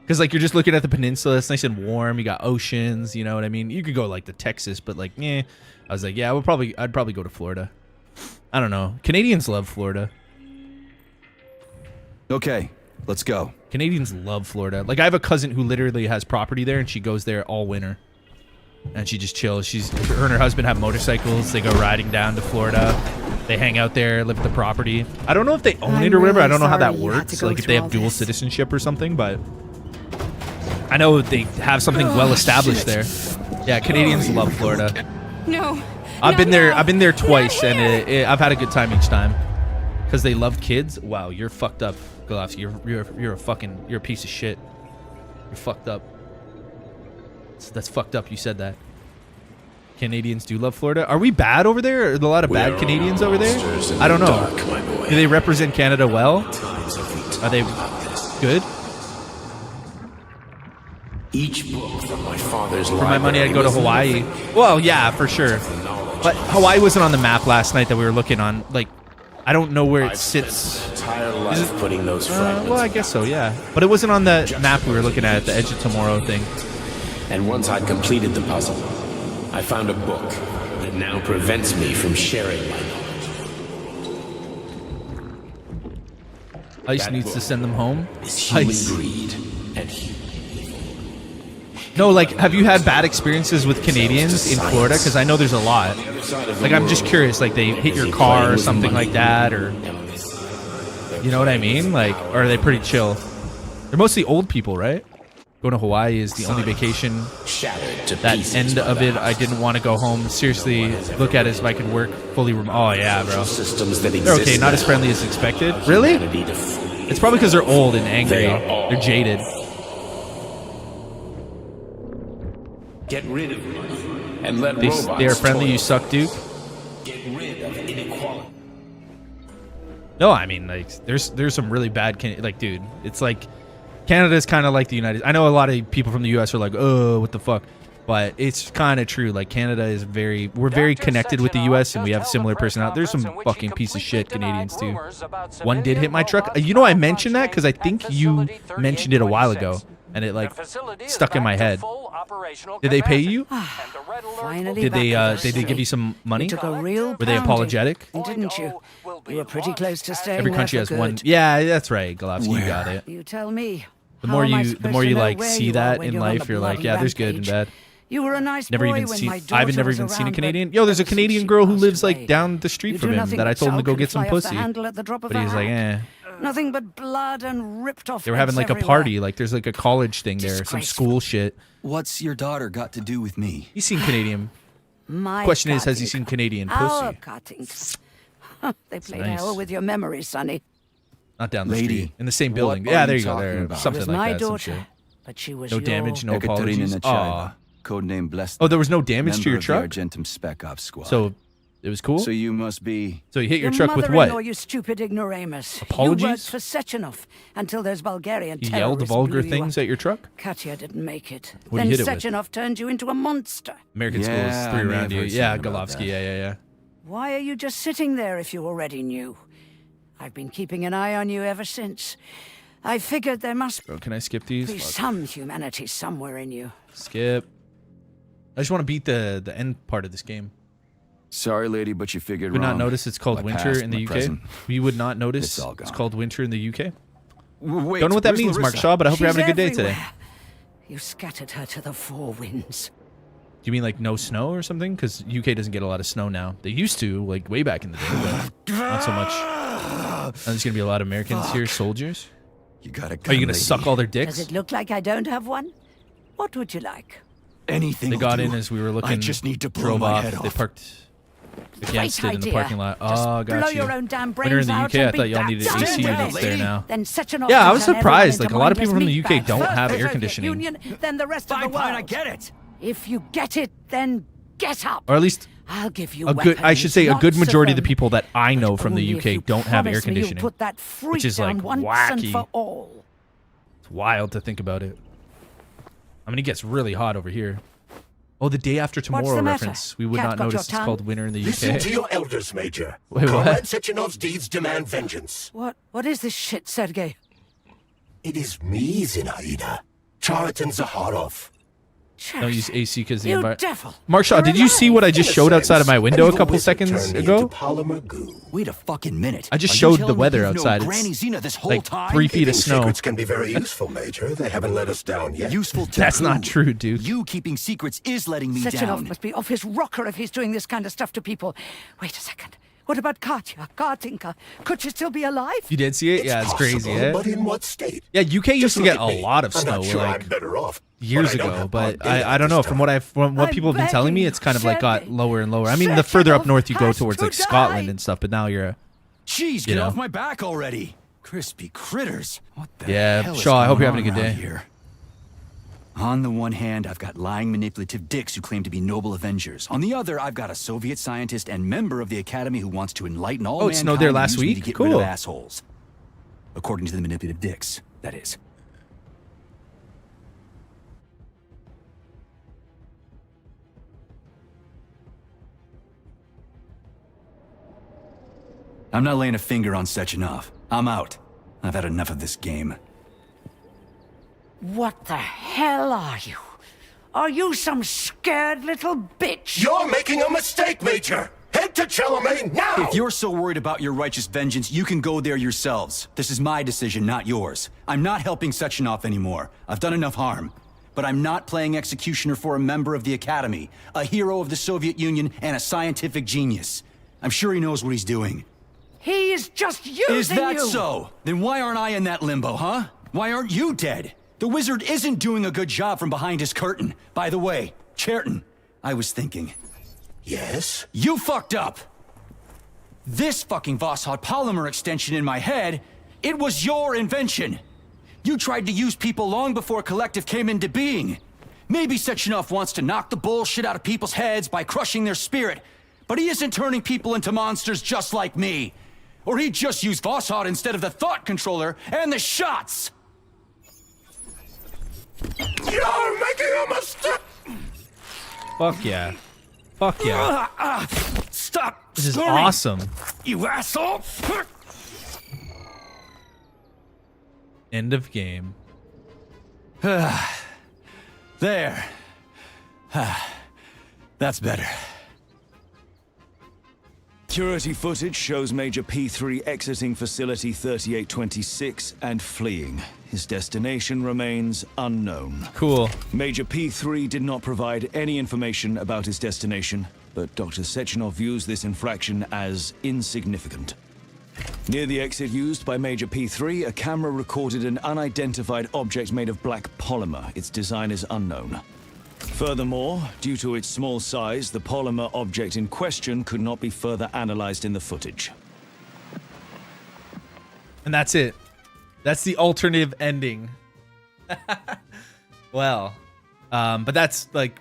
Because, like, you're just looking at the peninsula. It's nice and warm. You got oceans. You know what I mean? You could go, like, to Texas. But, like, I was like, yeah, I'd probably go to Florida. I don't know. Canadians love Florida. Okay, let's go. Canadians love Florida. Like, I have a cousin who literally has property there, and she goes there all winter. And she just chills. Her and her husband have motorcycles. They go riding down to Florida. They hang out there, live at the property. I don't know if they own it or whatever. I don't know how that works. Like, if they have dual citizenship or something, but... I know they have something well established there. Yeah, Canadians love Florida. No. I've been there twice, and I've had a good time each time. Because they love kids. Wow, you're fucked up, Golofsky. You're a piece of shit. You're fucked up. That's fucked up. You said that. Canadians do love Florida. Are we bad over there? Are there a lot of bad Canadians over there? I don't know. Do they represent Canada well? Are they good? Each book from my father's For my money, I'd go to Hawaii. Well, yeah, for sure. But Hawaii wasn't on the map last night that we were looking on. Like, I don't know where it sits. Entire life putting those fragments. Well, I guess so, yeah. But it wasn't on the map we were looking at the Edge of Tomorrow thing. And once I'd completed the puzzle, I found a book that now prevents me from sharing my knowledge. Ice needs to send them home. Is human Ice. greed and No, like, have you had bad experiences with Canadians in Florida? Because I know there's a lot. Like, I'm just curious. Like, they hit your car or something like that, or you know what I mean? Like, or are they pretty chill? They're mostly old people, right? Going to Hawaii is the only vacation. That end of it, I didn't want to go home. Seriously, look at it as if I could work fully remote. Oh yeah, bro. They're okay, not as friendly as expected. Really? It's probably because they're old and angry. They're jaded. get rid of money and let robots. They are friendly. You suck, Duke. Get rid of inequality. No, I mean, like, there's some really bad, like, dude, it's like Canada's kind of like the United. I know a lot of people from the U.S. are like, oh, what the fuck, but it's kind of true. Like, Canada is we're very connected with the U.S. and we have similar personality. There's some fucking piece of shit Canadians too. One did hit my truck. You know, I mentioned that because I think you mentioned it a while ago, and it like stuck in my head. Did they pay you? Finally, did they give you some money? You took a real Were they apologetic? Didn't you? You were pretty close to staying Every country there has for one. good. Yeah, that's right, Golovsky. You got it. You tell me. The How more am I you supposed to know like where see you are that when in you're on life, the you're like, bloody yeah, there's good and rampage? bad. You were a nice Never boy even when seen. my I haven't daughter never was even seen a around, Canadian. but Yo, there's a ever since Canadian she girl who passed lives like away, down the street you from do him nothing that I but told him to go sulk get and some fly off the pussy. handle at the drop of But a he's like, hat. eh. Nothing but blood and ripped off. They were having like a everywhere. party. Like there's like a college thing there, some school shit. What's your daughter got to do with me? You seen Canadian? My Question is, has he cutting. seen Canadian Our pussy? cutting. They played nice. hell with your memories, Sonny. Not down the Lady, street, in the same building. what Yeah, are there you you go. talking There, about? something It was like my that. Some daughter, shit. but she was No your... damage, no Ekaterina apologies. Nechaeva, Aw. codename Blessed. Oh, there was no damage to member your of the truck? Argentum Spec Ops squad. So it was cool. So you must be. So you hit your Your truck with mother-in-law, what? you stupid ignoramus. Apologies? You worked for Sechenov until those Bulgarian You yelled terrorists vulgar blew you things up. at your truck? Katya didn't make it. What then did you hit it with? Sechenov turned you into a monster. American schools Yeah, I threw may around have you. heard Yeah, something about Golovsky. that. Yeah. Why are you just sitting there if you already knew? I've been keeping an eye on you ever since. I figured there must Bro, can I skip these? be Fuck. some humanity somewhere in you. Skip. I just want to beat the end part of this game. Sorry, lady, but you figured You would wrong. not notice it's called My winter past, in the my UK. present. You would not notice It's all it's gone. called winter in the UK. Wait, Don't know what that where's means, Mark Larissa? Shaw, but I hope you're She's having a good day today. everywhere. You scattered her to the four winds. Do you mean like no snow or something? Because UK doesn't get a lot of snow now. They used to, like way back in the day, but not so much. And there's gonna be a lot of Americans here, soldiers. You got Are you gonna suck all their dicks? Does it look like I don't have one? What would you like? Anything. They will got do. in as we were looking. I just need to blow drove my off. head They off. parked against Great it in the idea. parking lot. Just Oh, got blow you. your own damn When you're in brains the out UK, I and thought be y'all needed done AC with units it. there now. Then Sechenov Yeah, I can was turn surprised. everyone Like a lot of into people from the mindless UK don't meatbags. have First air the conditioning. Union, then the rest of the world. I get it. If you get it, then get up. Or at least I'll give you a good. I should say a good weapons, majority of the lots people that I know from the only if you UK don't have air promise me you'll conditioning, put that freak which is like down once and wacky. for all. It's wild to think about it. I mean, it gets really hot over here. Oh, the day after tomorrow the matter? reference. We would Cat not got your notice it's tongue? called winter in the Listen UK. to your elders, Major. Wait, what? Comrade Sechenov's deeds demand vengeance. What is this shit, Sergei? It is me, Zinaida. Chariton Zaharov. Don't use AC because the You environment. devil! Mark Shaw, did you see what I just showed outside of my window a couple You've seconds turned me ago? into polymer goo. Wait a fucking minute. I just Are you showed the telling me weather you've known outside. Granny It's Zena this whole like time? 3 feet of Keeping snow. secrets can be very useful, Major. They haven't let us down yet. Useful to That's who? not true, dude. You keeping secrets is letting me Sechenov down. must be off his rocker if he's doing this kind of stuff to people. Wait a second. What about Katya, Kartinka? Could she still be alive? You did see it? Yeah, it's crazy, possible, eh? but in what state? Yeah, UK used Just to look get at a me. lot of I'm snow, not sure like I'm better off, years but I don't ago, have but hard daylight I don't know. this From time. what I'm people have been telling me, begging it's kind of like got you, lower and lower. I mean, the further up Sechenov north you go has towards to like Scotland die. and stuff, but now you're Jeez, You get know. off my back already. Crispy critters. What the Yeah, hell is Shaw, I hope going you're having a on good around day. Here? On the one hand, I've got lying, manipulative dicks who claim to be noble avengers. On the other, I've got a Soviet scientist and member of the Academy who wants to enlighten all mankind. Oh, it snowed there last and use me week? to get Cool. rid of assholes. According to the manipulative dicks, that is. I'm not laying a finger on Sechenov. I'm out. I've had enough of this game. What the hell are you? Are you some scared little bitch? You're making a mistake, Major! Head to Chalamet now! If you're so worried about your righteous vengeance, you can go there yourselves. This is my decision, not yours. I'm not helping Sechenov anymore. I've done enough harm. But I'm not playing executioner for a member of the Academy, a hero of the Soviet Union, and a scientific genius. I'm sure he knows what he's doing. He is just using Is that you. so? Then why aren't I in that limbo, huh? Why aren't you dead? The wizard isn't doing a good job from behind his curtain. By the way, Cherton, I was thinking. Yes? You fucked up! This fucking Voskhod polymer extension in my head, it was your invention! You tried to use people long before Collective came into being. Maybe Sechenov wants to knock the bullshit out of people's heads by crushing their spirit, but he isn't turning people into monsters just like me. Or he'd just use Voskhod instead of the thought controller and the shots! You're making a mistake! Fuck yeah. Fuck yeah. Stop! This is screaming, awesome. You asshole! End of game. There. That's better. Security footage shows Major P3 exiting Facility 3826 and fleeing. His destination remains unknown. Cool. Major P3 did not provide any information about his destination, but Dr. Sechenov views this infraction as insignificant. Near the exit used by Major P3, a camera recorded an unidentified object made of black polymer. Its design is unknown. Furthermore, due to its small size, the polymer object in question could not be further analyzed in the footage. And that's it. That's the alternative ending. Well, but that's like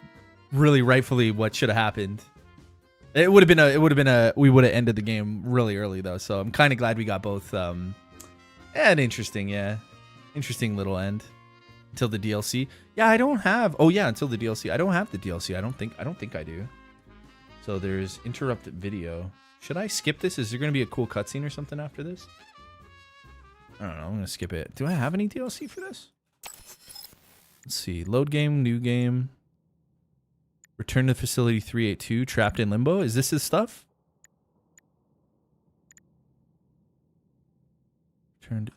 really rightfully what should have happened. It would have been we would have ended the game really early though. So I'm kind of glad we got both. And interesting little end until the DLC. Yeah, I don't have. Oh yeah, until the DLC. I don't have the DLC. I don't think I do. So there's interrupted video. Should I skip this? Is there going to be a cool cutscene or something after this? I don't know. I'm going to skip it. Do I have any DLC for this? Let's see. Load game, new game. Return to Facility 382, trapped in limbo. Is this his stuff?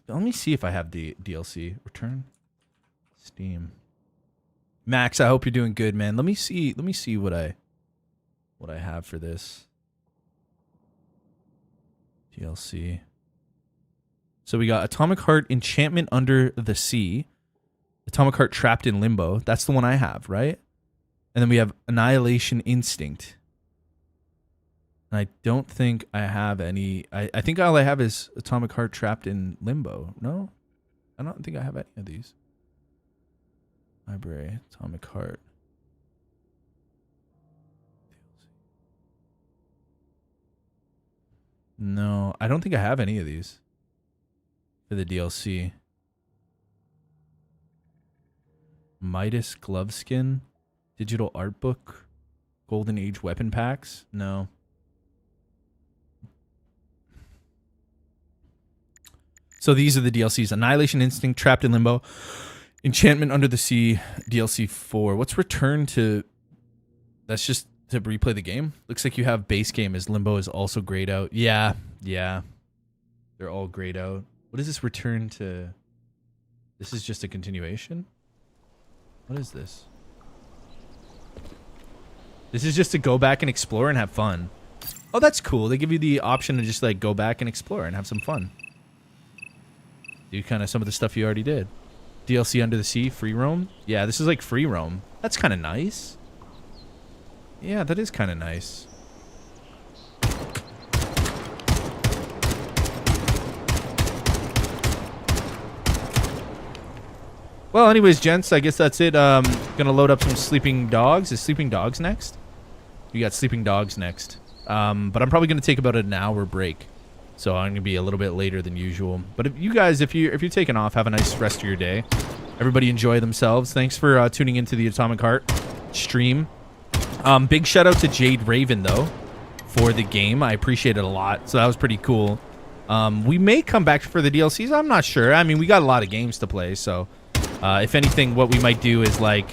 Let me see if I have the DLC. Return. Steam. Max, I hope you're doing good, man. Let me see what I have for this. DLC. So we got Atomic Heart Enchantment Under the Sea. Atomic Heart Trapped in Limbo. That's the one I have, right? And then we have Annihilation Instinct. And I don't think I have any. I think all I have is Atomic Heart Trapped in Limbo. No? I don't think I have any of these. Library, Atomic Heart. No, I don't think I have any of these for the DLC. Midas Glove Skin, Digital Art Book, Golden Age Weapon Packs. No. So these are the DLCs. Annihilation Instinct, Trapped in Limbo, Enchantment Under the Sea, DLC 4. What's Return to... That's just to replay the game? Looks like you have base game as Limbo is also grayed out. Yeah. They're all grayed out. What is this Return to... This is just a continuation? What is this? This is just to go back and explore and have fun. Oh, that's cool. They give you the option to just like go back and explore and have some fun. Do kind of some of the stuff you already did. DLC Under the Sea, free roam. Yeah, this is like free roam. That's kind of nice. Yeah, that is kind of nice. Well, anyways, gents, I guess that's it. Gonna load up some sleeping dogs. Is sleeping dogs next? We got sleeping dogs next. But I'm probably gonna take about an hour break, so I'm gonna be a little bit later than usual. But if you guys, if you're taking off, have a nice rest of your day. Everybody enjoy themselves. Thanks for tuning into the Atomic Heart stream. Big shout out to Jade Raven though for the game. I appreciate it a lot. So that was pretty cool. We may come back for the DLCs. I'm not sure. I mean, we got a lot of games to play, so if anything, what we might do is like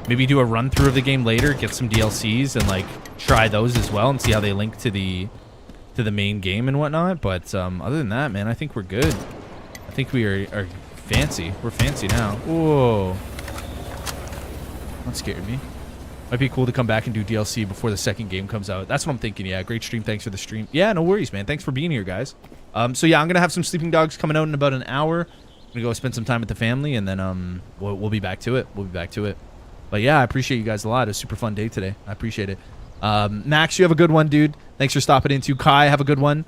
maybe do a run through of the game later, get some DLCs and like try those as well and see how they link to the main game and whatnot. But other than that, man, I think we're good. I think we are fancy. We're fancy now. Whoa. That scared me. Might be cool to come back and do DLC before the second game comes out. That's what I'm thinking. Yeah, great stream. Thanks for the stream. Yeah, no worries, man. Thanks for being here, guys. So yeah, I'm gonna have some sleeping dogs coming out in about an hour. I'm gonna go spend some time with the family, and then we'll be back to it. We'll be back to it. But yeah, I appreciate you guys a lot. It was a super fun day today. I appreciate it. Max, you have a good one, dude. Thanks for stopping in too. Kai, have a good one.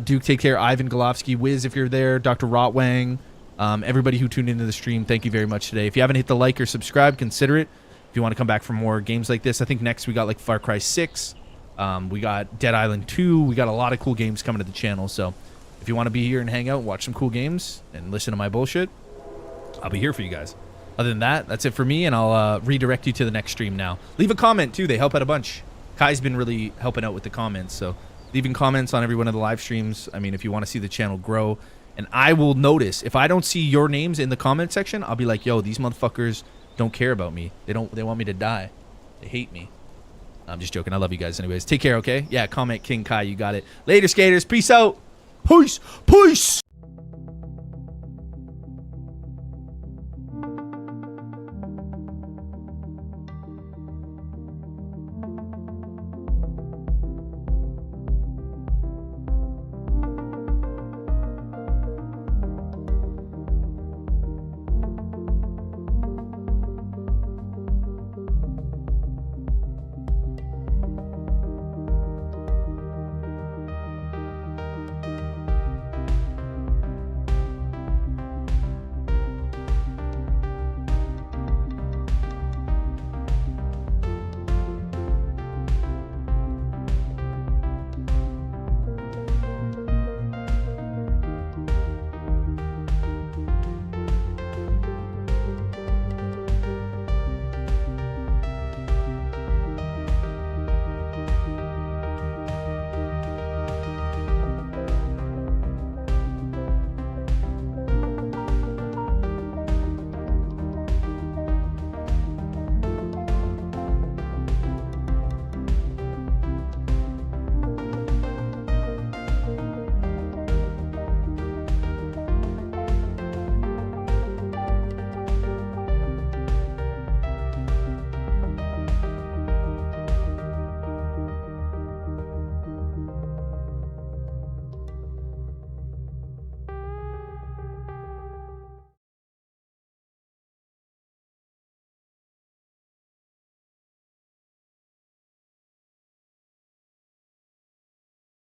Duke, take care. Ivan Golovsky, Wiz, if you're there. Dr. Rotwang, everybody who tuned into the stream, thank you very much today. If you haven't hit the like or subscribe, consider it. If you want to come back for more games like this, I think next we got like Far Cry 6. We got Dead Island 2. We got a lot of cool games coming to the channel. So if you want to be here and hang out, watch some cool games, and listen to my bullshit, I'll be here for you guys. Other than that, that's it for me, and I'll redirect you to the next stream now. Leave a comment, too. They help out a bunch. Kai's been really helping out with the comments, so leaving comments on every one of the live streams. I mean, if you want to see the channel grow, and I will notice, if I don't see your names in the comment section, I'll be like, yo, these motherfuckers don't care about me. They want me to die. They hate me. I'm just joking. I love you guys anyways. Take care, okay? Yeah, comment King Kai. You got it. Later, skaters. Peace out. Peace. Peace.